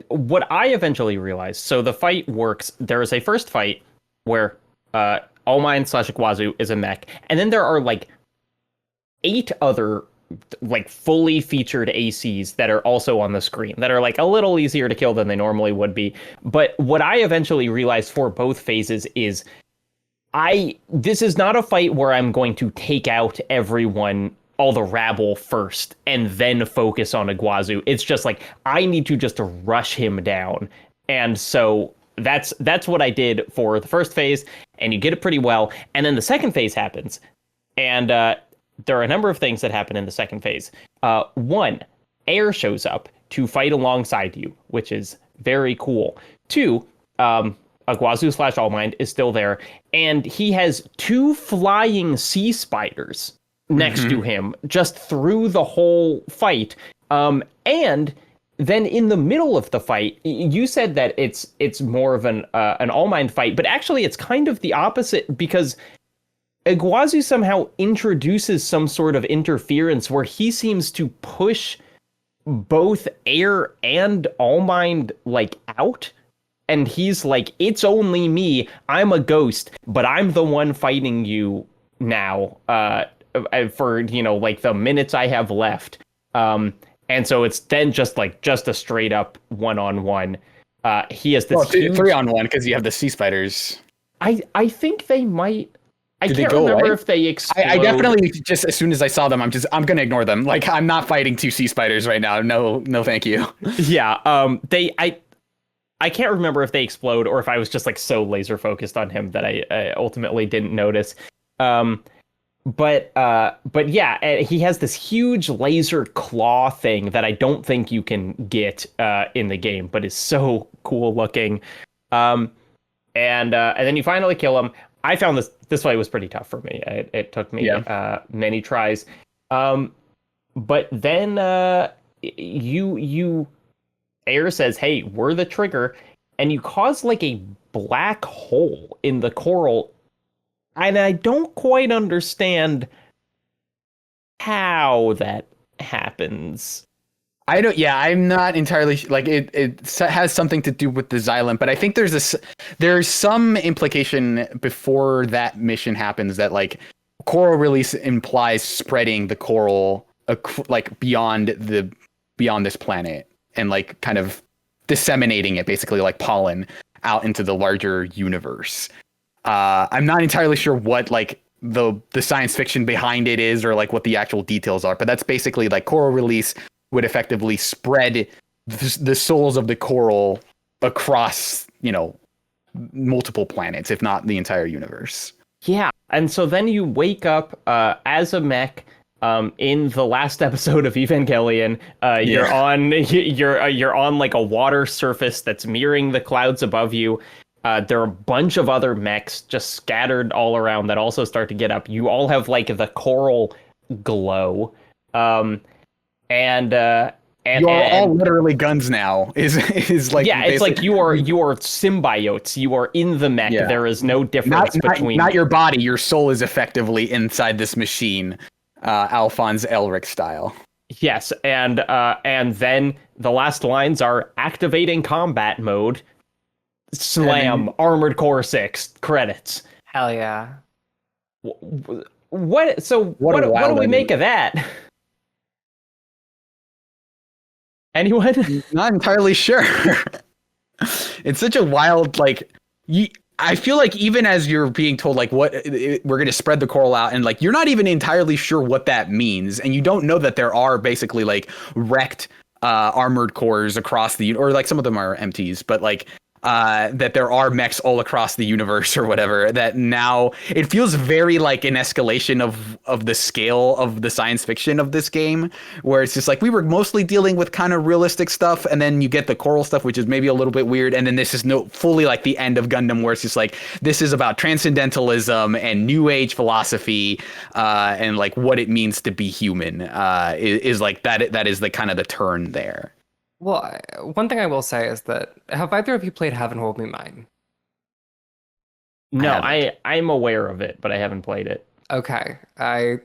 what I eventually realized, so the fight works. There is a first fight where All Mine / Iguazu is a mech, and then there are like 8 other like fully featured ACs that are also on the screen that are like a little easier to kill than they normally would be. But what I eventually realized for both phases is this is not a fight where I'm going to take out everyone, all the rabble first, and then focus on Iguazu. It's just like, I need to just rush him down. And so that's what I did for the first phase, and you get it pretty well. And then the second phase happens, and there are a number of things that happen in the second phase. One, Ayers shows up to fight alongside you, which is very cool. 2, Iguazu / All Mine is still there, and he has 2 flying sea spiders next to him just through the whole fight. And then in the middle of the fight, you said that it's more of an All Mine fight, but actually it's kind of the opposite, because Iguazu somehow introduces some sort of interference where he seems to push both Heir and All Mine like out. And he's like, it's only me. I'm a ghost, but I'm the one fighting you now for, like the minutes I have left. And so it's then just a straight up 1-on-1. He has this 3-on-1 because you have the sea spiders. I think they might. I Did can't they go remember away? If they explode. I definitely just, as soon as I saw them, I'm gonna ignore them. Like, I'm not fighting 2 sea spiders right now. No, thank you. Yeah. I can't remember if they explode or if I was just like so laser focused on him that I ultimately didn't notice. But yeah, he has this huge laser claw thing that I don't think you can get in the game, but is so cool looking. And then you finally kill him. I found this fight was pretty tough for me. It took me many tries. But then Ayers says, "Hey, we're the trigger," and you cause like a black hole in the coral, and I don't quite understand how that happens. I'm not entirely like it has something to do with the xylem, but I think there's some implication before that mission happens that like coral release implies spreading the coral like beyond this planet and like kind of disseminating it, basically like pollen out into the larger universe. I'm not entirely sure what like the science fiction behind it is or like what the actual details are, but that's basically like coral release would effectively spread the souls of the coral across, multiple planets, if not the entire universe. Yeah, and so then you wake up as a mech in the last episode of Evangelion. You're on like a water surface that's mirroring the clouds above you. There are a bunch of other mechs just scattered all around that also start to get up. You all have like the coral glow. And you're all literally guns now. Is like, yeah, it's like you are symbiotes. You are in the mech. Yeah. There is no difference between not your body. Your soul is effectively inside this machine, Alphonse Elric style. Yes, and then the last lines are activating combat mode. Slam, Armored Core 6 credits. Hell yeah. What do we make of that? Anyone? Not entirely sure. It's such a wild, like, I feel like even as you're being told, like, we're going to spread the coral out, and like, you're not even entirely sure what that means. And you don't know that there are basically like wrecked armored cores across or like some of them are MTs, but like, that there are mechs all across the universe or whatever, that now it feels very like an escalation of the scale of the science fiction of this game, where it's just like we were mostly dealing with kind of realistic stuff, and then you get the choral stuff, which is maybe a little bit weird, and then this is fully like the end of Gundam, where it's just like this is about transcendentalism and new age philosophy, and like what it means to be human, is like that is the kind of the turn there. Well, one thing I will say is that have either of you played Heaven Will Be Mine? No, I'm aware of it, but I haven't played it. Okay. I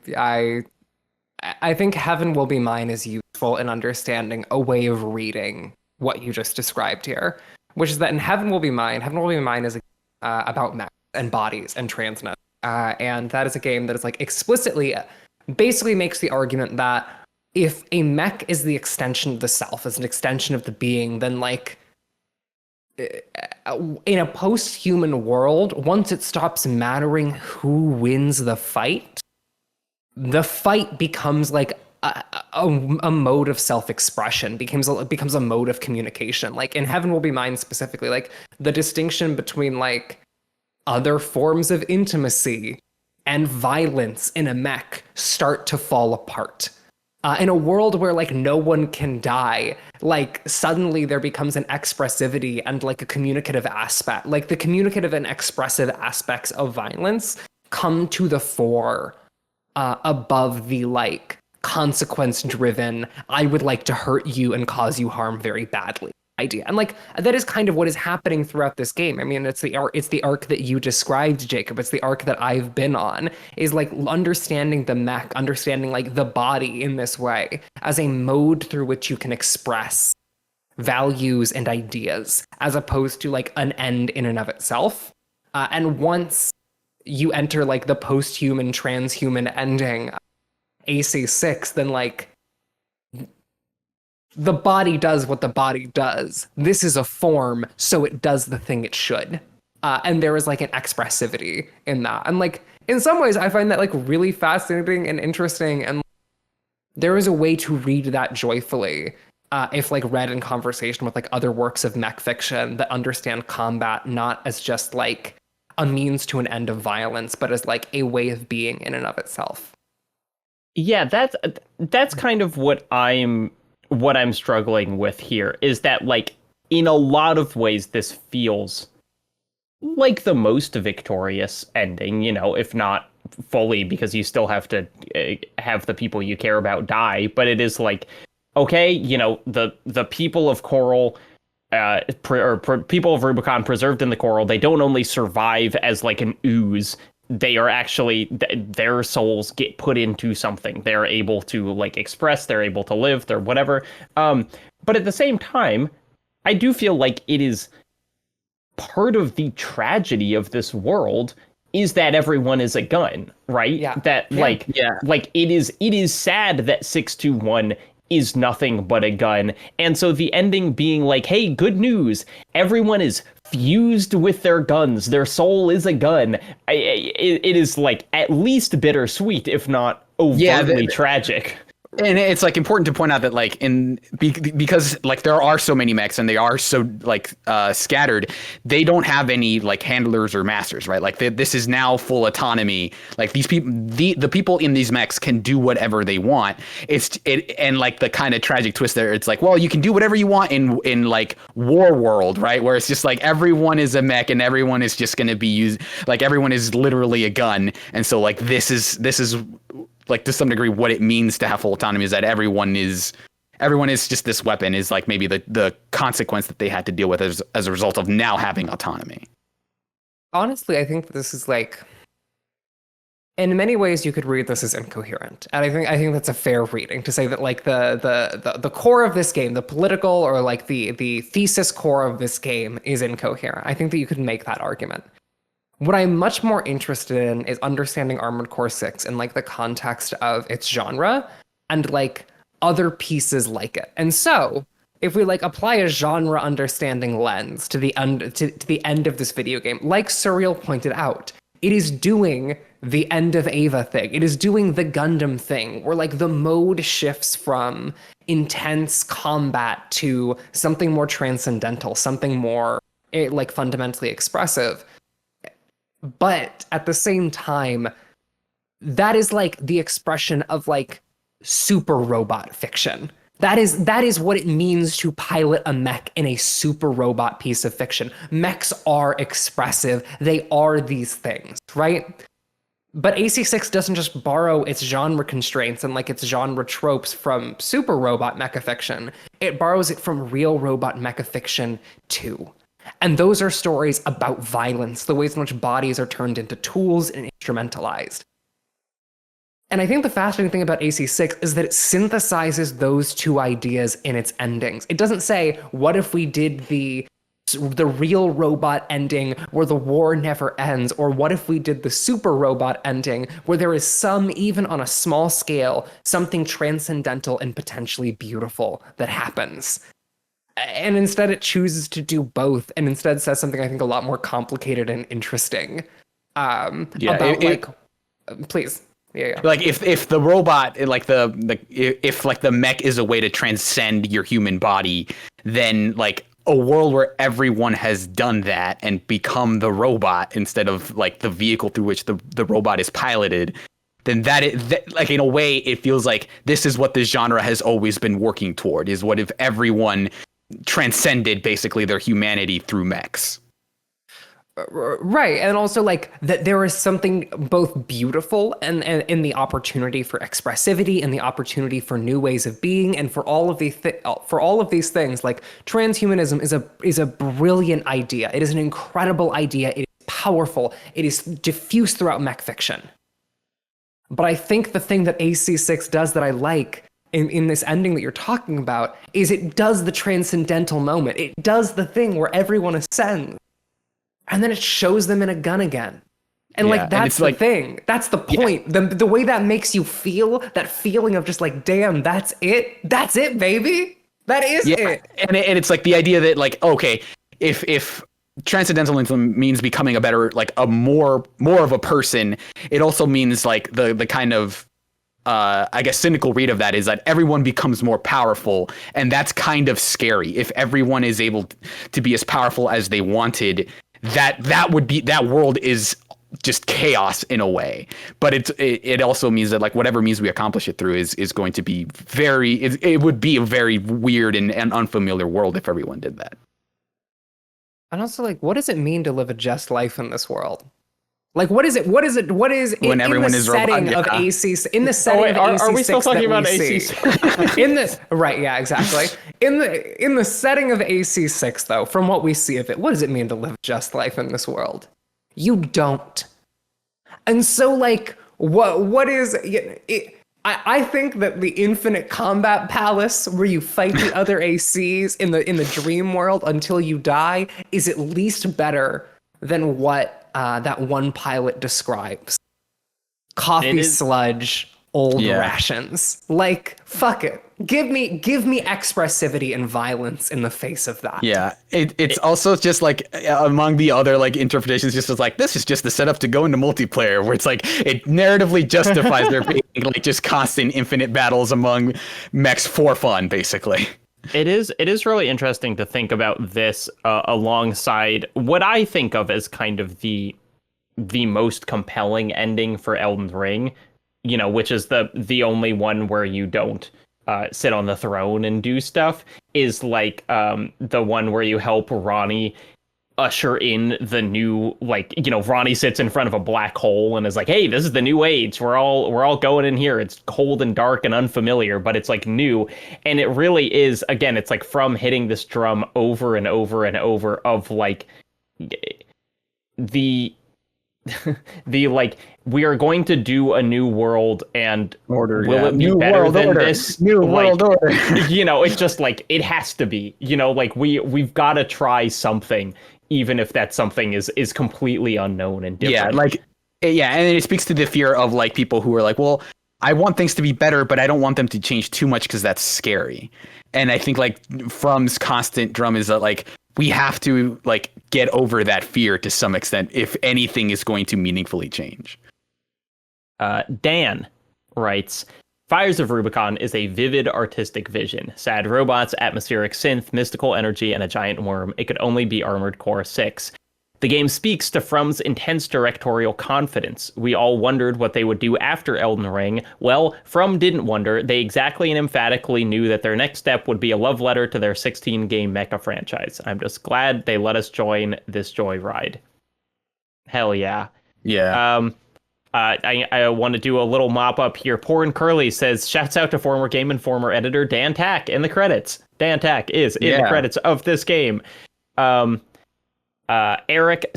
think Heaven Will Be Mine is useful in understanding a way of reading what you just described here, which is that in Heaven Will Be Mine is about mechs and bodies and transness. And that is a game that is like explicitly basically makes the argument that if a mech is the extension of the self, is an extension of the being, then like in a post-human world, once it stops mattering who wins the fight becomes like a mode of self-expression, becomes a mode of communication. Like in Heaven Will Be Mine specifically, like the distinction between like other forms of intimacy and violence in a mech start to fall apart. In a world where like no one can die, like suddenly there becomes an expressivity and like a communicative aspect. Like the communicative and expressive aspects of violence come to the fore above the like consequence driven, I would like to hurt you and cause you harm very badly idea. And like that is kind of what is happening throughout this game. I mean, it's the arc that you described, Jacob. It's the arc that I've been on, is like understanding the mech, understanding like the body in this way as a mode through which you can express values and ideas, as opposed to like an end in and of itself. And once you enter like the post-human, transhuman ending, AC6, then like the body does what the body does. This is a form, so it does the thing it should. And there is like an expressivity in that. And like, in some ways, I find that like really fascinating and interesting. And there is a way to read that joyfully, if like read in conversation with like other works of mech fiction that understand combat not as just like a means to an end of violence, but as like a way of being in and of itself. Yeah, that's kind of what I'm struggling with here, is that like in a lot of ways this feels like the most victorious ending, you know, if not fully, because you still have to have the people you care about die, but it is like, okay, you know, the people of Coral people of Rubicon preserved in the Coral, they don't only survive as like an ooze, they are actually, their souls get put into something. They're able to like express, they're able to live, they're whatever. But at the same time, I do feel like it is part of the tragedy of this world is that everyone is a gun, right? Yeah. That like it is sad that 621 is nothing but a gun. And so the ending being like, hey, good news, everyone is fused with their guns, their soul is a gun. It is like at least bittersweet, if not overtly tragic. And it's like important to point out that like because like there are so many mechs and they are so like scattered, they don't have any like handlers or masters, right? Like this is now full autonomy. Like these people, the people in these mechs can do whatever they want. And like the kind of tragic twist there, it's like, well, you can do whatever you want in like War World, right? Where it's just like everyone is a mech and everyone is just going to be used, like everyone is literally a gun. And so like this is like to some degree what it means to have full autonomy, is that everyone is just this weapon, is like maybe the consequence that they had to deal with as a result of now having autonomy. Honestly, I think this is like, in many ways you could read this as incoherent. And I think that's a fair reading to say that like the core of this game, the political or like the thesis core of this game is incoherent. I think that you could make that argument. What I'm much more interested in is understanding Armored Core 6 in like the context of its genre and like other pieces like it. And so if we like apply a genre understanding lens to the end of this video game, like Surreal pointed out, it is doing the end of Ava thing. It is doing the Gundam thing, where like the mode shifts from intense combat to something more transcendental, something more like fundamentally expressive. But at the same time, that is like the expression of like super robot fiction. That is what it means to pilot a mech in a super robot piece of fiction. Mechs are expressive. They are these things, right? But AC6 doesn't just borrow its genre constraints and like its genre tropes from super robot mecha fiction. It borrows it from real robot mecha fiction too. And those are stories about violence, the ways in which bodies are turned into tools and instrumentalized. And I think the fascinating thing about AC6 is that it synthesizes those two ideas in its endings. It doesn't say, what if we did the real robot ending where the war never ends, or what if we did the super robot ending where there is some, even on a small scale, something transcendental and potentially beautiful that happens. And instead it chooses to do both, and instead says something I think a lot more complicated and interesting please. Yeah. Like if the robot, like if like the mech is a way to transcend your human body, then like a world where everyone has done that and become the robot instead of like the vehicle through which the robot is piloted, then that like in a way it feels like this is what this genre has always been working toward, is what if everyone transcended basically their humanity through mechs. Right. And also like that there is something both beautiful and in the opportunity for expressivity and the opportunity for new ways of being, and for all of these things. Like transhumanism is a brilliant idea. It is an incredible idea. It is powerful. It is diffuse throughout mech fiction. But I think the thing that AC6 does that I like in this ending that you're talking about is it does the transcendental moment. It does the thing where everyone ascends. And then it shows them in a gun again. And like, that's the thing. That's the point. Yeah. The way that makes you feel, that feeling of just like, damn, that's it. That's it, baby. That is it. And it's like the idea that like, okay, if transcendentalism means becoming a better, like a more of a person, it also means like the kind of, I guess, cynical read of that is that everyone becomes more powerful. And that's kind of scary. If everyone is able to be as powerful as they wanted, that world is just chaos in a way. But it also means that like whatever means we accomplish it through is going to be it would be a very weird and unfamiliar world if everyone did that. And also, like, what does it mean to live a just life in this world? Like, what is when everyone is setting of AC in the setting of AC6? Are we still talking about AC6? In this, right? Yeah, exactly. In the setting of AC6, though, from what we see of it, what does it mean to live a just life in this world? You don't. And so, like, what is it? I think that the infinite combat palace where you fight the other ACs in the dream world until you die is at least better than what that one pilot describes. Coffee sludge, old rations. Like, fuck it. Give me expressivity and violence in the face of that. Yeah, it's also just like among the other like interpretations, just as like this is just the setup to go into multiplayer, where it's like it narratively justifies there being like just constant infinite battles among mechs for fun, basically. It is really interesting to think about this alongside what I think of as kind of the most compelling ending for Elden Ring, you know, which is the only one where you don't sit on the throne and do stuff, is like the one where you help Ronnie usher in the new, like, you know, Ronnie sits in front of a black hole and is like, hey, this is the new age, we're all going in here, it's cold and dark and unfamiliar, but it's like new. And it really is, again, it's like from hitting this drum over and over and over of like the like, we are going to do a new world and order, will it be new better world than order. this? New like, world order. You know, it's just like, it has to be, you know, like we've got to try something, even if that something is completely unknown and different. And it speaks to the fear of like people who are like, well, I want things to be better, but I don't want them to change too much because that's scary. And I think like From's constant drum is that like we have to like get over that fear to some extent if anything is going to meaningfully change. Dan writes, Fires of Rubicon is a vivid artistic vision. Sad robots, atmospheric synth, mystical energy, and a giant worm. It could only be Armored Core 6. The game speaks to From's intense directorial confidence. We all wondered what they would do after Elden Ring. Well, From didn't wonder. They exactly and emphatically knew that their next step would be a love letter to their 16-game mecha franchise. I'm just glad they let us join this joyride. Hell yeah. Yeah. I want to do a little mop up here. Porn Curly says, shouts out to former Game Informer editor Dan Tack in the credits. Dan Tack is in the credits of this game. Eric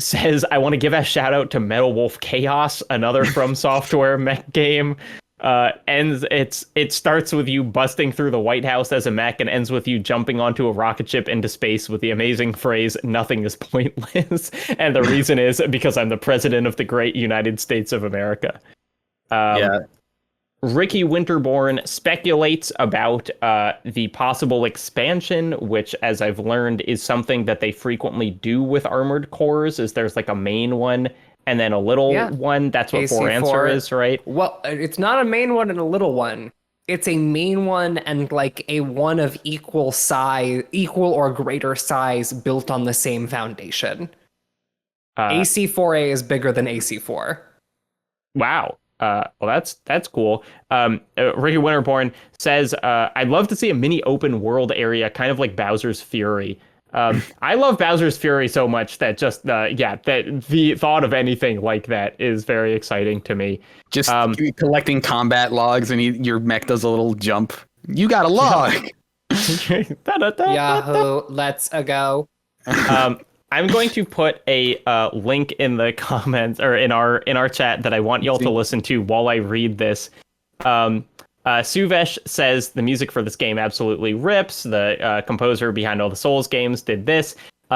says, I want to give a shout out to Metal Wolf Chaos, another From Software mech game. It starts with you busting through the White House as a mech and ends with you jumping onto a rocket ship into space with the amazing phrase, nothing is pointless. And the reason is because I'm the president of the great United States of America. Ricky Winterborn speculates about the possible expansion, which, as I've learned, is something that they frequently do with Armored Cores, is there's like a main one and then a little one. That's what For Answer is, right? Well, it's not a main one and a little one. It's a main one and like a one of equal or greater size built on the same foundation. AC4A is bigger than AC4. Wow. Well, that's cool. Ricky Winterborn says, I'd love to see a mini open world area, kind of like Bowser's Fury. I love Bowser's Fury so much that just, that the thought of anything like that is very exciting to me. Just collecting combat logs and your mech does a little jump. You got a log. Yahoo, let's go. I'm going to put a link in the comments or in our chat that I want y'all to listen to while I read this. Suvesh says the music for this game absolutely rips. The composer behind all the Souls games did this.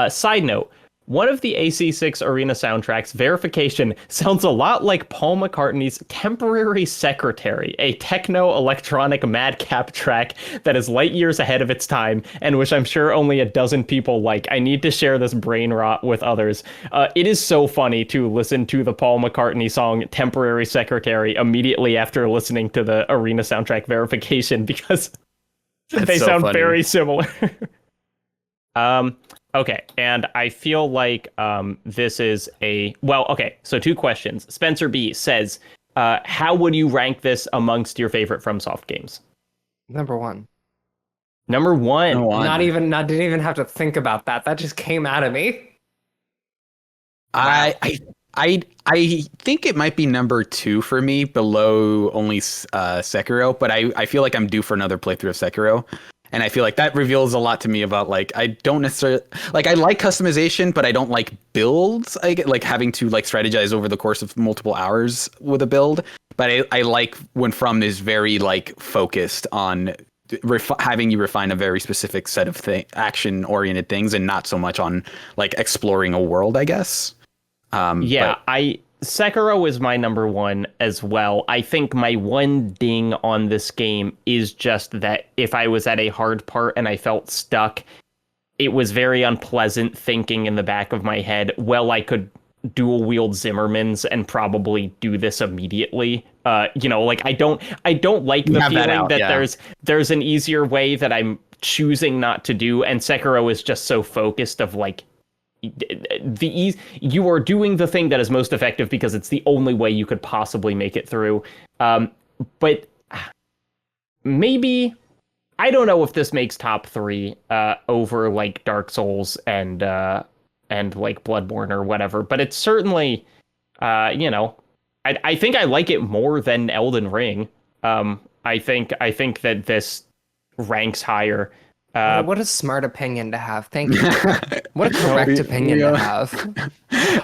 Side note, one of the AC6 Arena soundtracks, Verification, sounds a lot like Paul McCartney's Temporary Secretary, a techno-electronic madcap track that is light years ahead of its time, and which I'm sure only a dozen people like. I need to share this brain rot with others. It is so funny to listen to the Paul McCartney song Temporary Secretary immediately after listening to the Arena soundtrack Verification, because they sound very similar. Okay, and I feel like this is so 2 questions. Spencer B says, how would you rank this amongst your favorite FromSoft games? Number one. Didn't even have to think about that. That just came out of me. Wow. I think it might be number 2 for me, below only Sekiro, but I feel like I'm due for another playthrough of Sekiro. And I feel like that reveals a lot to me about, like, I don't necessarily, like, I like customization, but I don't like builds. I get, like, having to, like, strategize over the course of multiple hours with a build. But I like when From is very, like, focused on having you refine a very specific set of action-oriented things and not so much on, like, exploring a world, I guess. Sekiro is my number 1 as well. I think my one ding on this game is just that if I was at a hard part and I felt stuck, it was very unpleasant thinking in the back of my head, well, I could dual wield Zimmermans and probably do this immediately. Like I don't like the feeling that there's an easier way that I'm choosing not to do, and Sekiro is just so focused of like you are doing the thing that is most effective because it's the only way you could possibly make it through. But maybe, I don't know if this makes top 3 over like Dark Souls and like Bloodborne or whatever, but it's certainly, I think I like it more than Elden Ring. I think that this ranks higher. What a smart opinion to have. Thank you. What a correct opinion to have.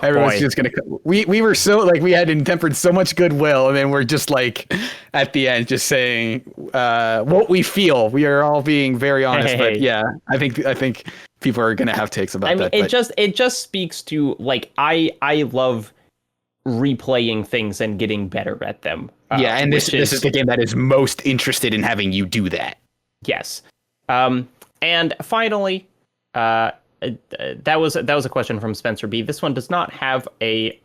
Everyone's just gonna. We were so like we had intempered so much goodwill, and then we're just like at the end, just saying what we feel. We are all being very honest, but yeah, I think people are gonna have takes about that. It just speaks to like I love replaying things and getting better at them. And this is the game that is most interested in having you do that. Yes. And finally, that was a question from Spencer B. This one does not have a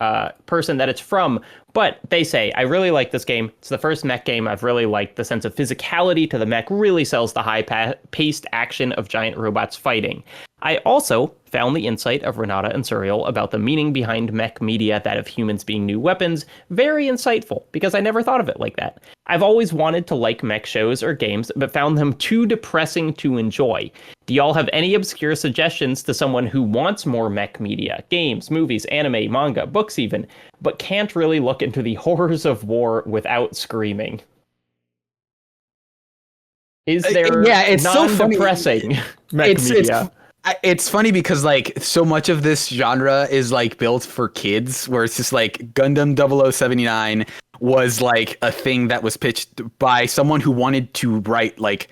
person that it's from, but they say, I really like this game. It's the first mech game I've really liked. The sense of physicality to the mech really sells the high-paced action of giant robots fighting. I also found the insight of Renata and Surreal about the meaning behind mech media, that of humans being new weapons, very insightful, because I never thought of it like that. I've always wanted to like mech shows or games, but found them too depressing to enjoy. Do y'all have any obscure suggestions to someone who wants more mech media, games, movies, anime, manga, books even, but can't really look into the horrors of war without screaming? Is there it's non-depressing mech media? It's funny because like so much of this genre is like built for kids, where it's just like Gundam 0079 was like a thing that was pitched by someone who wanted to write like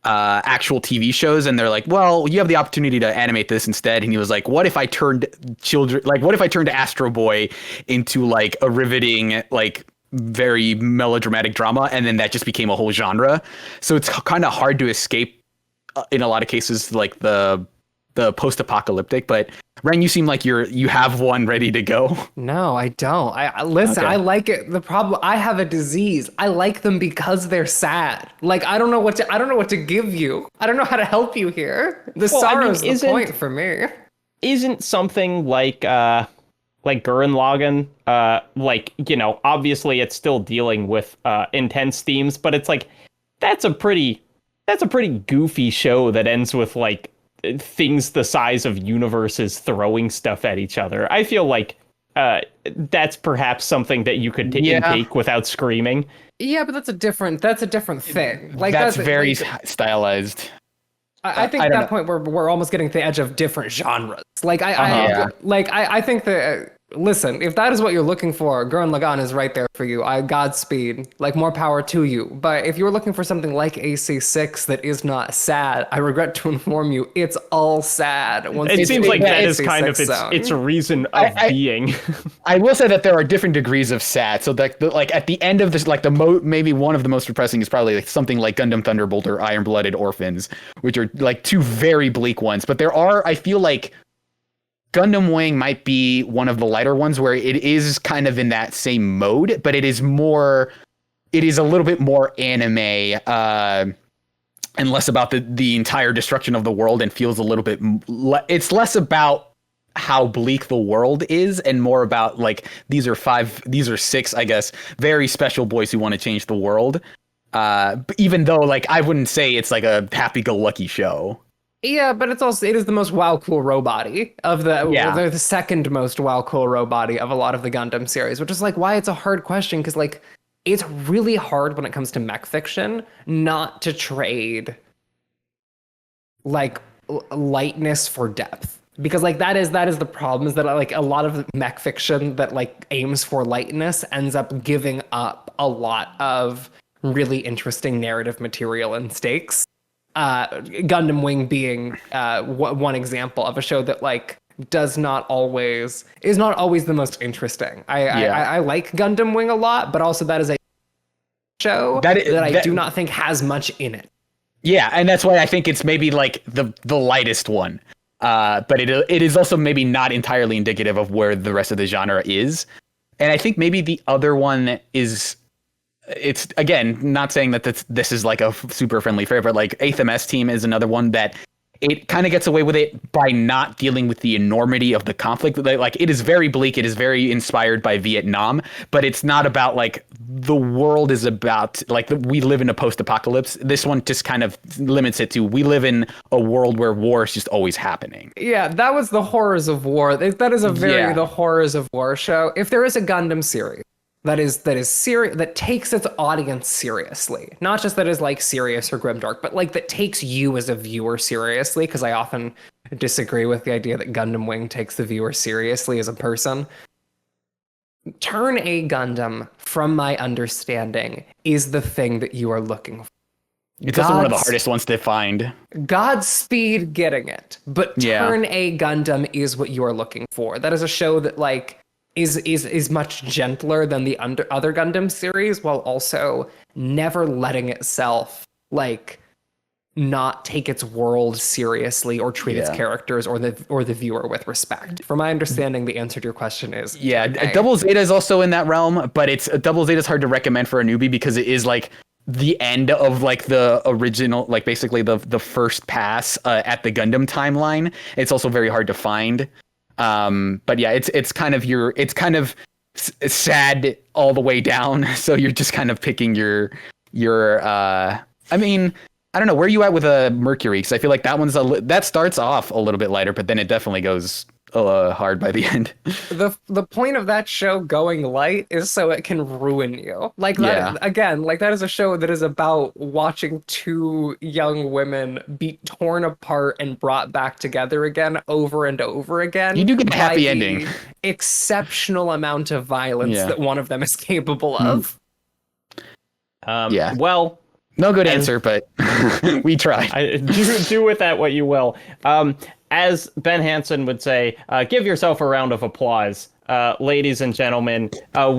actual TV shows, and they're like, well, you have the opportunity to animate this instead. And he was like, what if I turned Astro Boy into like a riveting, like very melodramatic drama, and then that just became a whole genre. So it's kind of hard to escape in a lot of cases, like the post-apocalyptic. But Ren, you seem like you have one ready to go. No, I don't. I listen, okay. I like it. The problem, I have a disease. I like them because they're sad. Like I don't know what to give you. I don't know how to help you here. The sorrow's the point for me. Isn't something like Gurren Lagann, like, you know, obviously it's still dealing with intense themes, but it's like that's a pretty goofy show that ends with like things the size of universes throwing stuff at each other. I feel like that's perhaps something that you could intake without screaming. Yeah, but that's a different thing. Like that's very stylized. I think at that point we're almost getting to the edge of different genres. Like I think that listen, if that is what you're looking for, Gurren Lagann is right there for you. Godspeed, like more power to you. But if you're looking for something like AC6 that is not sad, I regret to inform you, it's all sad. It seems like that is kind of its reason of being. I will say that there are different degrees of sad. So like at the end of this, like maybe one of the most depressing is probably like something like Gundam Thunderbolt or Iron Blooded Orphans, which are like two very bleak ones. But there are, I feel like, Gundam Wing might be one of the lighter ones where it is kind of in that same mode, but it is a little bit more anime and less about the entire destruction of the world, and feels a little bit, it's less about how bleak the world is and more about like, these are 6, I guess, very special boys who want to change the world. Even though like, I wouldn't say it's like a happy-go-lucky show. Yeah, but it is the most wow cool robot-y of they're the second most wow cool robot-y of a lot of the Gundam series, which is like why it's a hard question, because like it's really hard when it comes to mech fiction not to trade like lightness for depth, because like that is the problem, is that like a lot of mech fiction that like aims for lightness ends up giving up a lot of really interesting narrative material and stakes. Gundam Wing being one example of a show that like is not always the most interesting. I like Gundam Wing a lot, but also that is a show that I do not think has much in it. Yeah, and that's why I think it's maybe like the lightest one. But it is also maybe not entirely indicative of where the rest of the genre is. And I think maybe the other one is, it's again not saying that this is like a super friendly favorite. Like 8th MS Team is another one that it kind of gets away with it by not dealing with the enormity of the conflict. Like it is very bleak. It is very inspired by Vietnam, but it's not about like the world is about like we live in a post-apocalypse. This one just kind of limits it to we live in a world where war is just always happening. Yeah, that was the horrors of war. That is the horrors of war show. If there is a Gundam series that is serious, that takes its audience seriously, not just that is like serious or grimdark, but like that takes you as a viewer seriously, because I often disagree with the idea that Gundam Wing takes the viewer seriously as a person. Turn A Gundam, from my understanding, is the thing that you are looking for. It's also one of the hardest ones to find. Godspeed getting it, but Turn A Gundam is what you are looking for. That is a show that like is much gentler than the other Gundam series, while also never letting itself like not take its world seriously or treat its characters or the viewer with respect. From my understanding, the answer to your question is Double Zeta is also in that realm, but Double Zeta is hard to recommend for a newbie because it is like the end of like the original, like basically the first pass at the Gundam timeline. It's also very hard to find. But yeah, it's kind of sad all the way down. So you're just kind of picking your I mean, I don't know, where are you at with Mercury? Because I feel like that starts off a little bit lighter, but then it definitely goes hard by the end. The point of that show going light is so it can ruin you. Like that again, like that is a show that is about watching two young women be torn apart and brought back together again over and over again. You do get a happy ending. Exceptional amount of violence that one of them is capable of. Well, no good answer, but we tried. Do with that what you will. As Ben Hansen would say, give yourself a round of applause. Ladies and gentlemen,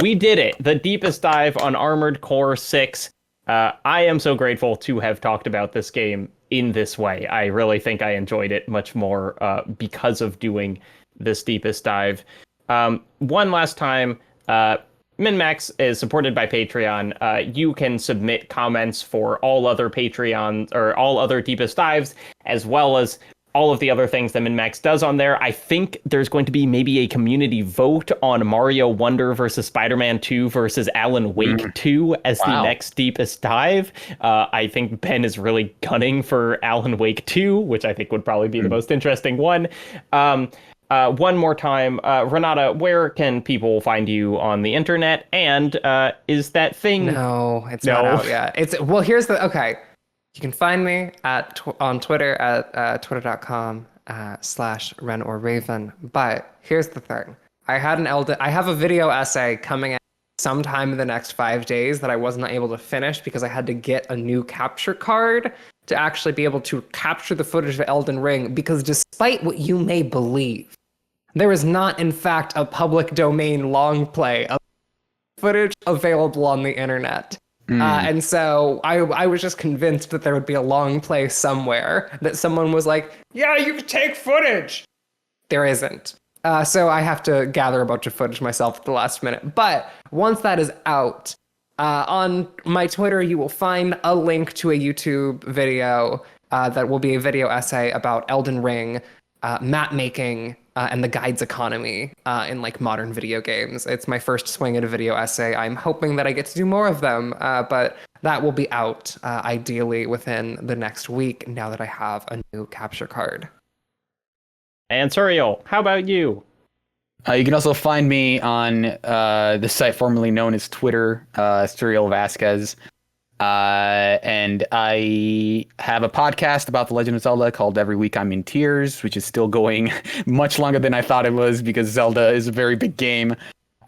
we did it. The deepest dive on Armored Core 6. I am so grateful to have talked about this game in this way. I really think I enjoyed it much more because of doing this deepest dive. One last time, MinnMax is supported by Patreon. You can submit comments for all other Patreons or all other deepest dives, as well as all of the other things that MinnMax does on there. I think there's going to be maybe a community vote on Mario Wonder versus Spider-Man 2 versus Alan Wake 2 as the next deepest dive. I think Ben is really gunning for Alan Wake 2, which I think would probably be the most interesting one. One more time, Renata, where can people find you on the internet? And is that thing... No, it's not out yet. Here's the... Okay. You can find me on Twitter at twitter.com/RenOrRaven. But here's the thing. I have a video essay coming out sometime in the next 5 days that I was not able to finish because I had to get a new capture card to actually be able to capture the footage of Elden Ring, because despite what you may believe, there is not, in fact, a public domain long play of footage available on the internet. And so I was just convinced that there would be a long play somewhere that someone was like, yeah, you can take footage. There isn't. So I have to gather a bunch of footage myself at the last minute. But once that is out, on my Twitter, you will find a link to a YouTube video that will be a video essay about Elden Ring, map making, and the guides economy in like modern video games. It's my first swing at a video essay. I'm hoping that I get to do more of them, but that will be out ideally within the next week now that I have a new capture card. And Suriel, how about you? You can also find me on the site formerly known as Twitter, Suriel Vasquez. And I have a podcast about The Legend of Zelda called Every Week I'm in Tears, which is still going much longer than I thought it was because Zelda is a very big game,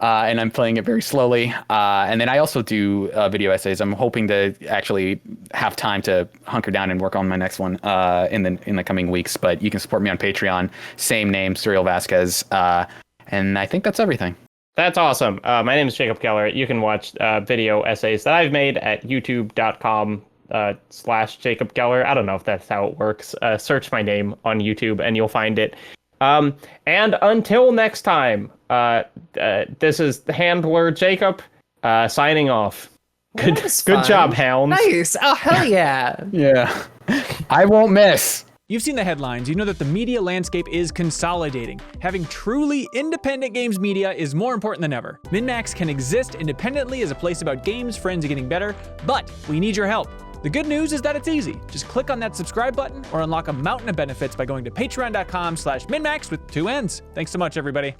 and I'm playing it very slowly. And then I also do video essays. I'm hoping to actually have time to hunker down and work on my next one in the coming weeks. But you can support me on Patreon, same name, Suriel Vasquez. And I think that's everything. That's awesome. My name is Jacob Keller. You can watch video essays that I've made at youtube.com/Jacob Keller. I don't know if that's how it works. Search my name on YouTube and you'll find it. And until next time, this is the handler Jacob signing off. Good job, hounds. Nice. Oh, hell yeah. Yeah. I won't miss. You've seen the headlines. You know that the media landscape is consolidating. Having truly independent games media is more important than ever. MinnMax can exist independently as a place about games, friends, and getting better, but we need your help. The good news is that it's easy. Just click on that subscribe button or unlock a mountain of benefits by going to patreon.com/MinnMax with 2 N's. Thanks so much, everybody.